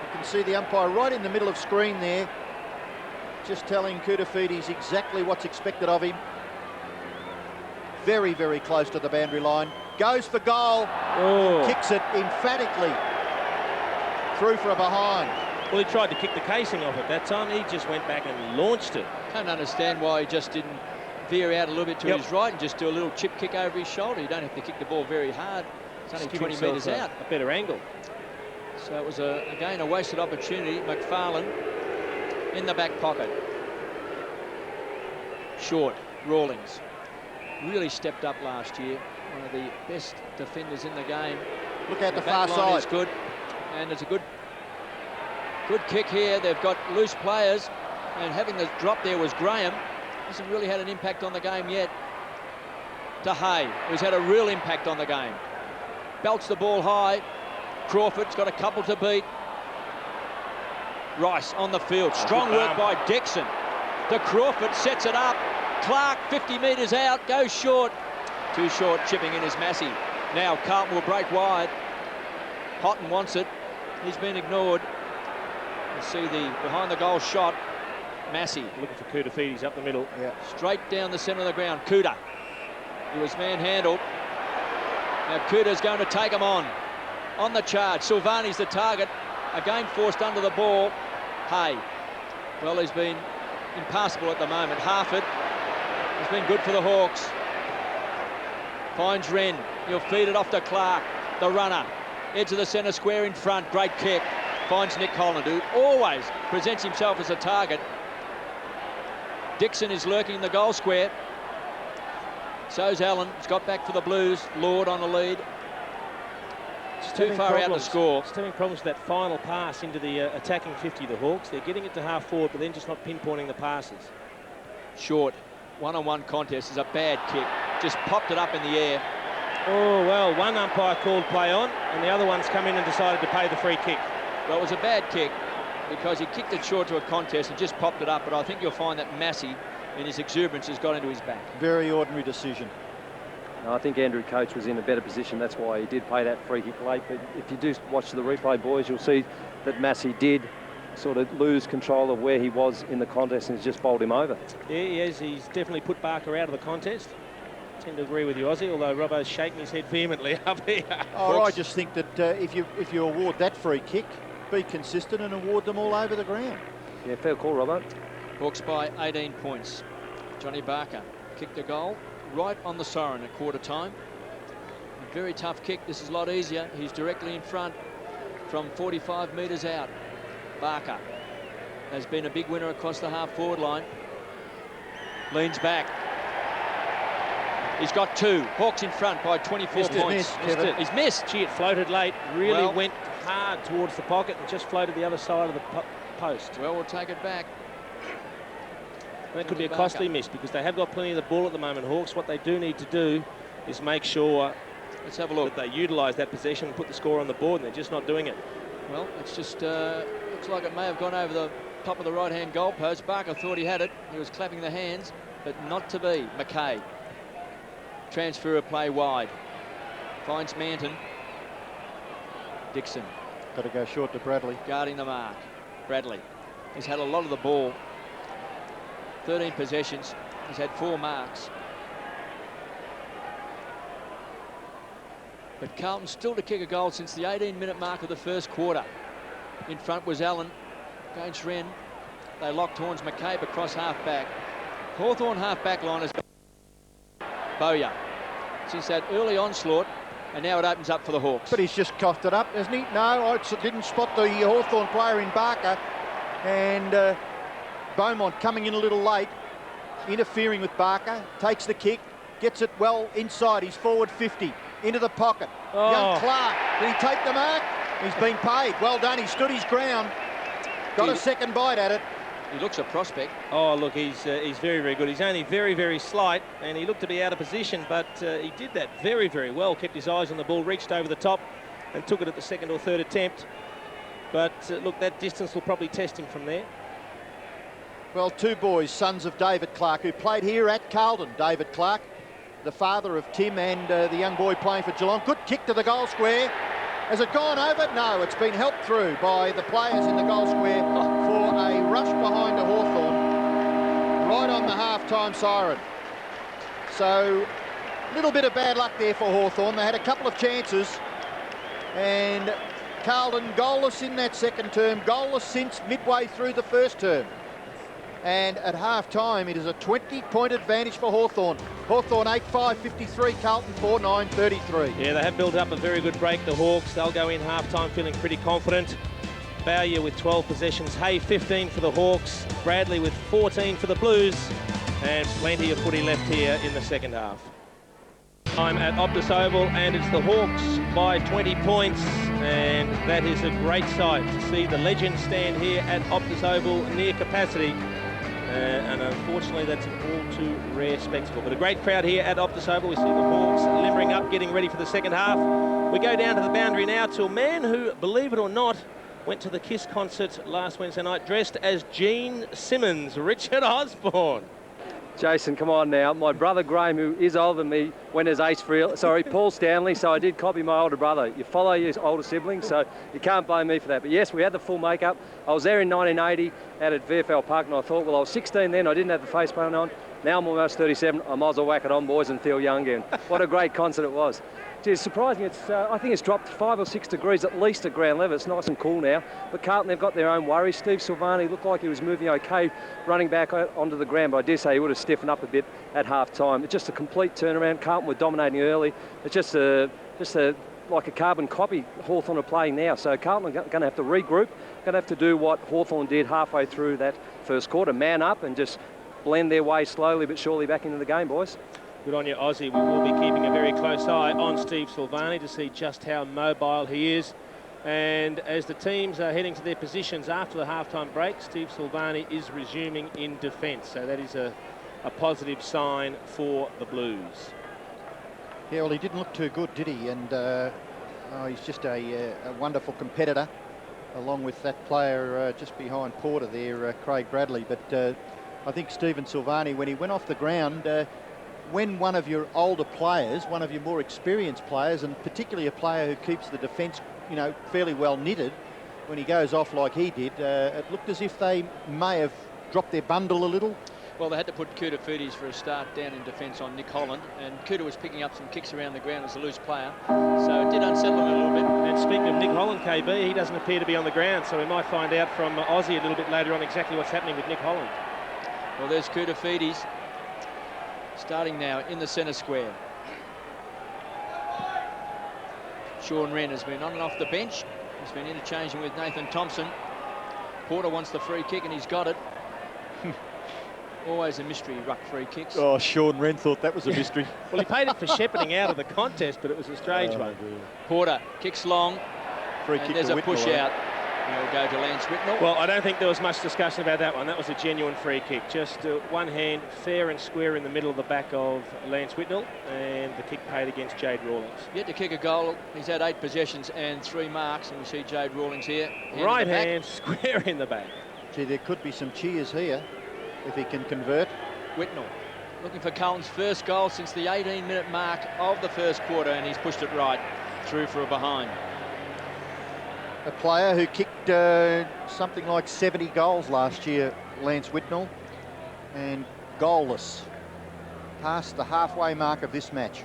You can see the umpire right in the middle of screen there, just telling Koutafidis exactly what's expected of him. Very, very close to the boundary line. Goes for goal. Kicks it emphatically through for a behind. Well, he tried to kick the casing off it that time. He just went back and launched it. Can't understand why he just didn't veer out a little bit to his right and just do a little chip kick over his shoulder. You don't have to kick the ball very hard. It's only 20 metres out. A better angle. So it was, again, a wasted opportunity. McFarlane in the back pocket. Short, Rawlings. Really stepped up last year. One of the best defenders in the game. Look at the back far line side. is good. And it's a good kick here. They've got loose players. And having the drop there was Graham. Hasn't really had an impact on the game yet. To Hay, who's had a real impact on the game. Belts the ball high. Crawford's got a couple to beat. Rice on the field. Strong work by Dixon. To Crawford, sets it up. Clark, 50 metres out, goes short. Too short, chipping in is Massey. Now Carlton will break wide. Houghton wants it. He's been ignored. You see the behind the goal shot. Massey looking for Koutafidis up the middle. Yeah. Straight down the centre of the ground. Kuda. He was manhandled. Now Kuda's going to take him on. On the charge. Silvani's the target. Again forced under the ball. Hay. Well, he's been impassable at the moment. Harford has been good for the Hawks. Finds Wren. He'll feed it off to Clark. The runner. Edge of the centre square in front. Great kick. Finds Nick Holland, who always presents himself as a target. Dixon is lurking in the goal square. So's Allen. He's got back for the Blues. Lord on the lead. It's too far out to score. Just having problems with that final pass into the attacking 50, the Hawks. They're getting it to half forward, but then just not pinpointing the passes. Short. One-on-one contest is a bad kick. Just popped it up in the air. Oh, well, one umpire called play on, and the other one's come in and decided to pay the free kick. Well, it was a bad kick because he kicked it short to a contest and just popped it up, but I think you'll find that Massey, in his exuberance, has got into his back. Very ordinary decision. No, I think Andrew Coates was in a better position. That's why he did play that free kick late. But if you do watch the replay, boys, you'll see that Massey did sort of lose control of where he was in the contest and has just bowled him over. Yeah, he is. He's definitely put Barker out of the contest. I tend to agree with you, Ozzy, although Robbo's shaking his head vehemently up here. Oh, I just think that if you award that free kick, be consistent and award them all over the ground. Yeah, fair call, Robbo. Hawks by 18 points. Johnny Barker kicked a goal right on the siren at quarter time. A very tough kick. This is a lot easier. He's directly in front from 45 metres out. Barker has been a big winner across the half-forward line. Leans back. He's got 2. Hawks in front by 24 points. Missed it. He's missed. Gee, it floated late. Really went hard towards the pocket and just floated the other side of the post. Well, we'll take it back. That could be a costly miss because they have got plenty of the ball at the moment, Hawks. What they do need to do is make sure let's have a look. That they utilise that possession and put the score on the board, and they're just not doing it. Well, it's just looks like it may have gone over the top of the right-hand goalpost. Barker thought he had it. He was clapping the hands, but not to be. McKay. Transfer of play wide. Finds Manton. Dixon. Got to go short to Bradley. Guarding the mark. Bradley. He's had a lot of the ball. 13 possessions. He's had 4 marks. But Carlton still to kick a goal since the 18-minute mark of the first quarter. In front was Allen against Wren. They locked horns. McCabe across half-back. Hawthorn half-back line has Bowyer since that early onslaught, and now it opens up for the Hawks. But he's just coughed it up, hasn't he? No, I didn't spot the Hawthorn player in Barker. And Beaumont coming in a little late, interfering with Barker, takes the kick, gets it well inside his forward 50, into the pocket. Young Clark, did he take the mark? He's been paid. Well done, he stood his ground. Got a second bite at it. He looks a prospect. Oh, look, he's very, very good. He's only very, very slight, and he looked to be out of position, but he did that very, very well. Kept his eyes on the ball, reached over the top, and took it at the second or third attempt. But look, that distance will probably test him from there. Well, 2 boys, sons of David Clark, who played here at Carlton. David Clark, the father of Tim and the young boy playing for Geelong. Good kick to the goal square. Has it gone over? No, it's been helped through by the players in the goal square for a rush behind a Hawthorn right on the half-time siren. So, a little bit of bad luck there for Hawthorn. They had a couple of chances, and Carlton goalless in that second term, goalless since midway through the first term. And at half-time, it is a 20-point advantage for Hawthorn. Hawthorn 8-5-53, Carlton 4-9-33. Yeah, they have built up a very good break, the Hawks. They'll go in half-time feeling pretty confident. Bowyer with 12 possessions, Hay 15 for the Hawks, Bradley with 14 for the Blues, and plenty of footy left here in the second half. I'm at Optus Oval, and it's the Hawks by 20 points, and that is a great sight to see the legends stand here at Optus Oval near capacity. And unfortunately, that's an all too rare spectacle. But a great crowd here at Optus Oval. We see the Hawks limbering up, getting ready for the second half. We go down to the boundary now to a man who, believe it or not, went to the KISS concert last Wednesday night dressed as Gene Simmons, Richard Osborne. Jason, come on now. My brother Graham, who is older than me, went as ace for Paul Stanley, so I did copy my older brother. You follow your older siblings, so you can't blame me for that. But yes, we had the full makeup. I was there in 1980 out at VFL Park, and I thought, well, I was 16 then, I didn't have the face paint on. Now I'm almost 37, I might as well whack it on, boys, and feel young again. What a great concert it was. It's surprising. I think it's dropped 5 or 6 degrees at least at ground level. It's nice and cool now. But Carlton, they've got their own worries. Steve Silvani looked like he was moving okay, running back onto the ground. But I dare say he would have stiffened up a bit at half-time. It's just a complete turnaround. Carlton were dominating early. It's just like a carbon copy Hawthorn are playing now. So Carlton are going to have to regroup. Going to have to do what Hawthorn did halfway through that first quarter. Man up and just blend their way slowly but surely back into the game, boys. Good on you, Aussie. We will be keeping a very close eye on Steve Silvani to see just how mobile he is. And as the teams are heading to their positions after the halftime break, Steve Silvani is resuming in defence. So that is a positive sign for the Blues. Yeah, well, he didn't look too good, did he? And he's just a wonderful competitor, along with that player just behind Porter there, Craig Bradley. But I think Stephen Silvani, when he went off the ground, when one of your older players, one of your more experienced players, and particularly a player who keeps the defence, you know, fairly well knitted, when he goes off like he did, it looked as if they may have dropped their bundle a little. Well, they had to put Koutafidis for a start down in defence on Nick Holland, and Kouta was picking up some kicks around the ground as a loose player, so it did unsettle him a little bit. And speaking of Nick Holland, KB, he doesn't appear to be on the ground, so we might find out from Aussie a little bit later on exactly what's happening with Nick Holland. Well, there's Koutafidis starting now in the centre square. Sean Wren has been on and off the bench. He's been interchanging with Nathan Thompson. Porter wants the free kick and he's got it. Always a mystery, ruck free kicks. Oh, Sean Wren thought that was a mystery. Well, he paid it for shepherding out of the contest, but it was a strange one. Porter kicks long, Free and kick there's to a Whitnell, push I think. out. And it'll go to Lance Whitnell. Well, I don't think there was much discussion about that one. That was a genuine free kick. Just one hand, fair and square in the middle of the back of Lance Whitnell, and the kick paid against Jade Rawlings. Yet to kick a goal. He's had 8 possessions and 3 marks, and we see Jade Rawlings here. Right hand, square in the back. Gee, there could be some cheers here if he can convert. Whitnell looking for Carlton's first goal since the 18-minute mark of the first quarter, and he's pushed it right through for a behind. A player who kicked something like 70 goals last year, Lance Whitnell, and goalless past the halfway mark of this match.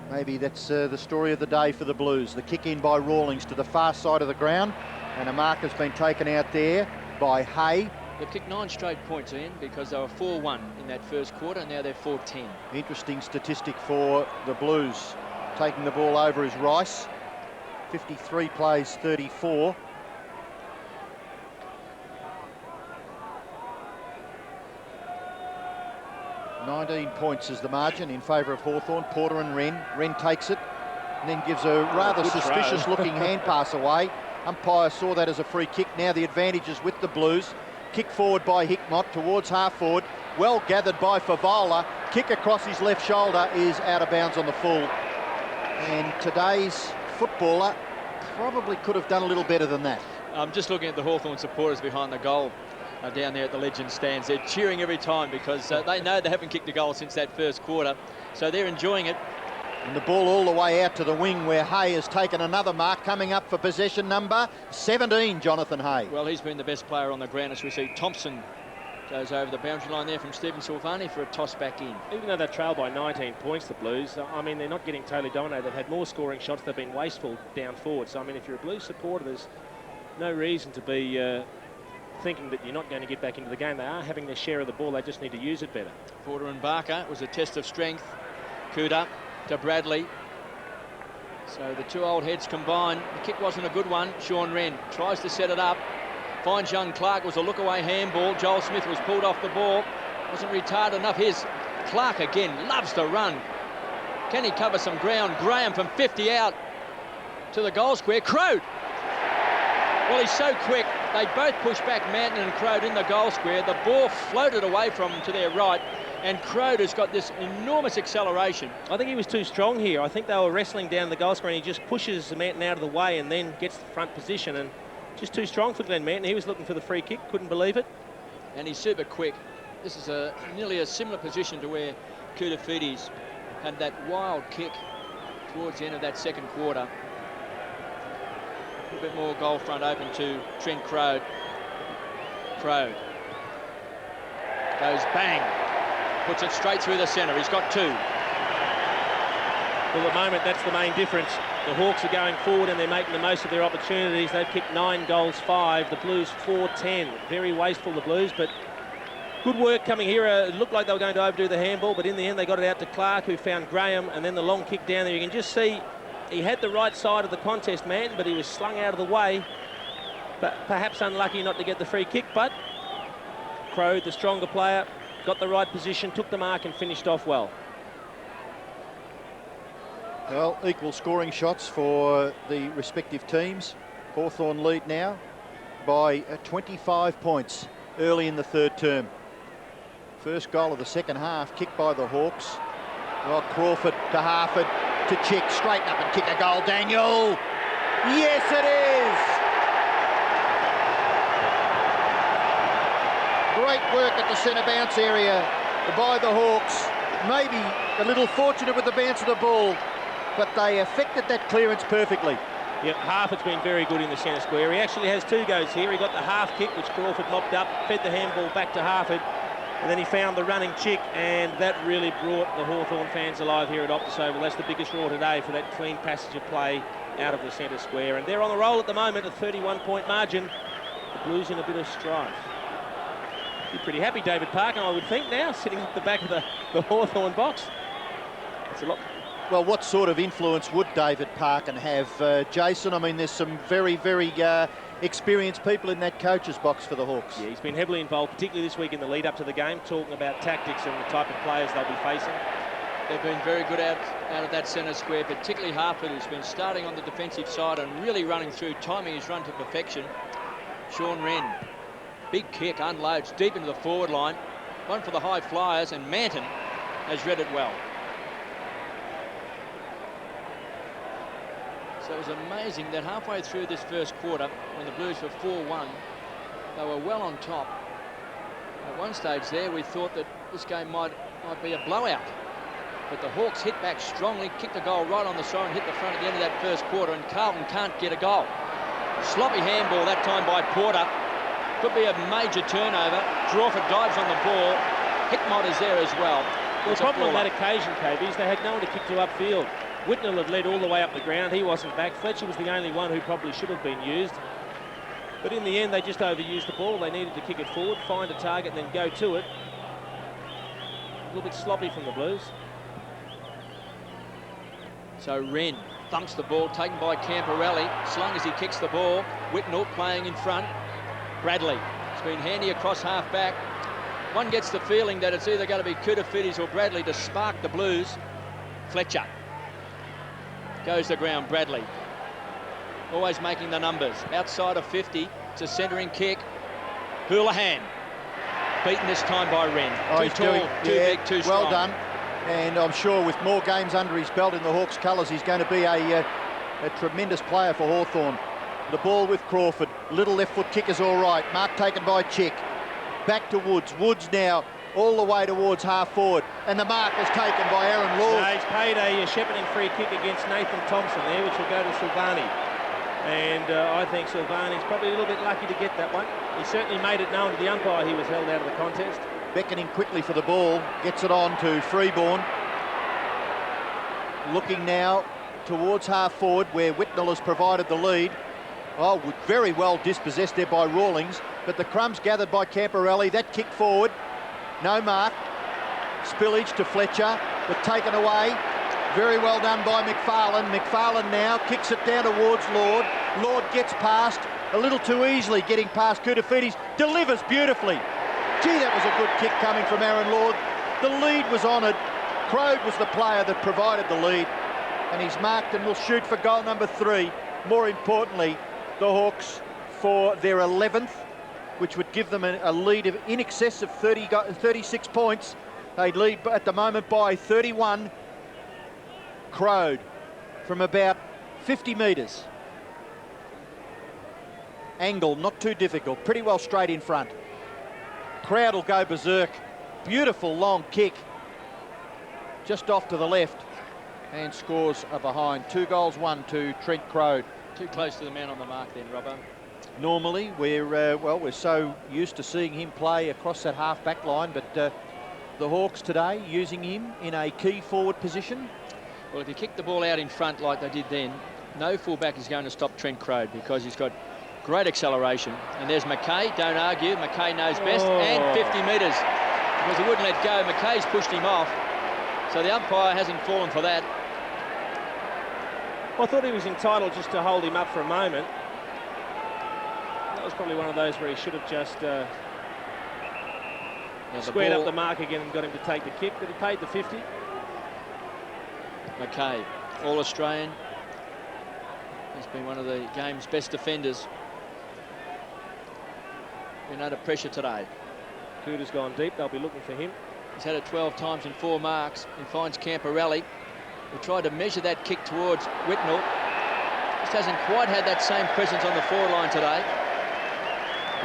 Maybe that's the story of the day for the Blues. The kick in by Rawlings to the far side of the ground, and a mark has been taken out there by Hay. They've kicked 9 straight points, Ian, because they were 4-1 in that first quarter, and now they're 4-10. Interesting statistic for the Blues. Taking the ball over is Rice. 53 plays 34. $19 points is the margin in favour of Hawthorn. Porter and Wren. Wren takes it and then gives a rather suspicious looking hand pass away. Umpire saw that as a free kick. Now the advantage is with the Blues. Kick forward by Hickmott towards half forward. Well gathered by Favola. Kick across his left shoulder is out of bounds on the full. And today's footballer probably could have done a little better than that. I'm just looking at the Hawthorn supporters behind the goal down there at the Legend stands. They're cheering every time because they know they haven't kicked a goal since that first quarter, so they're enjoying it. And the ball all the way out to the wing where Hay has taken another mark, coming up for possession number 17, Jonathan Hay. Well, he's been the best player on the ground as we see Thompson goes over the boundary line there from Stephen Silvani for a toss back in. Even though they've trailed by 19 points, the Blues, I mean, they're not getting totally dominated. They've had more scoring shots. They've been wasteful down forward. So, I mean, if you're a Blues supporter, there's no reason to be thinking that you're not going to get back into the game. They are having their share of the ball. They just need to use it better. Porter and Barker, it was a test of strength. Kouta to Bradley. So the two old heads combined. The kick wasn't a good one. Sean Wren tries to set it up. Finds young Clark. It was a look-away handball. Joel Smith was pulled off the ball. Wasn't retarded enough. Here's Clark again. Loves to run. Can he cover some ground? Graham from 50 out to the goal square. Crowd. Well, he's so quick. They both pushed back Manton and Crowd in the goal square. The ball floated away from him to their right, and Crowd has got this enormous acceleration. I think he was too strong here. I think they were wrestling down the goal square, and he just pushes Manton out of the way and then gets the front position, and just too strong for Glenn Manton. He was looking for the free kick, couldn't believe it. And he's super quick. This is nearly a similar position to where Koutafidis had that wild kick towards the end of that second quarter. A little bit more goal front open to Trent Crowd. Crowd goes bang, puts it straight through the centre. He's got 2. Well, at the moment, that's the main difference. The Hawks are going forward and they're making the most of their opportunities. They've kicked 9 goals, 5. The Blues 4-10. Very wasteful, the Blues, but good work coming here. It looked like they were going to overdo the handball, but in the end they got it out to Clark, who found Graham, and then the long kick down there. You can just see he had the right side of the contest, man, but he was slung out of the way. But perhaps unlucky not to get the free kick, but Crow, the stronger player, got the right position, took the mark and finished off well. Well, equal scoring shots for the respective teams. Hawthorn lead now by 25 points early in the third term. First goal of the second half, kicked by the Hawks. Well, Crawford to Harford to Chick, straighten up and kick a goal, Daniel. Yes, it is. Great work at the centre bounce area by the Hawks. Maybe a little fortunate with the bounce of the ball, but they affected that clearance perfectly. Yep, Harford's been very good in the centre square. He actually has 2 goes here. He got the half kick, which Crawford mopped up, fed the handball back to Harford, and then he found the running chick, and that really brought the Hawthorn fans alive here at Optus Oval. That's the biggest draw today for that clean passage of play out of the centre square. And they're on the roll at the moment, a 31-point margin. The Blues in a bit of strife. Be pretty happy, David Parker, I would think, now, sitting at the back of the Hawthorn box. It's a lot. Well, what sort of influence would David Parkin have, Jason? I mean, there's some very, very experienced people in that coach's box for the Hawks. Yeah, he's been heavily involved, particularly this week in the lead-up to the game, talking about tactics and the type of players they'll be facing. They've been very good out of that centre square, particularly Harford, who's been starting on the defensive side and really running through, timing his run to perfection. Sean Wren, big kick, unloads deep into the forward line. One for the high flyers, and Manton has read it well. So it was amazing that halfway through this first quarter, when the Blues were 4-1, they were well on top. At one stage there, we thought that this game might be a blowout. But the Hawks hit back strongly, kicked a goal right on the side and hit the front at the end of that first quarter, and Carlton can't get a goal. Sloppy handball that time by Porter. Could be a major turnover. Crawford dives on the ball. Hickmott is there as well. Well, the problem on that occasion, KB, is they had no one to kick to upfield. Whitnell had led all the way up the ground. He wasn't back. Fletcher was the only one who probably should have been used. But in the end, they just overused the ball. They needed to kick it forward, find a target, and then go to it. A little bit sloppy from the Blues. So Wren thumps the ball, taken by Camporelli. Slung as he kicks the ball. Whitnell playing in front. Bradley. It's been handy across half back. One gets the feeling that it's either going to be Koutafidis or Bradley to spark the Blues. Fletcher. Goes the ground, Bradley. Always making the numbers. Outside of 50, it's a centering kick. Houlihan. Beaten this time by Wren. Too tall, too big, too strong. Well done. And I'm sure with more games under his belt in the Hawks colours, he's going to be a tremendous player for Hawthorn. The ball with Crawford. Little left foot kick is all right. Mark taken by Chick. Back to Woods. Woods now all the way towards half forward, and the mark was taken by Aaron Lord. No, he's paid a shepherding free kick against Nathan Thompson there, which will go to Silvani. And I think Silvani's probably a little bit lucky to get that one. He certainly made it known to the umpire he was held out of the contest. Beckoning quickly for the ball, gets it on to Freeborn. Looking now towards half forward where Whitnell has provided the lead. Oh, very well dispossessed there by Rawlings, but the crumbs gathered by Camporelli. That kick forward, no mark. Spillage to Fletcher, but taken away. Very well done by McFarlane. McFarlane now kicks it down towards Lord. Lord gets past a little too easily, getting past Koutafidis. Delivers beautifully. Gee, that was a good kick coming from Aaron Lord. The lead was honoured. Crode was the player that provided the lead, and he's marked and will shoot for goal number 3. More importantly, the Hawks for their 11th, which would give them a lead of in excess of 36 points. They lead at the moment by 31. Crode from about 50 metres. Angle, not too difficult, pretty well straight in front. Crowd will go berserk. Beautiful long kick. Just off to the left, and scores are behind. 2 goals, 1 to Trent Crode. Too close to the man on the mark then, Robbo. Normally, we're so used to seeing him play across that half-back line, but the Hawks today using him in a key forward position. Well, if you kick the ball out in front like they did then, no fullback is going to stop Trent Crode because he's got great acceleration. And there's McKay, don't argue, McKay knows best, and 50 metres because he wouldn't let go. McKay's pushed him off, so the umpire hasn't fallen for that. Well, I thought he was entitled just to hold him up for a moment. That was probably one of those where he should have just squared up the mark again and got him to take the kick, but he paid the 50. McKay, All-Australian. He's been one of the game's best defenders. Been under pressure today. Cooter's gone deep. They'll be looking for him. He's had it 12 times in 4 marks. He finds Camporelli. He tried to measure that kick towards Whitnell. Just hasn't quite had that same presence on the forward line today.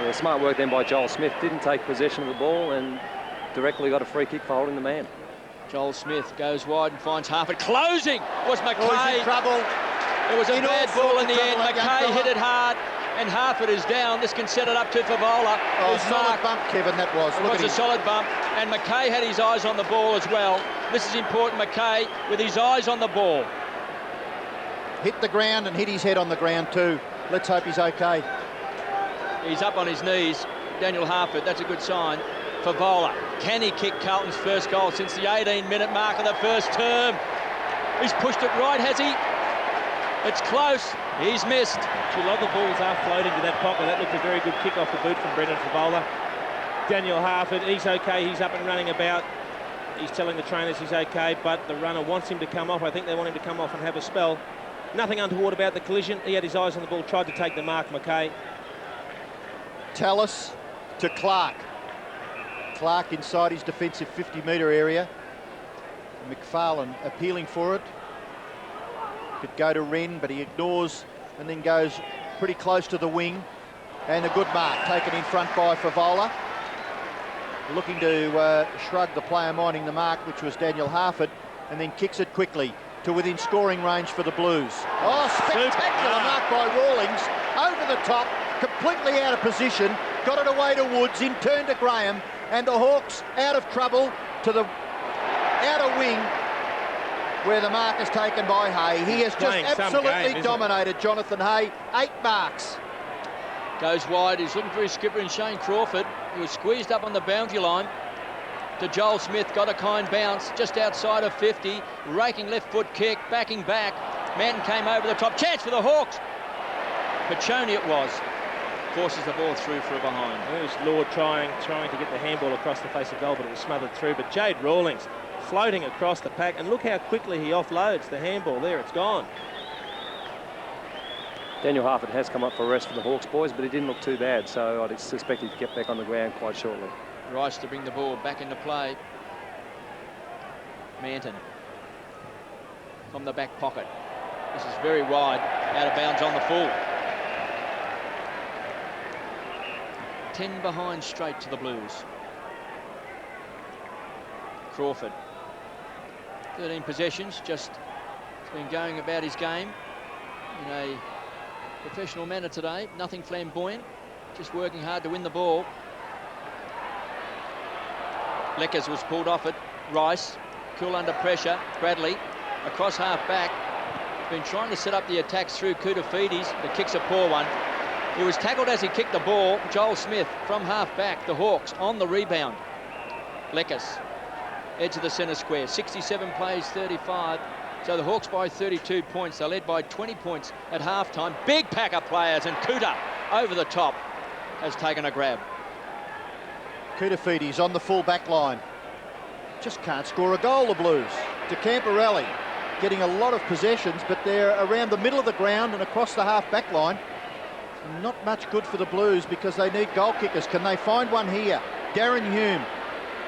Yeah, smart work then by Joel Smith. Didn't take possession of the ball and directly got a free kick for holding the man. Joel Smith goes wide and finds Harford. Closing was Oh, he's McKay. in trouble. It was a In all bad sorts ball of in the trouble, end. that young McKay fella. hit it hard, and Harford is down. This can set it up to Favola. Oh, who's solid marked. bump, Kevin, that was. It Look was at a him. solid bump, and McKay had his eyes on the ball as well. This is important, McKay, with his eyes on the ball. Hit the ground and hit his head on the ground too. Let's hope he's okay. He's up on his knees. Daniel Harford, that's a good sign. Favola, can he kick Carlton's first goal since the 18-minute mark of the first term? He's pushed it right, has he? It's close. He's missed. A lot of the balls are floating to that pocket. That looked a very good kick off the boot from Brendan Favola. Daniel Harford, he's okay. He's up and running about. He's telling the trainers he's okay, but the runner wants him to come off. I think they want him to come off and have a spell. Nothing untoward about the collision. He had his eyes on the ball, tried to take the mark, McKay. Tallis to Clark. Clark inside his defensive 50-metre area. McFarlane appealing for it. Could go to Wren, but he ignores and then goes pretty close to the wing. And a good mark taken in front by Favola. Looking to shrug the player minding the mark, which was Daniel Harford, and then kicks it quickly to within scoring range for the Blues. Oh, spectacular mark by Rawlings. Over the top, completely out of position. Got it away to Woods, in turn to Graham, and the Hawks out of trouble to the outer wing, where the mark is taken by Hay. He has just absolutely dominated Jonathan Hay. 8 marks. Goes wide. He's looking for his skipper in Shane Crawford. He was squeezed up on the boundary line. To Joel Smith, got a kind bounce just outside of 50. Raking left foot kick, backing back. Manton came over the top. Chance for the Hawks. Pachoni it was. Forces the ball through for a behind. There's Lord trying to get the handball across the face of goal, but it was smothered through. But Jade Rawlings floating across the pack, and look how quickly he offloads the handball there. It's gone. Daniel Harford has come up for a rest for the Hawks boys, but he didn't look too bad, so I'd suspect he'd get back on the ground quite shortly. Rice to bring the ball back into play. Manton from the back pocket. This is very wide, out of bounds on the full. 10 behind straight to the Blues. Crawford. 13 possessions, just been going about his game in a professional manner today. Nothing flamboyant, just working hard to win the ball. Leckers was pulled off it. Rice, cool under pressure. Bradley, across half back. Been trying to set up the attacks through Koutafidis. The kick's a poor one. He was tackled as he kicked the ball. Joel Smith from half back. The Hawks on the rebound. Leckers, edge of the centre square. 67 plays, 35. So the Hawks by 32 points. They're led by 20 points at halftime. Big pack of players, and Kuta over the top has taken a grab. Koutafidis on the full back line. Just can't score a goal, the Blues. To Camporelli, getting a lot of possessions, but they're around the middle of the ground and across the half back line. Not much good for the Blues because they need goal kickers. Can they find one here? Darren Hume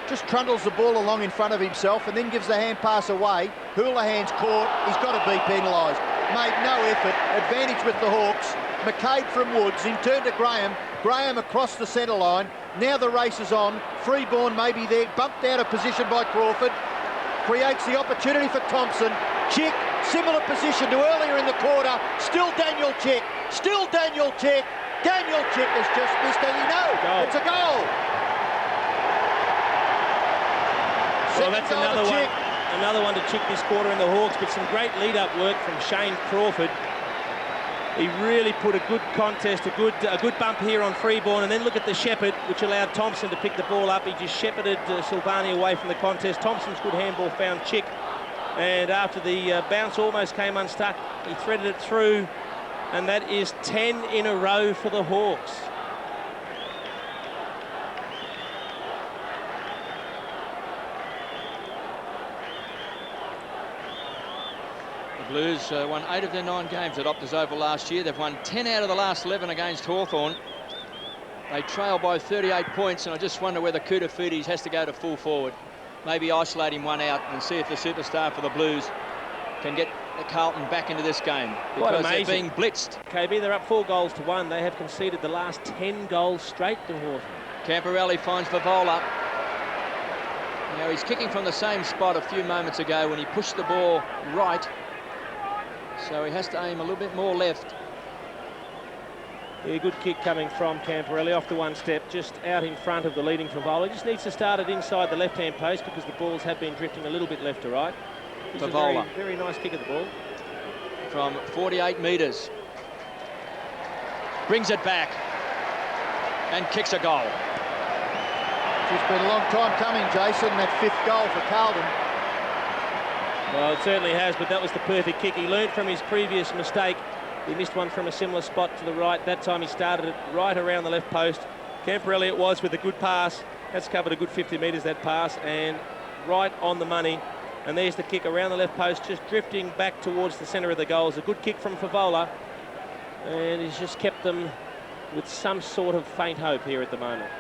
just trundles the ball along in front of himself and then gives the hand pass away. Houlihan's caught. He's got to be penalised. Made no effort. Advantage with the Hawks. McCabe from Woods, in turn to Graham. Graham across the centre line. Now the race is on. Freeborn maybe there. Bumped out of position by Crawford. Creates the opportunity for Thompson. Chick, similar position to earlier in the quarter. Still Daniel Chick. Still Daniel Chick. Daniel Chick has just missed it. It's a goal. Well, that's another one to Chick this quarter in the Hawks, but some great lead-up work from Shane Crawford. He really put a good contest, a good bump here on Freeborn, and then look at the shepherd, which allowed Thompson to pick the ball up. He just shepherded Silvani away from the contest. Thompson's good handball found Chick, and after the bounce almost came unstuck, he threaded it through, and that is 10 in a row for the Hawks. Blues won 8 of their 9 games at Optus Oval last year. They've won 10 out of the last 11 against Hawthorn. They trail by 38 points, and I just wonder whether Koutafidis has to go to full forward. Maybe isolate him one out and see if the superstar for the Blues can get Carlton back into this game, because they're being blitzed. KB, they're up 4 goals to 1. They have conceded the last 10 goals straight to Hawthorn. Camporelli finds Favola. Now he's kicking from the same spot a few moments ago when he pushed the ball right. So he has to aim a little bit more left. Yeah, good kick coming from Camporelli off the one step, just out in front of the leading Favola. Just needs to start it inside the left-hand post because the balls have been drifting a little bit left to right. It's a very, very nice kick of the ball. From 48 metres. Brings it back and kicks a goal. It's been a long time coming, Jason, that 5th goal for Carlton. Well, it certainly has, but that was the perfect kick. He learnt from his previous mistake. He missed one from a similar spot to the right. That time he started it right around the left post. Camporelli it was with a good pass. That's covered a good 50 metres, that pass, and right on the money. And there's the kick around the left post, just drifting back towards the centre of the goals. A good kick from Favola, and he's just kept them with some sort of faint hope here at the moment.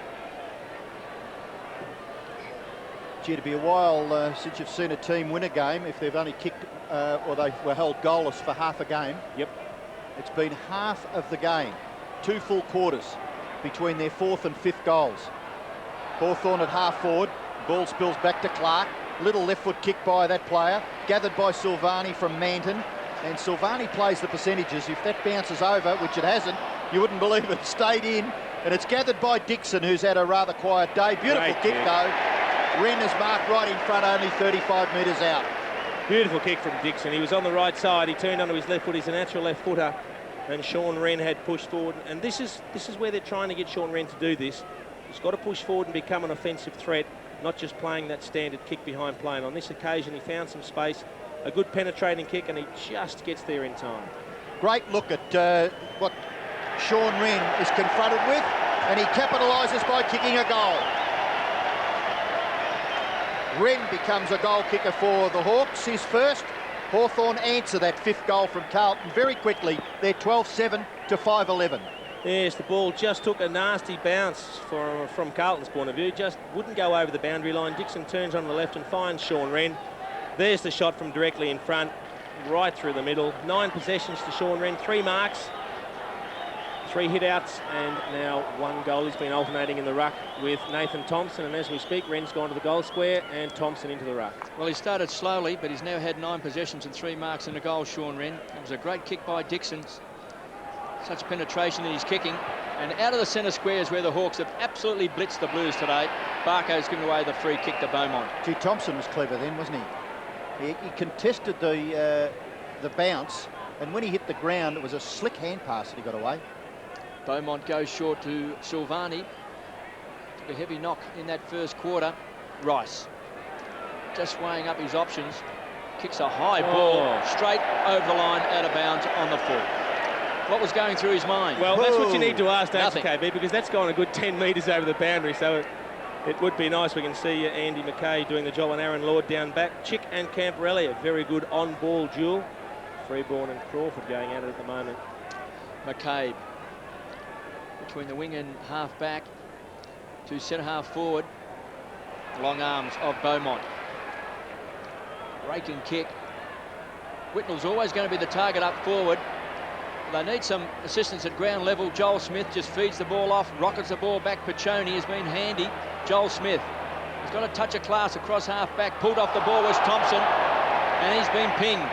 Gee, it'd be a while since you've seen a team win a game if they've only kicked or they were held goalless for half a game. Yep. It's been half of the game, 2 full quarters between their 4th and 5th goals. Hawthorn at half forward, ball spills back to Clark. Little left foot kick by that player, gathered by Silvani from Manton, and Silvani plays the percentages. If that bounces over, which it hasn't, you wouldn't believe it, stayed in, and it's gathered by Dixon, who's had a rather quiet day. Beautiful kick though. Wren is marked right in front, only 35 metres out. Beautiful kick from Dixon. He was on the right side. He turned onto his left foot. He's a natural left footer, and Sean Wren had pushed forward. And this is where they're trying to get Sean Wren to do this. He's got to push forward and become an offensive threat, not just playing that standard kick behind play. And on this occasion, he found some space, a good penetrating kick, and he just gets there in time. Great look at what Sean Wren is confronted with, and he capitalises by kicking a goal. Wren becomes a goal kicker for the Hawks, his first. Hawthorn answer that 5th goal from Carlton very quickly. They're 12-7 to 5-11. Yes, the ball just took a nasty bounce from Carlton's point of view. Just wouldn't go over the boundary line. Dixon turns on the left and finds Sean Wren. There's the shot from directly in front, right through the middle. 9 possessions to Sean Wren, 3 marks, 3 hit-outs, and now 1 goal. He's been alternating in the ruck with Nathan Thompson, and as we speak, Wren's gone to the goal square and Thompson into the ruck. Well, he started slowly, but he's now had 9 possessions and 3 marks and a goal, Sean Wren. It was a great kick by Dixon. Such penetration in his kicking. And out of the centre square is where the Hawks have absolutely blitzed the Blues today. Barco's given away the free kick to Beaumont. Gee, Thompson was clever then, wasn't he? He contested the bounce, and when he hit the ground, it was a slick hand pass that he got away. Beaumont goes short to Silvani. Took a heavy knock in that first quarter. Rice just weighing up his options. Kicks a high ball straight over the line, out of bounds on the full. What was going through his mind? Well, that's what you need to ask, don't Nothing. you, KB, because that's gone a good 10 metres over the boundary, so it would be nice. We can see Andy McKay doing the job on Aaron Lord down back. Chick and Camporelli, a very good on-ball duel. Freeborn and Crawford going at it at the moment. McCabe between the wing and half back to centre half forward. Long arms of Beaumont. Breaking kick. Whitnell's always going to be the target up forward. They need some assistance at ground level. Joel Smith just feeds the ball off, rockets the ball back. Piccioni has been handy. Joel Smith has got a touch of class across half back. Pulled off the ball was Thompson, and he's been pinged.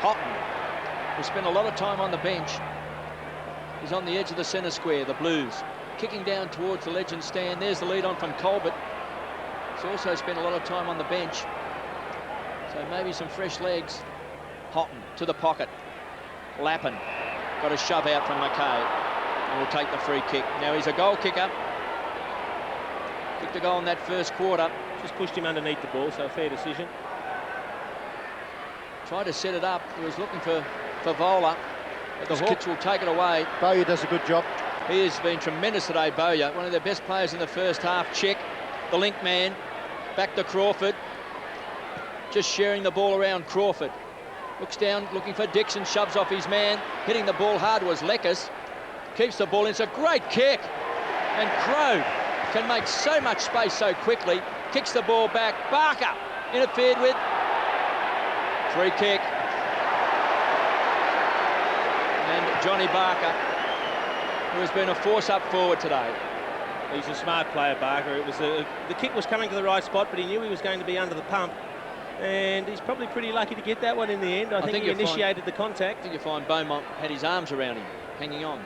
Houghton, who spent a lot of time on the bench, is on the edge of the centre square. The Blues kicking down towards the legend stand. There's the lead on from Colbert. He's also spent a lot of time on the bench, so maybe some fresh legs. Houghton to the pocket. Lappin got a shove out from McKay and will take the free kick. Now he's a goal kicker. Kicked a goal in that first quarter. Just pushed him underneath the ball, so a fair decision. Tried to set it up. He was looking for Favola, but the Hawks will take it away. Bowyer does a good job. He has been tremendous today, Bowyer. One of their best players in the first half. Check, the link man, back to Crawford. Just sharing the ball around Crawford. Looks down, looking for Dixon, shoves off his man. Hitting the ball hard was Leckers. Keeps the ball in. It's a great kick. And Crow can make so much space so quickly. Kicks the ball back. Barker interfered with. Free kick. And Johnny Barker, who has been a force up forward today. He's a smart player, Barker. It was the kick was coming to the right spot, but he knew he was going to be under the pump. And he's probably pretty lucky to get that one in the end. I think he initiated the contact. I think you find Beaumont had his arms around him, hanging on.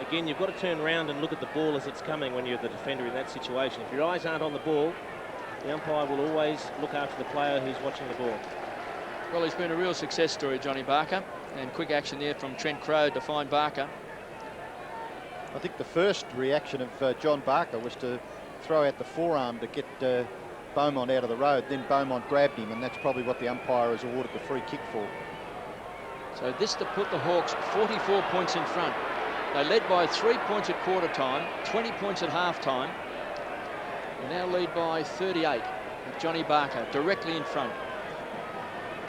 Again, you've got to turn around and look at the ball as it's coming when you're the defender in that situation. If your eyes aren't on the ball, the umpire will always look after the player who's watching the ball. Well, he's been a real success story, Johnny Barker. And quick action there from Trent Crowe to find Barker. I think the first reaction of John Barker was to throw out the forearm to get Beaumont out of the road. Then Beaumont grabbed him, and that's probably what the umpire has awarded the free kick for. So this to put the Hawks 44 points in front. They led by 3 points at quarter time, 20 points at half time. They now lead by 38 with Johnny Barker directly in front,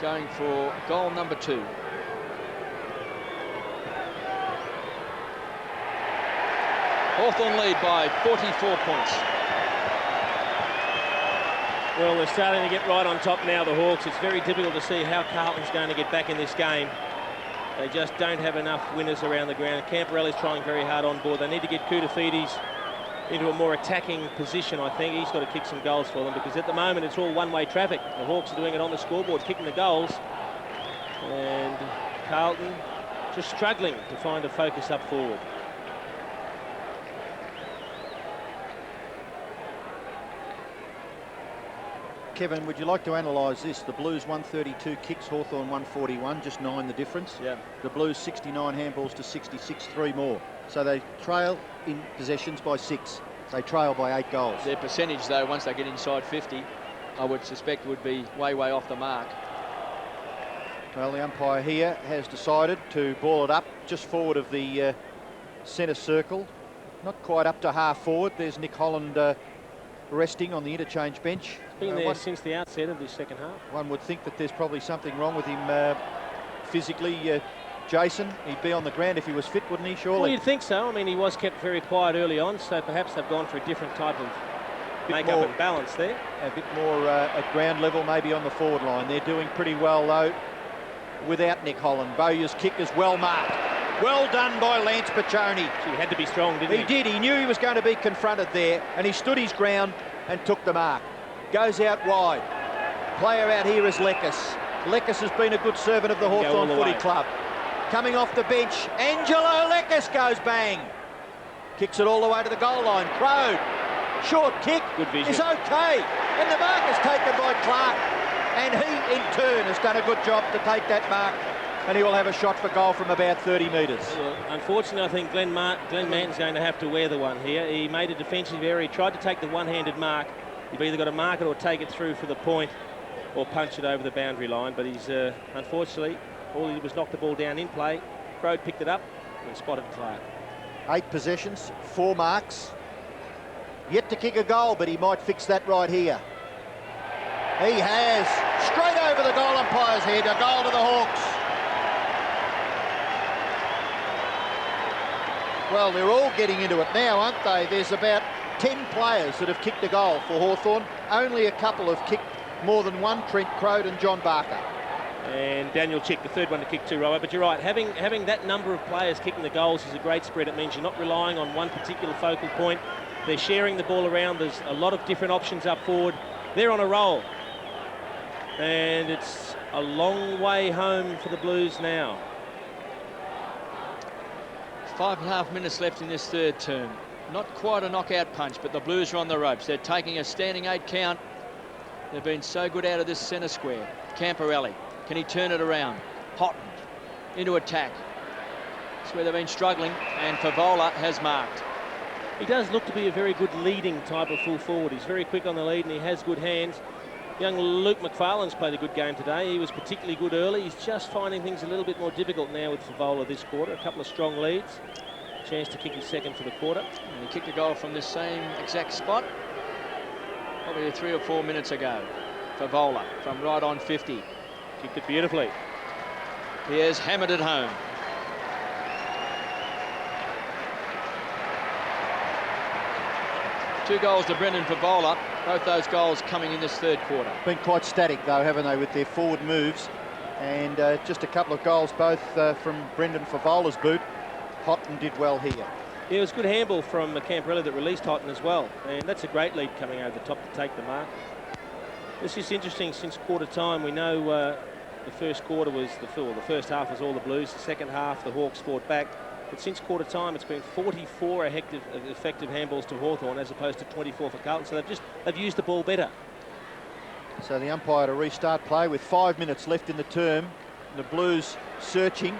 going for goal number 2. Hawthorn lead by 44 points. Well, they're starting to get right on top now, the Hawks. It's very difficult to see how Carlton's going to get back in this game. They just don't have enough winners around the ground. Camporelli's trying very hard on board. They need to get Koutafidis into a more attacking position, I think. He's got to kick some goals for them, because at the moment it's all one-way traffic. The Hawks are doing it on the scoreboard, kicking the goals. And Carlton just struggling to find a focus up forward. Kevin, would you like to analyse this? The Blues 132 kicks, Hawthorn 141, just 9 the difference. Yeah. The Blues 69 handballs to 66, 3 more. So they trail in possessions by 6. They trail by 8 goals. Their percentage, though, once they get inside 50, I would suspect would be way, way off the mark. Well, the umpire here has decided to ball it up just forward of the centre circle. Not quite up to half forward. There's Nick Holland resting on the interchange bench. Been there since the outset of this second half. One would think that there's probably something wrong with him physically. Jason, he'd be on the ground if he was fit, wouldn't he, surely? Well, you'd think so. I mean, he was kept very quiet early on, so perhaps they've gone for a different type of make-up and balance there. A bit more at ground level, maybe on the forward line. They're doing pretty well, though, without Nick Holland. Bowyer's kick is well marked. Well done by Lance Piccioni. He had to be strong, didn't he? He did. He knew he was going to be confronted there, and he stood his ground and took the mark. Goes out wide. Player out here is Lekas. Lekas has been a good servant of the Hawthorn Footy Club. Coming off the bench, Angelo Lekas goes bang. Kicks it all the way to the goal line. Crowe, short kick, good vision. Is okay. And the mark is taken by Clark. And he, in turn, has done a good job to take that mark. And he will have a shot for goal from about 30 metres. Well, unfortunately, I think Glenn Manton's going to have to wear the one here. He made a defensive error. He tried to take the one-handed mark. You've either got to mark it or take it through for the point or punch it over the boundary line. But he's, unfortunately, all he did was knock the ball down in play. Crowe picked it up and spotted Clark. 8 possessions, 4 marks. Yet to kick a goal, but he might fix that right here. He has. Straight over the goal umpire's head. A goal to the Hawks. Well, they're all getting into it now, aren't they? There's about 10 players that have kicked a goal for Hawthorn. Only a couple have kicked more than one, Trent Crowe and John Barker. And Daniel Chick, the third one to kick 2, Robert. But you're right, having that number of players kicking the goals is a great spread. It means you're not relying on one particular focal point. They're sharing the ball around. There's a lot of different options up forward. They're on a roll. And it's a long way home for the Blues now. 5.5 minutes left in this third term. Not quite a knockout punch, but the Blues are on the ropes. They're taking a standing 8 count. They've been so good out of this centre square. Camporelli, can he turn it around? Houghton into attack. That's where they've been struggling, and Favola has marked. He does look to be a very good leading type of full forward. He's very quick on the lead and he has good hands. Young Luke McFarlane's played a good game today. He was particularly good early. He's just finding things a little bit more difficult now with Favola this quarter. A couple of strong leads. Chance to kick his second for the quarter. And he kicked a goal from this same exact spot probably 3 or 4 minutes ago. Favola from right on 50. Kicked it beautifully. He has hammered it home. Two goals to Brendan Favola. Both those goals coming in this third quarter. Been quite static, though, haven't they, with their forward moves. And just a couple of goals, both from Brendan Favola's boot. Houghton did well here. Yeah, it was good handball from Camperelli that released Houghton as well, and that's a great lead coming over the top to take the mark. It's just interesting since quarter time. We know the first quarter was the first half was all the Blues. The second half, the Hawks fought back. But since quarter time, it's been 44 effective handballs to Hawthorn as opposed to 24 for Carlton. So they've used the ball better. So the umpire to restart play with 5 minutes left in the term. The Blues searching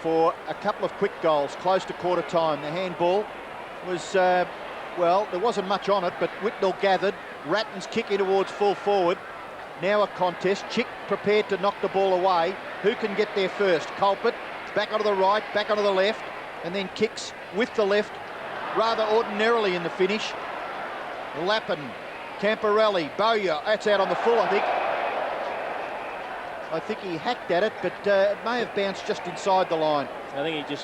for a couple of quick goals close to quarter time. The handball was, well, there wasn't much on it, but Whitnell gathered. Ratton's kick in towards full forward. Now a contest. Chick prepared to knock the ball away. Who can get there first? Culprit, back onto the right, back onto the left, and then kicks with the left rather ordinarily in the finish. Lappin, Camperelli, Bowyer, that's out on the full, I think. I think he hacked at it, but it may have bounced just inside the line. I think he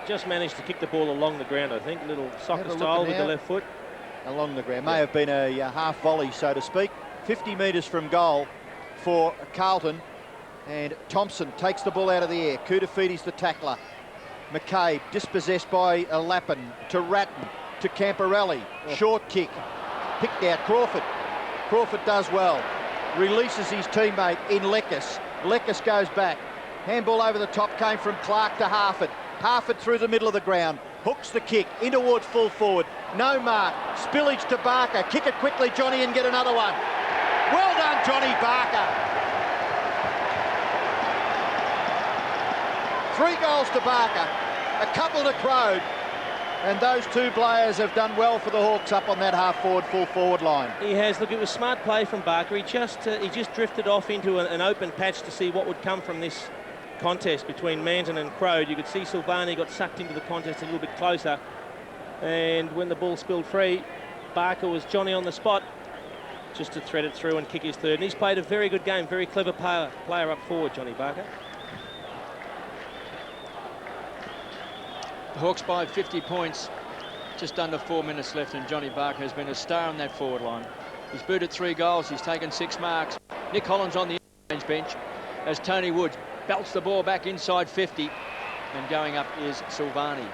just managed to kick the ball along the ground, I think. A little soccer style with the left foot. Along the ground. May have been a half volley, so to speak. 50 metres from goal for Carlton. And Thompson takes the ball out of the air. Koutafidis the tackler. McCabe dispossessed by Lappin to Ratton to Camperelli. Short kick. Picked out Crawford. Crawford does well. Releases his teammate in Lekis. Lekis goes back. Handball over the top came from Clark to Harford. Harford through the middle of the ground. Hooks the kick in towards full forward. No mark. Spillage to Barker. Kick it quickly, Johnny, and get another one. Well done, Johnny Barker. 3 goals to Barker, a couple to Crode, and those 2 players have done well for the Hawks up on that half-forward, full-forward line. He has. Look, it was smart play from Barker. He just drifted off into an open patch to see what would come from this contest between Manton and Crode. You could see Silvani got sucked into the contest a little bit closer, and when the ball spilled free, Barker was Johnny on the spot just to thread it through and kick his third. And he's played a very good game, very clever player up forward, Johnny Barker. The Hawks by 50 points, just under 4 minutes left, and Johnny Barker has been a star on that forward line. He's booted 3 goals, he's taken 6 marks. Nick Holland's on the interchange bench as Tony Woods belts the ball back inside 50, and going up is Silvani.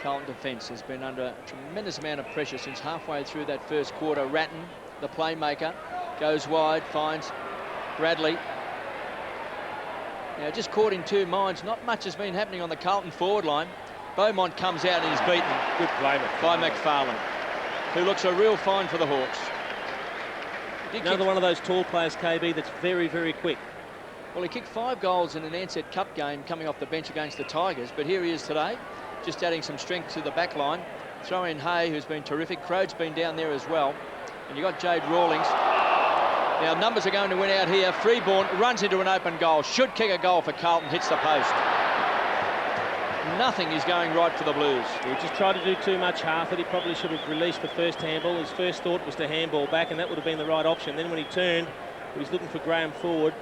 Carlton defence has been under a tremendous amount of pressure since halfway through that first quarter. Ratton, the playmaker, goes wide, finds Bradley. Now, just caught in 2 minds. Not much has been happening on the Carlton forward line. Beaumont comes out and is beaten. Good play by McFarlane, who looks a real find for the Hawks. Another one of those tall players, KB, that's very, very quick. Well, he kicked 5 goals in an Ansett Cup game coming off the bench against the Tigers, but here he is today, just adding some strength to the back line. Throw in Hay, who's been terrific. Crode's been down there as well. And you've got Jade Rawlings. Now, numbers are going to win out here. Freeborn runs into an open goal. Should kick a goal for Carlton. Hits the post. Nothing is going right for the Blues. He just tried to do too much. Harford, he probably should have released the first handball. His first thought was to handball back, and that would have been the right option. Then when he turned, he was looking for Graham forward.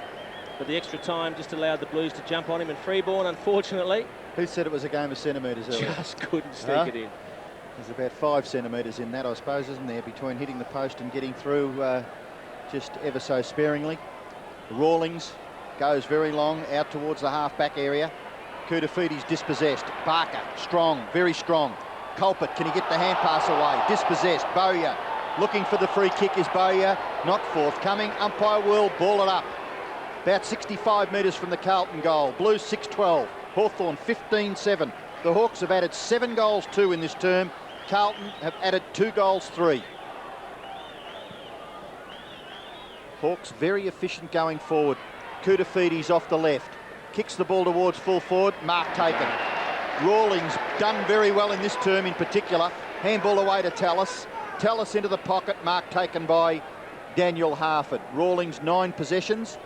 But the extra time just allowed the Blues to jump on him. And Freeborn, unfortunately... Who said it was a game of centimetres earlier? Just couldn't sneak it in. There's about 5 centimetres in that, I suppose, isn't there, between hitting the post and getting through just ever so sparingly. Rawlings goes very long out towards the half-back area. Koutafidis dispossessed. Barker, strong, very strong. Culprit, can he get the hand pass away? Dispossessed. Bowyer, looking for the free kick is Bowyer. Not forthcoming. Umpire will ball it up. About 65 metres from the Carlton goal. Blues 6-12. Hawthorn 15-7. The Hawks have added 7 goals 2 in this term. Carlton have added 2 goals 3. Hawks very efficient going forward. Koutafidis off the left. Kicks the ball towards full forward. Mark taken. Rawlings done very well in this term in particular. Handball away to Tallis. Tallis into the pocket. Mark taken by Daniel Harford. Rawlings 9 possessions.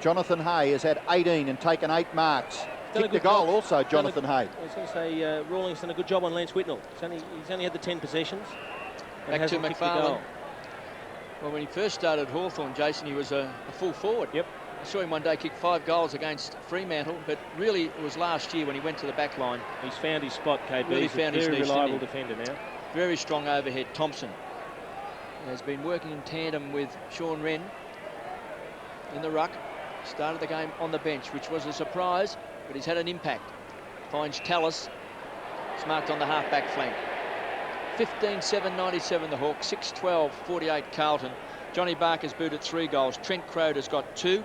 Jonathan Hay has had 18 and taken 8 marks. Kicked the goal also, Jonathan Hay. I was going to say, Rawlings done a good job on Lance Whitnell. He's only had the 10 possessions. Back to McFarlane. Well, when he first started Hawthorn, Jason, he was a full forward. Yep. I saw him one day kick 5 goals against Fremantle, but really it was last year when he went to the back line. He's found his spot, KB. Really He's found a his very niche, reliable defender now. Very strong overhead. Thompson has been working in tandem with Sean Wren in the ruck. Started the game on the bench, which was a surprise, but he's had an impact. finds Tallis. It's marked on the half-back flank. 15-7-97 the Hawks, 6-12-48 Carlton. Johnny Barker's booted 3 goals. Trent Croder's got 2.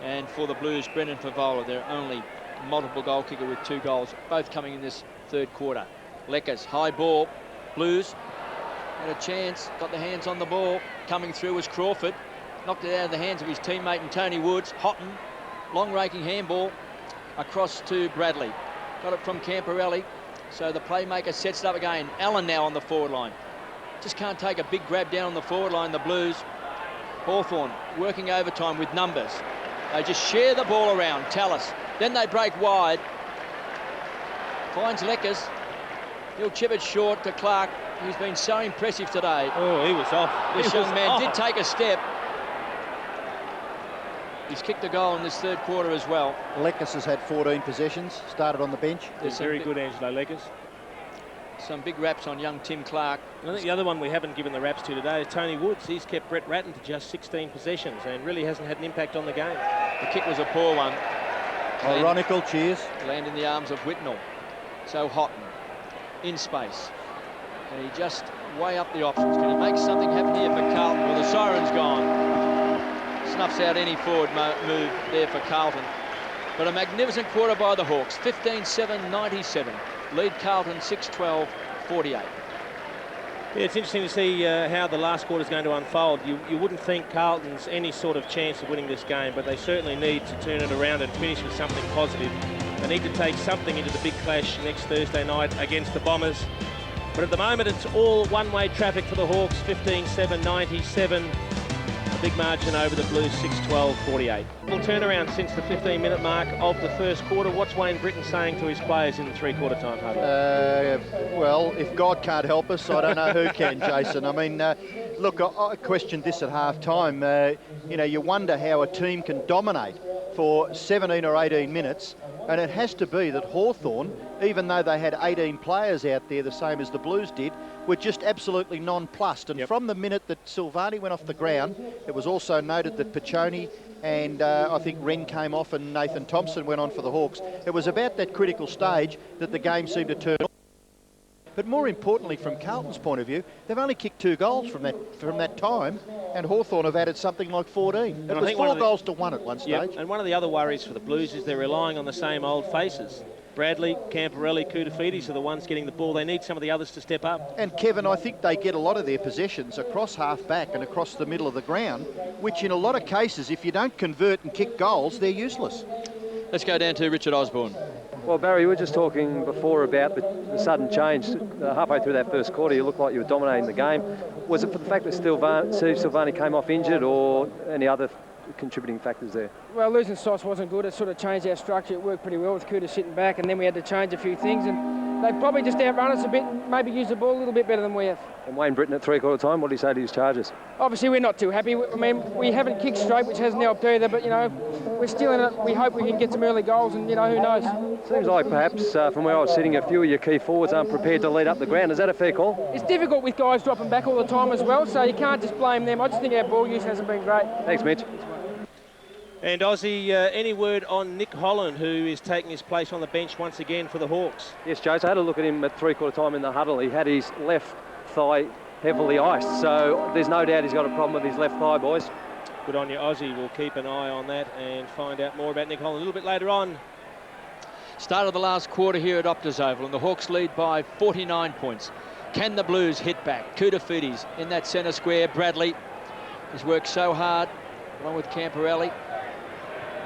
And for the Blues, Brendan Favola, their only multiple goal kicker with 2 goals, both coming in this third quarter. Leckers, high ball. Blues had a chance, got the hands on the ball. Coming through was Crawford. Knocked it out of the hands of his teammate and Tony Woods. Houghton, long raking handball across to Bradley. Got it from Camporelli. So the playmaker sets it up again. Allen now on the forward line. Just can't take a big grab down on the forward line, the Blues. Hawthorn working overtime with numbers. They just share the ball around. Tallis. Then they break wide. Finds Leckers. He'll chip it short to Clark, who's been so impressive today. Oh, he was off. This young man did take a step. He's kicked a goal in this third quarter as well. Leckers has had 14 possessions, started on the bench. It's very good, Angelo Leckers. Some big raps on young Tim Clark. I think the other one we haven't given the raps to today is Tony Woods. He's kept Brett Ratton to just 16 possessions and really hasn't had an impact on the game. The kick was a poor one. Ironical, cheers. Land in the arms of Whitnell. So Houghton in space. And he just weigh up the options. Can he make something happen here for Carlton? Well, the siren's gone. Snuffs out any forward move there for Carlton. But a magnificent quarter by the Hawks. 15-7-97. Lead Carlton 6-12-48. Yeah, it's interesting to see how the last quarter is going to unfold. You wouldn't think Carlton's any sort of chance of winning this game, but they certainly need to turn it around and finish with something positive. They need to take something into the big clash next Thursday night against the Bombers. But at the moment, it's all one-way traffic for the Hawks, 15-7-97. A big margin over the Blues, 6-12-48. Full turnaround since the 15-minute mark of the first quarter. What's Wayne Britton saying to his players in the three-quarter time huddle? Well, if God can't help us, I don't know who can, Jason. I mean, look, I questioned this at half-time. You know, you wonder how a team can dominate for 17 or 18 minutes, and it has to be that Hawthorn, even though they had 18 players out there, the same as the Blues did, were just absolutely nonplussed. And from the minute that Silvani went off the ground, it was also noted that Piccioni and I think Wren came off and Nathan Thompson went on for the Hawks. It was about that critical stage that the game seemed to turn on. But more importantly, from Carlton's point of view, they've only kicked 2 goals from that time, and Hawthorn have added something like 14. It was 4 goals to 1 at one stage. And one of the other worries for the Blues is they're relying on the same old faces. Bradley, Camporelli, Koutafidis are the ones getting the ball. They need some of the others to step up. And Kevin, I think they get a lot of their possessions across half-back and across the middle of the ground, which in a lot of cases, if you don't convert and kick goals, they're useless. Let's go down to Richard Osborne. Well, Barry, we were just talking before about the sudden change. Halfway through that first quarter, you looked like you were dominating the game. Was it for the fact that Steve Silvani came off injured, or any other contributing factors there? Well, losing Sauce wasn't good. It sort of changed our structure. It worked pretty well with Cooter sitting back, and then we had to change a few things, and they probably just outrun us a bit, maybe use the ball a little bit better than we have. And Wayne Britton at three-quarter time, what did he say to his charges? Obviously, we're not too happy. I mean, we haven't kicked straight, which hasn't helped either, but, you know, we're still in it. We hope we can get some early goals, and, you know, who knows. Seems like perhaps from where I was sitting, a few of your key forwards aren't prepared to lead up the ground. Is that a fair call? It's difficult with guys dropping back all the time as well, so you can't just blame them. I just think our ball use hasn't been great. Thanks, Mitch. And Aussie, any word on Nick Holland, who is taking his place on the bench once again for the Hawks? Yes, Joe, so I had a look at him at three-quarter time in the huddle. He had his left thigh heavily iced, so there's no doubt he's got a problem with his left thigh, boys. Good on you, Aussie. We'll keep an eye on that and find out more about Nick Holland a little bit later on. Start of the last quarter here at Optus Oval, and the Hawks lead by 49 points. Can the Blues hit back? Koutafidis in that centre square. Bradley has worked so hard, along with Camporelli.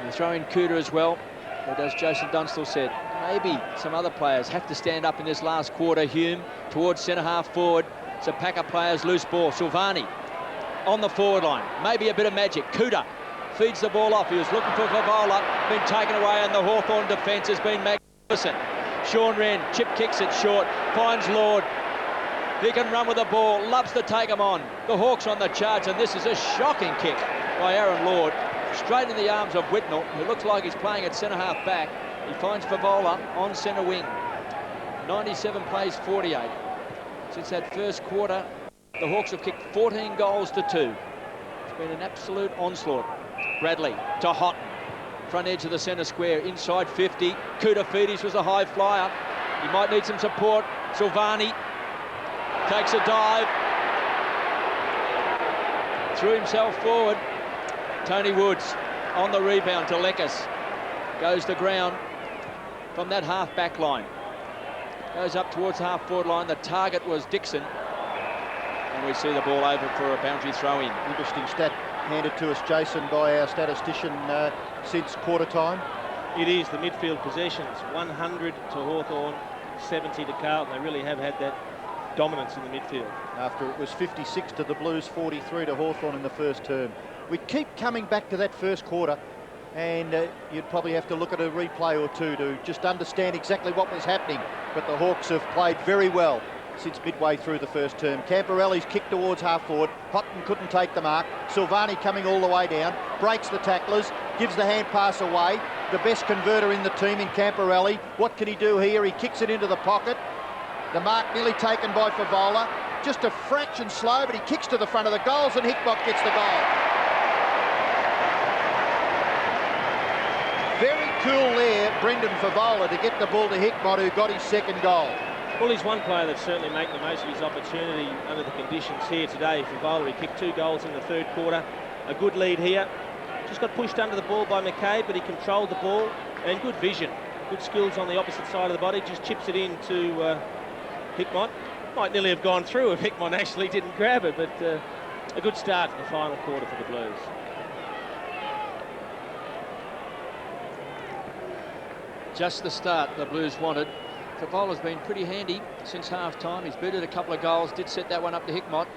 You throw in Cooter as well, or as Jason Dunstall said, maybe some other players have to stand up in this last quarter. Hume towards centre-half forward. It's a pack of players, loose ball. Silvani on the forward line. Maybe a bit of magic. Cooter feeds the ball off. He was looking for Favola, been taken away, and the Hawthorn defence has been magnificent. Sean Wren chip kicks it short, finds Lord. He can run with the ball, loves to take him on. The Hawks on the charge, and this is a shocking kick by Aaron Lord. Straight in the arms of Whitnell, who looks like he's playing at centre-half back. He finds Favola on centre wing. 97 plays 48. Since that first quarter, the Hawks have kicked 14 goals to 2. It's been an absolute onslaught. Bradley to Houghton. front edge of the centre square, inside 50. Koutafidis was a high flyer. He might need some support. Silvani takes a dive. Threw himself forward. Tony Woods on the rebound to Lekas. Goes to ground from that half-back line. Goes up towards the half-forward line. The target was Dixon. And we see the ball over for a boundary throw-in. Interesting stat handed to us, Jason, by our statistician since quarter time. It is the midfield possessions, 100 to Hawthorn, 70 to Carlton. They really have had that dominance in the midfield. After it was 56 to the Blues, 43 to Hawthorn in the first term. We keep coming back to that first quarter, and you'd probably have to look at a replay or two to just understand exactly what was happening. But the Hawks have played very well since midway through the first term. Camporelli's kick towards half forward. Houghton couldn't take the mark. Silvani coming all the way down, breaks the tacklers, gives the hand pass away. The best converter in the team in Camporelli. What can he do here? He kicks it into the pocket. The mark nearly taken by Favola. Just a fraction slow, but he kicks to the front of the goals, and Hickmott gets the goal. Very cool there, Brendan Favola, to get the ball to Hickmott, who got his second goal. Well, he's one player that's certainly making the most of his opportunity under the conditions here today. Favola, he kicked 2 goals in the third quarter. A good lead here. Just got pushed under the ball by McCabe, but he controlled the ball, and good vision. Good skills on the opposite side of the body. Just chips it in to Hickmott. Might nearly have gone through if Hickmott actually didn't grab it, but a good start to the final quarter for the Blues. Just the start the Blues wanted. Favola's been pretty handy since half-time. He's booted a couple of goals, did set that one up to Hickmott.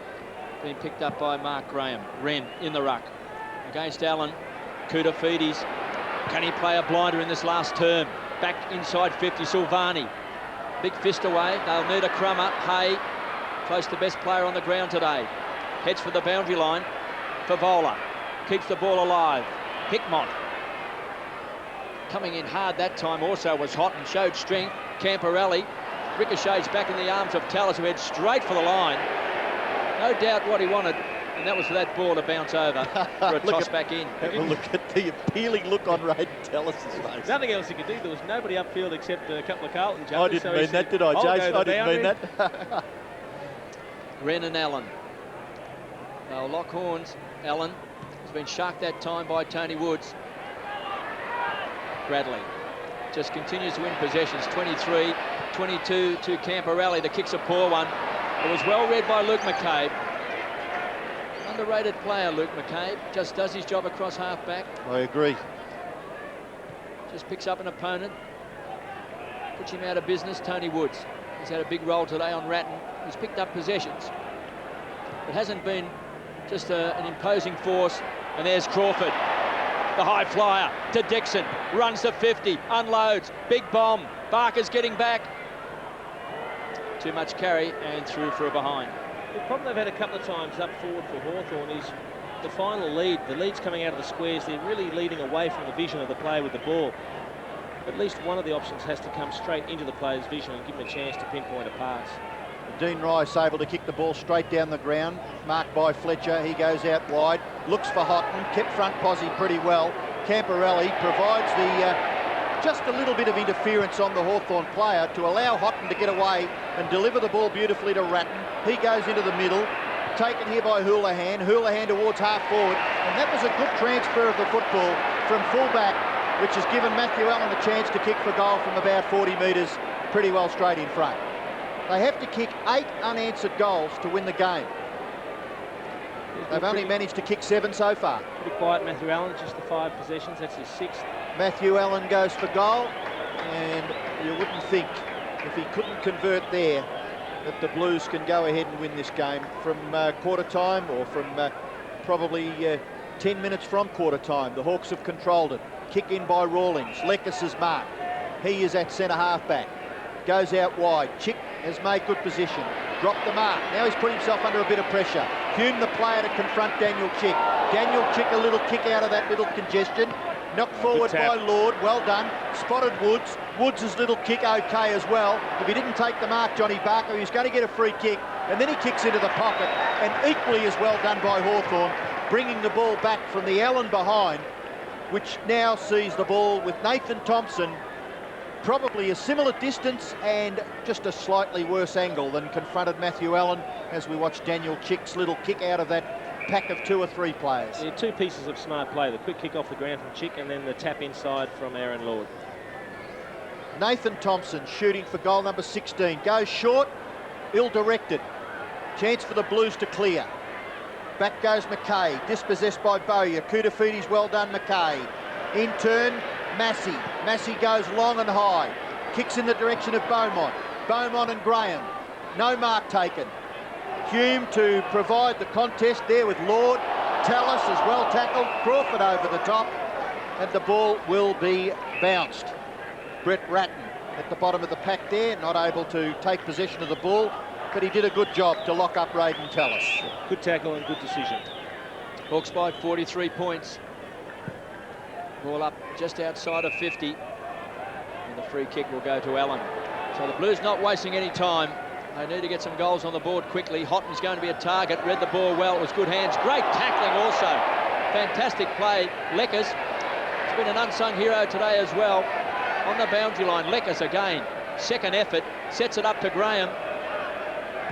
Being picked up by Mark Graham. Wren in the ruck. Against Allen. Koutafidis. Can he play a blinder in this last term? Back inside 50, Silvani. Big fist away. They'll need a crummer. Hay, close to best player on the ground today. Heads for the boundary line. Favola keeps the ball alive. Hickmott. Coming in hard that time also was hot and showed strength. Camporelli ricochets back in the arms of Tallis, who heads straight for the line. No doubt what he wanted, and that was for that ball to bounce over for a toss back in. Have a look at the appealing look on Ray Tallis' face. Nothing else he could do. There was nobody upfield except a couple of Carlton jumpers. I didn't mean that, did I, Jason? I didn't mean that. Wren and Allen. They'll lock horns. Allen has been sharked that time by Tony Woods. Bradley just continues to win possessions. 23, 22 to Camporelli. The kick's a poor one. It was well read by Luke McCabe. Underrated player, Luke McCabe. Just does his job across half-back. I agree. Just picks up an opponent. Puts him out of business. Tony Woods. He's had a big role today on Ratton. He's picked up possessions. It hasn't been just an imposing force. And there's Crawford. The high flyer to Dixon. Runs to 50. Unloads. Big bomb. Barker's getting back. Too much carry and through for a behind. The problem they've had a couple of times up forward for Hawthorn is the final lead. The lead's coming out of the squares. They're really leading away from the vision of the player with the ball. At least one of the options has to come straight into the player's vision and give him a chance to pinpoint a pass. Dean Rice able to kick the ball straight down the ground, marked by Fletcher. He goes out wide, looks for Houghton, kept front posse pretty well. Camporelli provides just a little bit of interference on the Hawthorn player to allow Houghton to get away and deliver the ball beautifully to Ratton. He goes into the middle, taken here by Houlihan. Houlihan towards half forward, and that was a good transfer of the football from full-back, which has given Matthew Allen a chance to kick for goal from about 40 metres, pretty well straight in front. They have to kick 8 unanswered goals to win the game. They've only managed to kick 7 so far. Pretty quiet, Matthew Allen, just the 5 possessions. That's his 6th. Matthew Allen goes for goal, and you wouldn't think, if he couldn't convert there, that the Blues can go ahead and win this game from quarter time, or from probably 10 minutes from quarter time. The Hawks have controlled it. Kick in by Rawlings. Lekas is marked. He is at centre half-back. Goes out wide. Chick has made good position. Dropped the mark. Now he's put himself under a bit of pressure. Hume, the player, to confront Daniel Chick. Daniel Chick, a little kick out of that little congestion. Knocked forward by Lord. Well done. Spotted Woods. Woods' little kick okay as well. If he didn't take the mark, Johnny Barker, he was going to get a free kick. And then he kicks into the pocket. And equally as well done by Hawthorn, bringing the ball back from the Allen behind which now sees the ball with Nathan Thompson probably a similar distance and just a slightly worse angle than confronted Matthew Allen as we watch Daniel Chick's little kick out of that pack of 2 or 3 players. Yeah, 2 pieces of smart play, the quick kick off the ground from Chick and then the tap inside from Aaron Lord. Nathan Thompson shooting for goal number 16. Goes short, ill-directed. Chance for the Blues to clear. Back goes McKay, dispossessed by Bowyer. Koutafides, well done, McKay. In turn, Massey. Massey goes long and high. Kicks in the direction of Beaumont. Beaumont and Graham. No mark taken. Hume to provide the contest there with Lord. Tallis is well tackled. Crawford over the top. And the ball will be bounced. Brett Ratton at the bottom of the pack there, not able to take possession of the ball, but he did a good job to lock up Raiden Tallis. Good tackle and good decision. Hawks by 43 points. Ball up just outside of 50. And the free kick will go to Allen. So the Blues not wasting any time. They need to get some goals on the board quickly. Houghton's going to be a target. Read the ball well. It was good hands. Great tackling also. Fantastic play. Leckers has been an unsung hero today as well. On the boundary line, Leckers again. Second effort. Sets it up to Graham.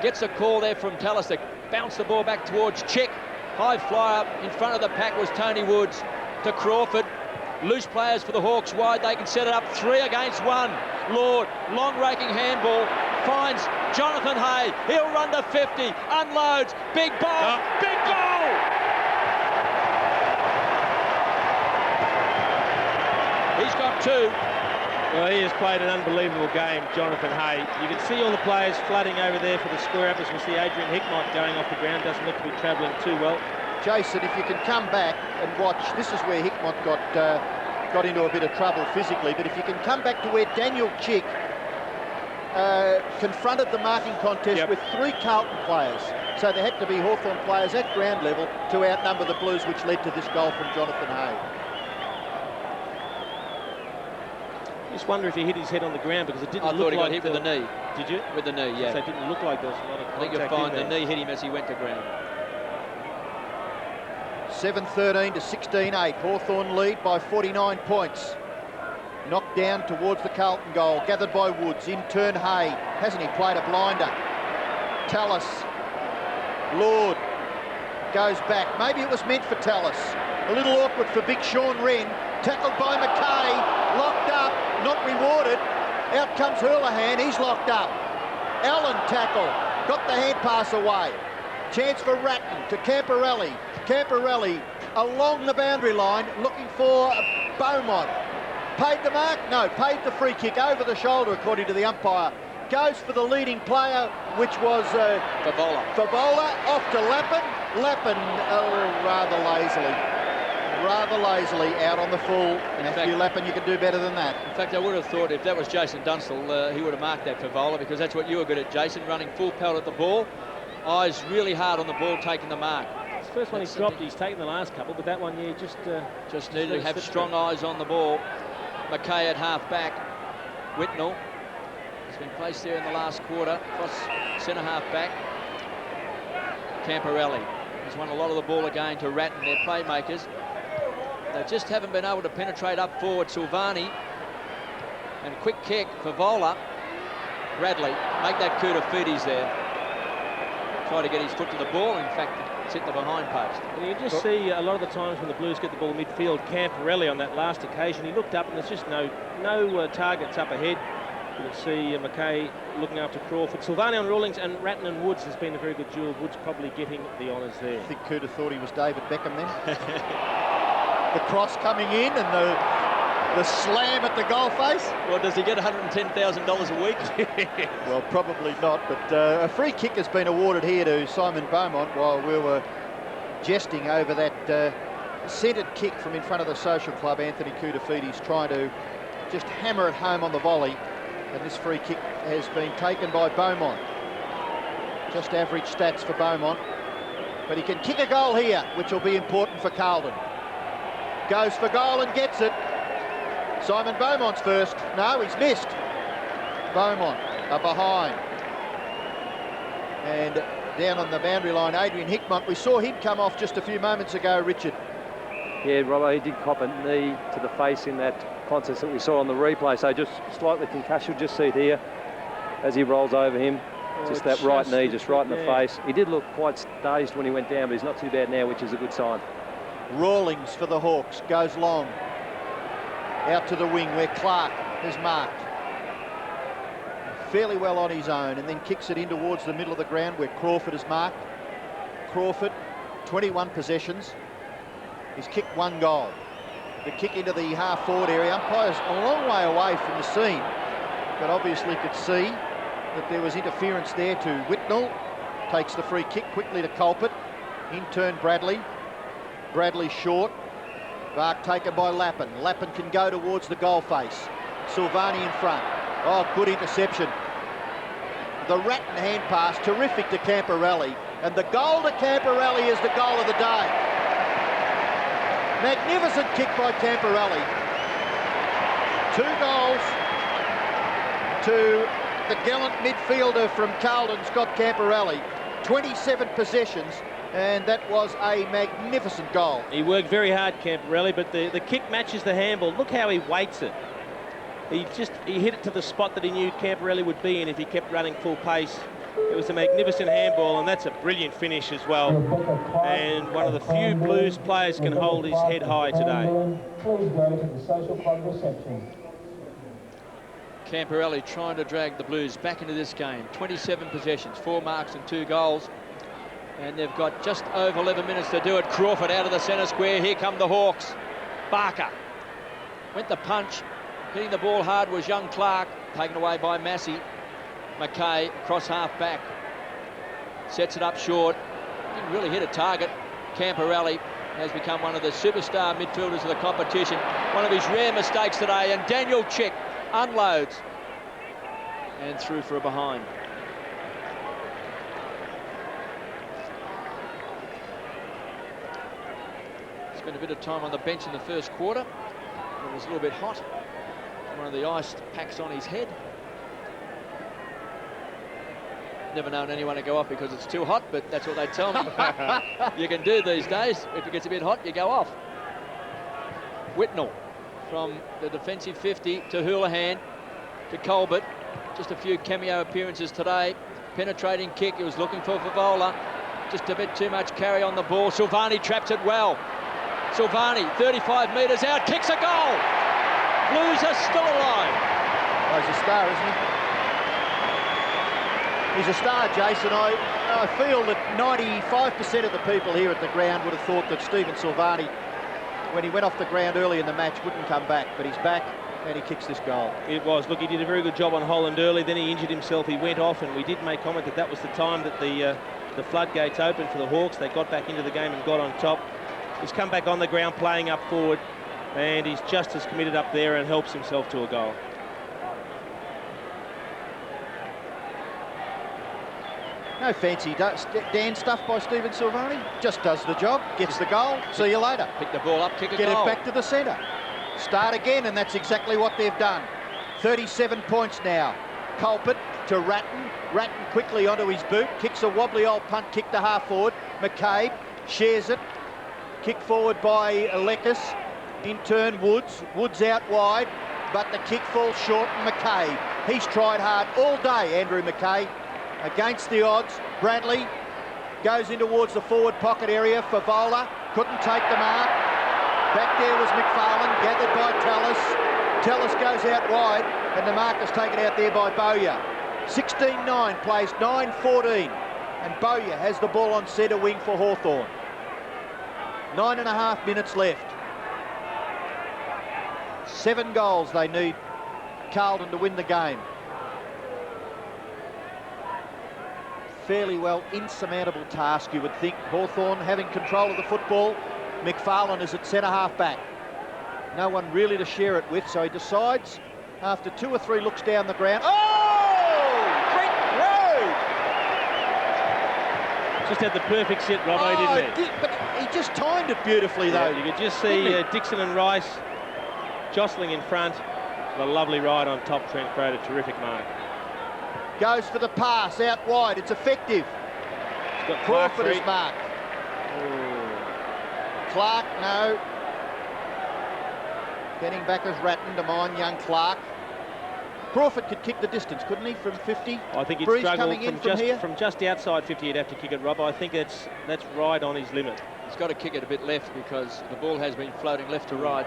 Gets a call there from Tallis to bounce the ball back towards Chick. High flyer in front of the pack was Tony Woods to Crawford. Loose players for the Hawks wide. They can set it up 3 against 1. Lord, long raking handball. Finds Jonathan Hay. He'll run to 50. Unloads. Big ball. Big goal! He's got 2. Well, he has played an unbelievable game, Jonathan Hay. You can see all the players flooding over there for the square-up as we see Adrian Hickmott going off the ground. Doesn't look to be travelling too well. Jason, if you can come back and watch, this is where Hickmott got into a bit of trouble physically, but if you can come back to where Daniel Chick confronted the marking contest with 3 Carlton players. So there had to be Hawthorn players at ground level to outnumber the Blues, which led to this goal from Jonathan Hay. Just wonder if he hit his head on the ground because it didn't look thought he like got hit with the knee. Did you? With the knee, yeah. So it didn't look like there was a lot of contact. I think you'll find the knee hit him as he went to ground. 7-13 to 16-8. Hawthorn lead by 49 points. Knocked down towards the Carlton goal. Gathered by Woods. In turn, Hay. Hasn't he played a blinder? Tallis. Lord goes back. Maybe it was meant for Tallis. A little awkward for big Sean Wren. Tackled by McKay. Locked up. Not rewarded. Out comes Hurlahan. He's locked up. Allen tackle. Got the hand pass away. Chance for Ratton to Camporelli. Camporelli along the boundary line looking for Beaumont. Paid the mark? No, paid the free kick over the shoulder according to the umpire. Goes for the leading player, which was Favola. Favola off to Lappin. Lappin rather lazily out on the full. Matthew Lappin, you can do better than that. In fact, I would have thought if that was Jason Dunstall, he would have marked that Favola, because that's what you were good at, Jason, running full pelt at the ball. Eyes really hard on the ball, taking the mark. It's the first one he's dropped. He's taken the last couple, but that one, yeah, just needed to have strong eyes on the ball. McKay at half back. Whitnell has been placed there in the last quarter. Cross centre half back. Camporelli has won a lot of the ball again to Ratton, their playmakers. They just haven't been able to penetrate up forward. Silvani and quick kick for Vola. Bradley make that Koutafides there. Try to get his foot to the ball. In fact, it's hit the behind post. And you can just see a lot of the times when the Blues get the ball midfield, Camporelli on that last occasion, he looked up and there's just no targets up ahead. You can see McKay looking after Crawford. Silvani on Rawlings and Ratton and Woods has been a very good duel. Woods probably getting the honours there. I think Cooter thought he was David Beckham then. The cross coming in and the slam at the goal face. Well, does he get $110,000 a week? Well, probably not, but a free kick has been awarded here to Simon Beaumont while we were jesting over that centred kick from in front of the Social Club. Anthony Koutafides trying to just hammer it home on the volley, and this free kick has been taken by Beaumont. Just average stats for Beaumont, but he can kick a goal here, which will be important for Carlton. Goes for goal and gets it. Simon Beaumont's first. No, he's missed. Beaumont are behind. And down on the boundary line, Adrian Hickmott. We saw him come off just a few moments ago, Richard. Yeah, Robbo, he did cop a knee to the face in that contest that we saw on the replay, so just slightly concussed. You'll just see it here as he rolls over him. Just that right knee, just right in the face. He did look quite dazed when he went down, but he's not too bad now, which is a good sign. Rawlings for the Hawks, goes long. Out to the wing where Clark has marked. Fairly well on his own, and then kicks it in towards the middle of the ground where Crawford has marked. Crawford, 21 possessions. He's kicked 1 goal. The kick into the half-forward area. Umpire's a long way away from the scene, but obviously could see that there was interference there to Whitnell. Takes the free kick quickly to Culpet. In turn, Bradley. Bradley short. Vark taken by Lappin. Lappin can go towards the goal face. Silvani in front. Oh, good interception. The Ratton hand pass, terrific to Camporelli. And the goal to Camporelli is the goal of the day. Magnificent kick by Camporelli. 2 goals to the gallant midfielder from Carlton, Scott Camporelli. 27 possessions, and that was a magnificent goal. He worked very hard, Camporelli, but the kick matches the handball. Look how he weights it. He hit it to the spot that he knew Camporelli would be in if he kept running full pace. It was a magnificent handball, and that's a brilliant finish as well. And one of the few Blues players can hold his head high today. Please go to the social club reception. Camporelli trying to drag the Blues back into this game. 27 possessions, 4 marks and 2 goals. And they've got just over 11 minutes to do it. Crawford out of the centre square. Here come the Hawks. Barker went the punch. Hitting the ball hard was young Clark, taken away by Massey. McKay, cross half back. Sets it up short. Didn't really hit a target. Camporelli has become one of the superstar midfielders of the competition. One of his rare mistakes today, and Daniel Chick unloads and through for a behind. Spent a bit of time on the bench in the first quarter. It was a little bit hot. One of the iced packs on his head. Never known anyone to go off because it's too hot, but that's what they tell me. You can do these days. If it gets a bit hot, you go off. Whitnell from the defensive 50 to Houlihan to Colbert. Just a few cameo appearances today. Penetrating kick. He was looking for Favola. Just a bit too much carry on the ball. Silvani traps it well. Silvani, 35 metres out, kicks a goal. Blues are still alive. Oh, he's a star, isn't he? He's a star, Jason. I feel that 95% of the people here at the ground would have thought that Stephen Silvani, when he went off the ground early in the match, wouldn't come back, but he's back and he kicks this goal. It was. Look, he did a very good job on Holland early, then he injured himself, he went off, and we did make comment that that was the time that the floodgates opened for the Hawks. They got back into the game and got on top. He's come back on the ground playing up forward, and he's just as committed up there and helps himself to a goal. No fancy Dan stuff by Stephen Silvani. Just does the job, gets the goal, see you later. Pick the ball up, kick a Get goal. it back to the centre. Start again, and that's exactly what they've done. 37 points now. Culpet to Ratton. Ratton quickly onto his boot, kicks a wobbly old punt kick to half forward. McCabe shares it. Kick forward by Lekis. In turn, Woods. Woods out wide, but the kick falls short, and McCabe. He's tried hard all day, Andrew McKay. Against the odds, Bradley goes in towards the forward pocket area. Favola couldn't take the mark. Back there was McFarlane, gathered by Tallis. Tallis goes out wide, and the mark is taken out there by Bowyer. 16-9 plays 9-14, and Bowyer has the ball on centre wing for Hawthorn. 9.5 minutes left. 7 goals they need Carlton to win the game. Fairly well insurmountable task, you would think. Hawthorn having control of the football. McFarlane is at centre half back. No one really to share it with, so he decides after 2 or 3 looks down the ground. Oh! Brent Road! Just had the perfect sit, Robbo, didn't he? But he just timed it beautifully, though. Yeah, you could just see Dixon and Rice jostling in front. A lovely ride on top. Trent Croad, a terrific mark. Goes for the pass out wide. It's effective. He's got Crawford is marked. Clark, no. Getting back as Ratton to mine young Clark. Crawford could kick the distance, couldn't he, from 50? I think he'd Breeze struggle coming in from here. from just outside 50. He'd have to kick it, Rob. I think that's right on his limit. He's got to kick it a bit left because the ball has been floating left to right.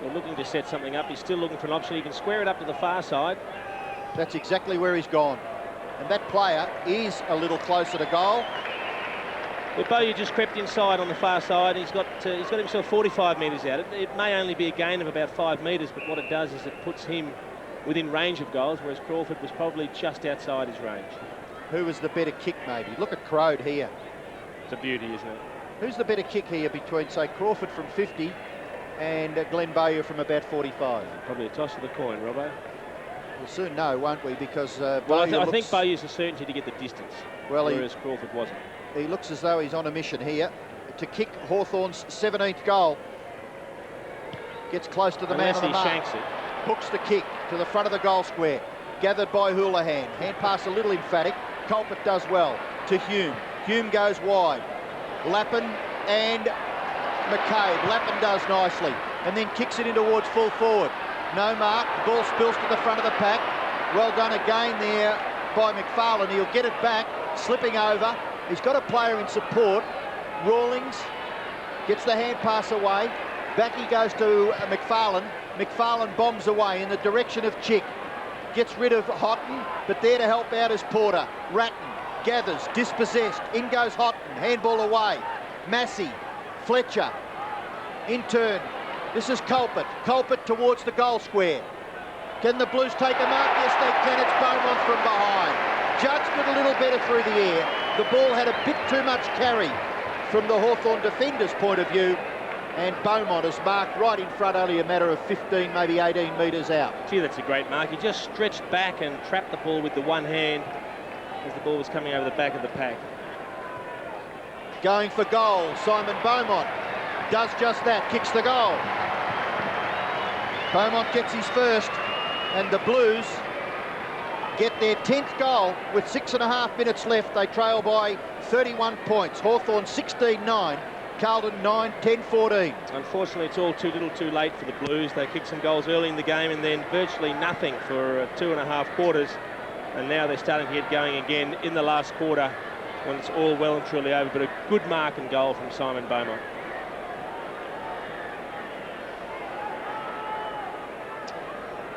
They're looking to set something up. He's still looking for an option. He can square it up to the far side. That's exactly where he's gone. And that player is a little closer to goal. But Bowyer just crept inside on the far side. He's got himself 45 metres out. It may only be a gain of about 5 metres, but what it does is it puts him within range of goals, whereas Crawford was probably just outside his range. Who was the better kick, maybe? Look at Crode here. It's a beauty, isn't it? Who's the better kick here between, say, Crawford from 50 and Glenn Bowyer from about 45? Probably a toss of the coin, Robbo. We'll soon know, won't we? Because I think Bowyer's a certainty to get the distance, whereas Crawford wasn't. He looks as though he's on a mission here to kick Hawthorn's 17th goal. Gets close to the man on the mark. Shanks it. Hooks the kick to the front of the goal square. Gathered by Houlihan. Hand pass a little emphatic. Colpert does well to Hume. Hume goes wide. Lappin and McCabe. Lappin does nicely. And then kicks it in towards full forward. No mark. The ball spills to the front of the pack. Well done again there by McFarlane. He'll get it back. Slipping over. He's got a player in support. Rawlings gets the hand pass away. Back he goes to McFarlane. McFarlane bombs away in the direction of Chick. Gets rid of Houghton, but there to help out is Porter. Ratton gathers, dispossessed. In goes Houghton, handball away. Massey, Fletcher, in turn. This is Colpert. Colpert towards the goal square. Can the Blues take a mark? Yes, they can. It's Beaumont from behind. Judged it a little better through the air. The ball had a bit too much carry from the Hawthorn defender's point of view, and Beaumont is marked right in front, only a matter of 15, maybe 18 metres out. Gee, that's a great mark. He just stretched back and trapped the ball with the one hand as the ball was coming over the back of the pack. Going for goal, Simon Beaumont does just that, kicks the goal. Beaumont gets his first, and the Blues get their 10th goal with 6.5 minutes left. They trail by 31 points. Hawthorn 16-9, Carlton 9-10-14. Unfortunately, it's all too little too late for the Blues. They kicked some goals early in the game and then virtually nothing for 2.5 quarters. And now they're starting to get going again in the last quarter when it's all well and truly over. But a good mark and goal from Simon Beaumont.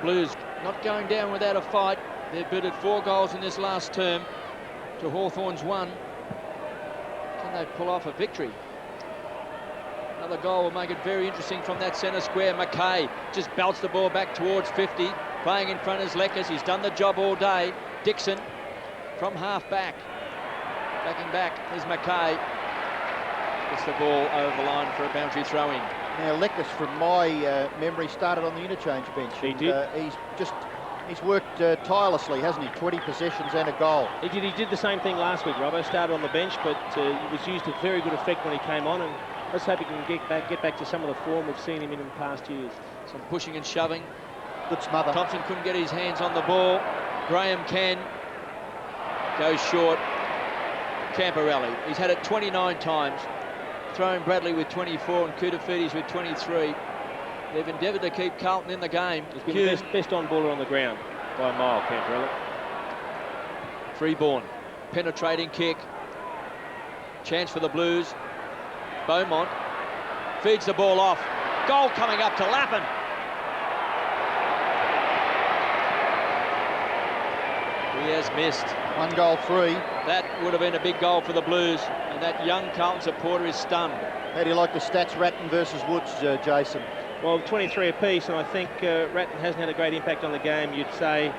Blues not going down without a fight. They've bid 4 goals in this last term to Hawthorn's 1. Can they pull off a victory? Another goal will make it very interesting from that centre square. McKay just belts the ball back towards 50. Playing in front is Leckers. He's done the job all day. Dixon from half back. Backing back is McKay. Gets the ball over the line for a boundary throw-in. Now, Leckers, from my memory, started on the interchange bench. He did. He's worked tirelessly, hasn't he? 20 possessions and a goal. He did the same thing last week, Robbo. Started on the bench, but he was used to very good effect when he came on, and let's hope he can get back to some of the form we've seen him in past years. Some pushing and shoving. Good smother. Thompson couldn't get his hands on the ball. Graham can. Goes short. Camporelli. He's had it 29 times. Throwing Bradley with 24 and Koutafidis with 23. They've endeavoured to keep Carlton in the game. He's been the best on-baller on the ground by a mile, Camporelli. Freeborn. Penetrating kick. Chance for the Blues. Beaumont feeds the ball off. Goal coming up to Lappin. He has missed. 1 goal 3. That would have been a big goal for the Blues, and that young Carlton supporter is stunned. How do you like the stats, Ratton versus Woods, Jason? Well, 23 apiece, and I think Ratton hasn't had a great impact on the game. You'd say,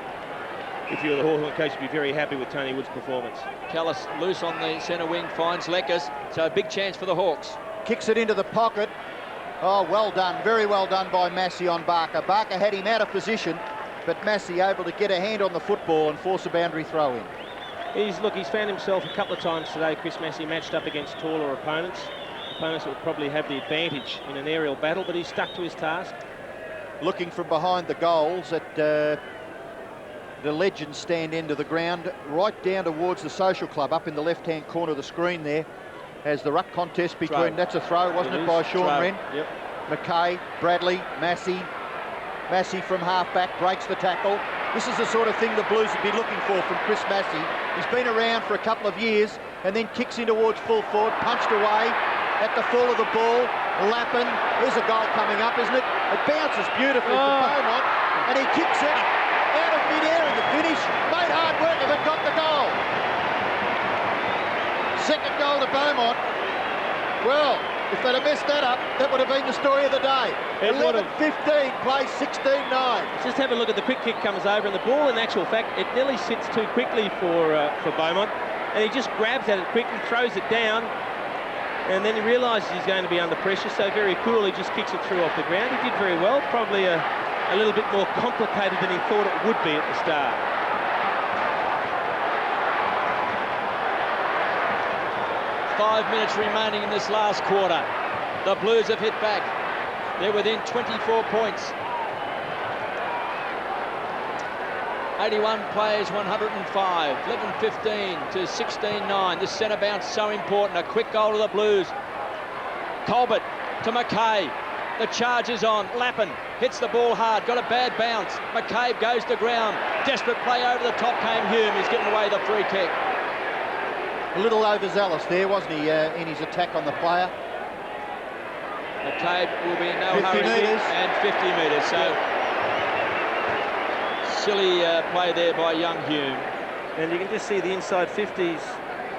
if you were the Hawthorn coach, you'd be very happy with Tony Wood's performance. Callis loose on the centre wing, finds Leckers, so a big chance for the Hawks. Kicks it into the pocket. Oh, well done, very well done by Massey on Barker. Barker had him out of position, but Massey able to get a hand on the football and force a boundary throw in. He's found himself a couple of times today, Chris Massey, matched up against taller opponents that would probably have the advantage in an aerial battle, but he's stuck to his task. Looking from behind the goals at the Legends stand end of the ground, right down towards the Social Club, up in the left-hand corner of the screen there, has the ruck contest between, that's a throw, wasn't it by Sean Wren? Yep. Mackay, Bradley, Massey. Massey from half-back breaks the tackle. This is the sort of thing the Blues would be looking for from Chris Massey. He's been around for a couple of years and then kicks in towards full forward, punched away at the fall of the ball. Lappin, there's a goal coming up, isn't it? It bounces beautifully for Beaumont, and he kicks it out of mid-air in the finish. Made hard work of it, got the goal. Second goal to Beaumont. Well, if they'd have messed that up, that would have been the story of the day. 11-15, play 16-9. Just have a look at the quick kick comes over, and the ball, in actual fact, it nearly sits too quickly for Beaumont, and he just grabs at it quickly, throws it down, and then he realises he's going to be under pressure, so very coolly just kicks it through off the ground. He did very well, probably a little bit more complicated than he thought it would be at the start. Five minutes remaining in this last quarter. The Blues have hit back. They're within 24 points. 81 plays, 105. 11-15 to 16-9. This centre bounce so important. A quick goal to the Blues. Colbert to Mackay. The charge is on. Lappin hits the ball hard. Got a bad bounce. McCabe goes to ground. Desperate play over the top came Hume. He's giving away the free kick. A little overzealous there, wasn't he, in his attack on the player? McCabe will be in no 50 hurry metres. and 50 metres. So silly play there by young Hume. And you can just see the inside 50s.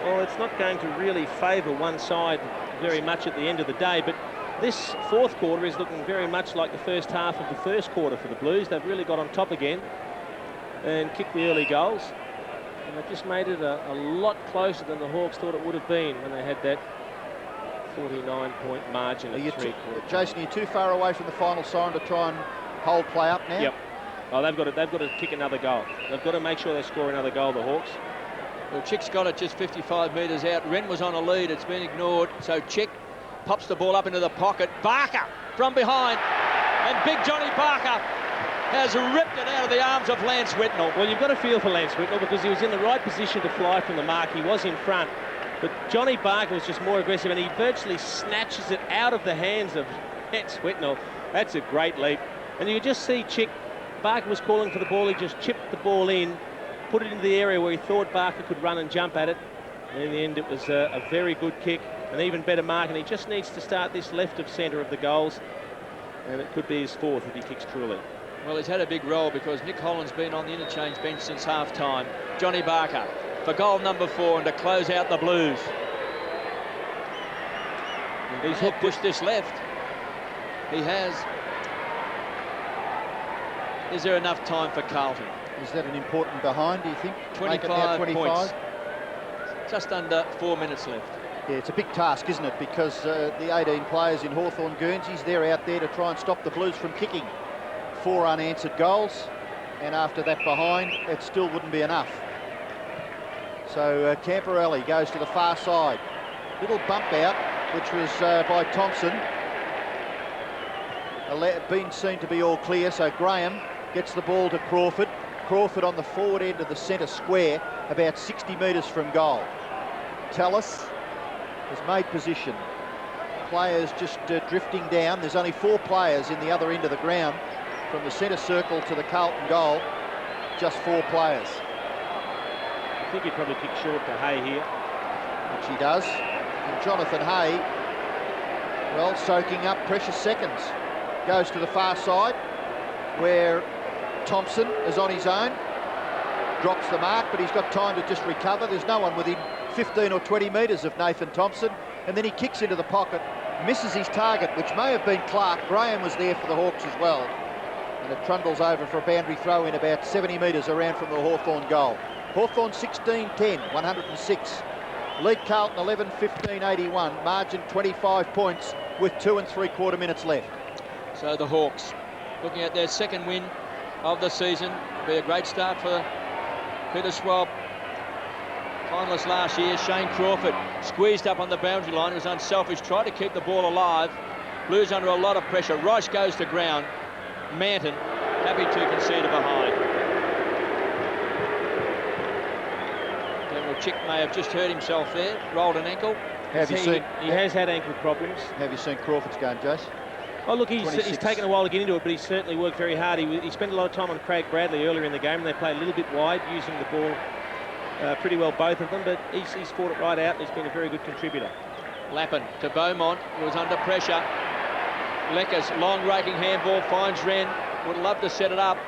Well, it's not going to really favour one side very much at the end of the day, but this fourth quarter is looking very much like the first half of the first quarter for the Blues. They've really got on top again and kicked the early goals. And they've just made it a lot closer than the Hawks thought it would have been when they had that 49-point margin at three-quarters. Jason, are you too far away from the final siren to try and hold play up now? Yep. Oh, they've got to kick another goal. They've got to make sure they score another goal, the Hawks. Well, Chick's got it just 55 metres out. Wren was on a lead. It's been ignored. So Chick pops the ball up into the pocket. Barker from behind. And big Johnny Barker has ripped it out of the arms of Lance Whitnell. Well, you've got to feel for Lance Whitnell because he was in the right position to fly from the mark. He was in front. But Johnny Barker was just more aggressive, and he virtually snatches it out of the hands of Lance Whitnell. That's a great leap. And you can just see Chick. Barker was calling for the ball. He just chipped the ball in, put it into the area where he thought Barker could run and jump at it. And in the end, it was a very good kick, an even better mark, and he just needs to start this left of centre of the goals. And it could be his fourth if he kicks truly. Well, he's had a big role because Nick Holland's been on the interchange bench since half-time. Johnny Barker for goal number 4 and to close out the Blues. And he's pushed this left. He has. Is there enough time for Carlton? Is that an important behind, do you think? 25 points. Just under 4 minutes left. Yeah, it's a big task, isn't it? Because the 18 players in Hawthorn Guernseys, they're out there to try and stop the Blues from kicking 4 unanswered goals. And after that behind, it still wouldn't be enough. So Camporelli goes to the far side. Little bump out, which was by Thompson. Been seen to be all clear, so Graham gets the ball to Crawford. Crawford on the forward end of the centre square, about 60 metres from goal. Tallis has made position. Players just drifting down. There's only 4 players in the other end of the ground. From the centre circle to the Carlton goal, just 4 players. I think he'd probably kick short to Hay here. Which he does. And Jonathan Hay, well, soaking up precious seconds. Goes to the far side, where Thompson is on his own. Drops the mark, but he's got time to just recover. There's no one within 15 or 20 metres of Nathan Thompson. And then he kicks into the pocket, misses his target, which may have been Clark. Graham was there for the Hawks as well. And it trundles over for a boundary throw in about 70 metres around from the Hawthorn goal. Hawthorn 16-10, 106. Lead Carlton 11-15-81. Margin 25 points with 2 3/4 minutes left. So the Hawks looking at their second win of the season. Be a great start for Peter Schwab. Finalist last year, Shane Crawford squeezed up on the boundary line. He was unselfish, tried to keep the ball alive. Blues under a lot of pressure. Rice goes to ground. Manton happy to concede a behind. General Chick may have just hurt himself there, rolled an ankle. Have you seen? He has had ankle problems. Have you seen Crawford's game, Jace? Oh, look, he's taken a while to get into it, but he's certainly worked very hard. He spent a lot of time on Craig Bradley earlier in the game, and they played a little bit wide, using the ball pretty well, both of them, but he's fought it right out, and he's been a very good contributor. Lappin to Beaumont, who was under pressure. Lecker's long raking handball finds Wren, would love to set it up.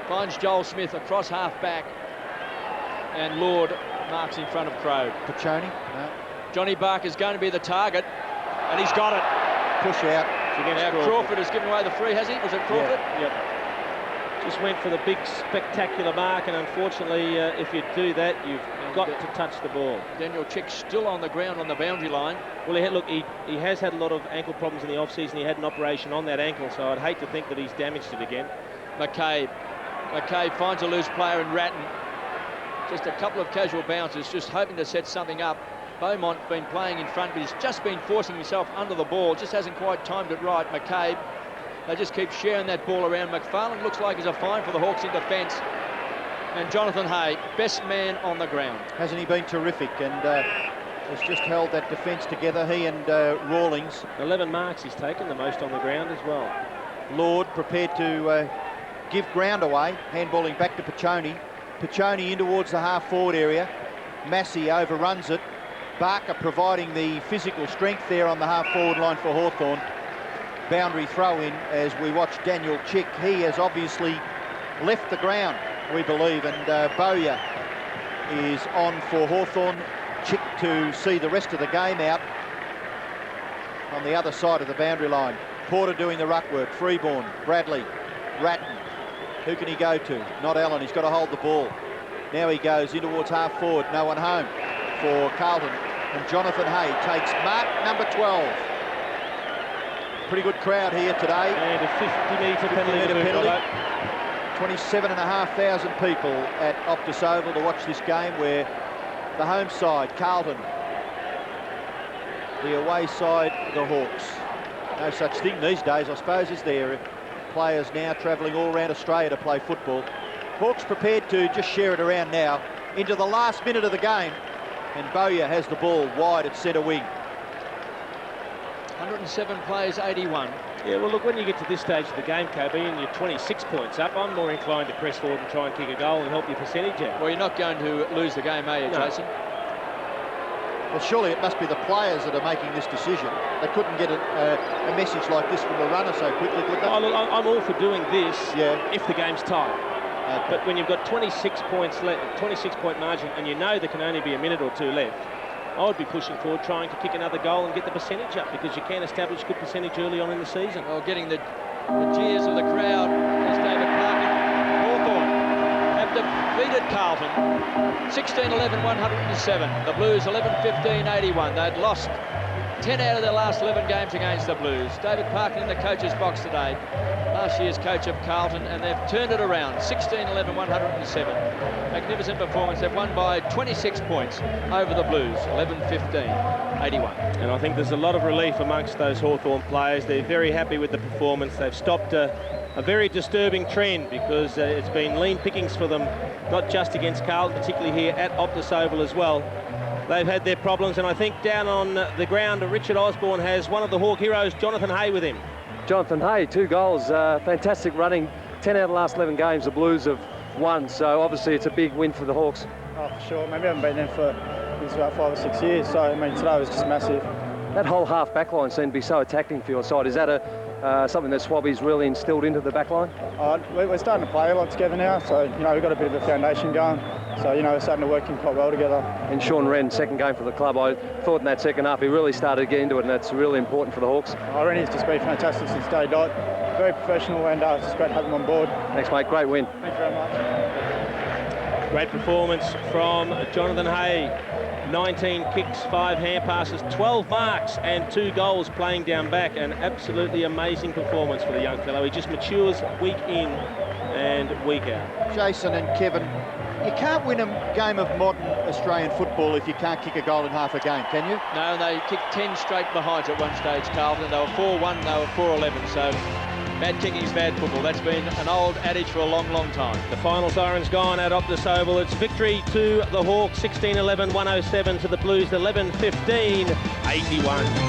Finds Joel Smith across half back, and Lord marks in front of Crow. Pachoni? No. Johnny Barker's going to be the target, and he's got it. Push out. Now Crawford has given away the free, has he? Was it Crawford? Yeah. Yep. Just went for the big spectacular mark, and unfortunately, if you do that, you've got to touch the ball. Daniel Chick still on the ground on the boundary line. Well, he has had a lot of ankle problems in the off-season. He had an operation on that ankle, so I'd hate to think that he's damaged it again. McCabe finds a loose player in Ratton. Just a couple of casual bounces, just hoping to set something up. Beaumont's been playing in front, but he's just been forcing himself under the ball. Just hasn't quite timed it right. McCabe, they just keep sharing that ball around. McFarlane looks like he's a fine for the Hawks in defence. And Jonathan Hay, best man on the ground. Hasn't he been terrific? And has just held that defence together, he and Rawlings. 11 marks he's taken, the most on the ground as well. Lord prepared to give ground away, handballing back to Pachoni. Pachoni in towards the half-forward area. Massey overruns it. Barker providing the physical strength there on the half-forward line for Hawthorn. Boundary throw-in as we watch Daniel Chick. He has obviously left the ground, we believe, and Bowyer is on for Hawthorn. Chick to see the rest of the game out on the other side of the boundary line. Porter doing the ruck work. Freeborn, Bradley, Ratton. Who can he go to? Not Allen. He's got to hold the ball. Now he goes in towards half-forward. No one home for Carlton. And Jonathan Hay takes mark number 12. Pretty good crowd here today. And a 50-metre penalty. 27,500 people at Optus Oval to watch this game, where the home side, Carlton, the away side, the Hawks. No such thing these days, I suppose, is there? Players now travelling all around Australia to play football. Hawks prepared to just share it around now into the last minute of the game. And Bowyer has the ball wide at centre wing. 107 plays, 81. Yeah, well, look, when you get to this stage of the game, Kobe, and you're 26 points up, I'm more inclined to press forward and try and kick a goal and help your percentage out. Well, you're not going to lose the game, are you, No. Jason? Well, surely it must be the players that are making this decision. They couldn't get a message like this from the runner so quickly, could they? Oh, look, I'm all for doing this if the game's tight. Okay. But when you've got 26 points left, 26-point margin, and you know there can only be a minute or two left, I would be pushing forward, trying to kick another goal and get the percentage up, because you can establish good percentage early on in the season. Well, getting the cheers of the crowd is David Parkin. Hawthorn have defeated Carlton 16-11-107. The Blues 11-15-81. They'd lost 10 out of their last 11 games against the Blues. David Parkin in the coach's box today, last year's coach of Carlton, and they've turned it around. 16-11-107. Magnificent performance. They've won by 26 points over the Blues. 11-15-81. And I think there's a lot of relief amongst those Hawthorn players. They're very happy with the performance. They've stopped a very disturbing trend, because it's been lean pickings for them, not just against Carlton, particularly here at Optus Oval as well. They've had their problems, and I think down on the ground, Richard Osborne has one of the Hawk heroes, Jonathan Hay, with him. Jonathan Hay, 2 goals, fantastic running. 10 out of the last 11 games, the Blues have won, so obviously it's a big win for the Hawks. Oh, for sure. Maybe we haven't beaten them for about 5 or 6 years, so I mean today was just massive. That whole half back line seemed to be so attacking for your side. Is that something that Swabby's really instilled into the back line? We're starting to play a lot together now, so you know we've got a bit of a foundation going. So you know we're starting to work in quite well together. And Sean Wren, second game for the club, I thought in that second half he really started to get into it, and that's really important for the Hawks. Rennie's just been fantastic since day dot. Very professional, and it's just great having him on board. Thanks, mate. Great win. Thank you very much. Great performance from Jonathan Hay. 19 kicks, 5 hand passes, 12 marks and 2 goals playing down back. An absolutely amazing performance for the young fellow. He just matures week in and week out. Jason and Kevin, you can't win a game of modern Australian football if you can't kick a goal in half a game, can you? No, they kicked 10 straight behinds at one stage, Carlton. They were 4-1, they were 4-11, so bad kicking is bad football. That's been an old adage for a long, long time. The final siren's gone at Optus Oval. It's victory to the Hawks, 16-11-107 to the Blues, 11-15-81.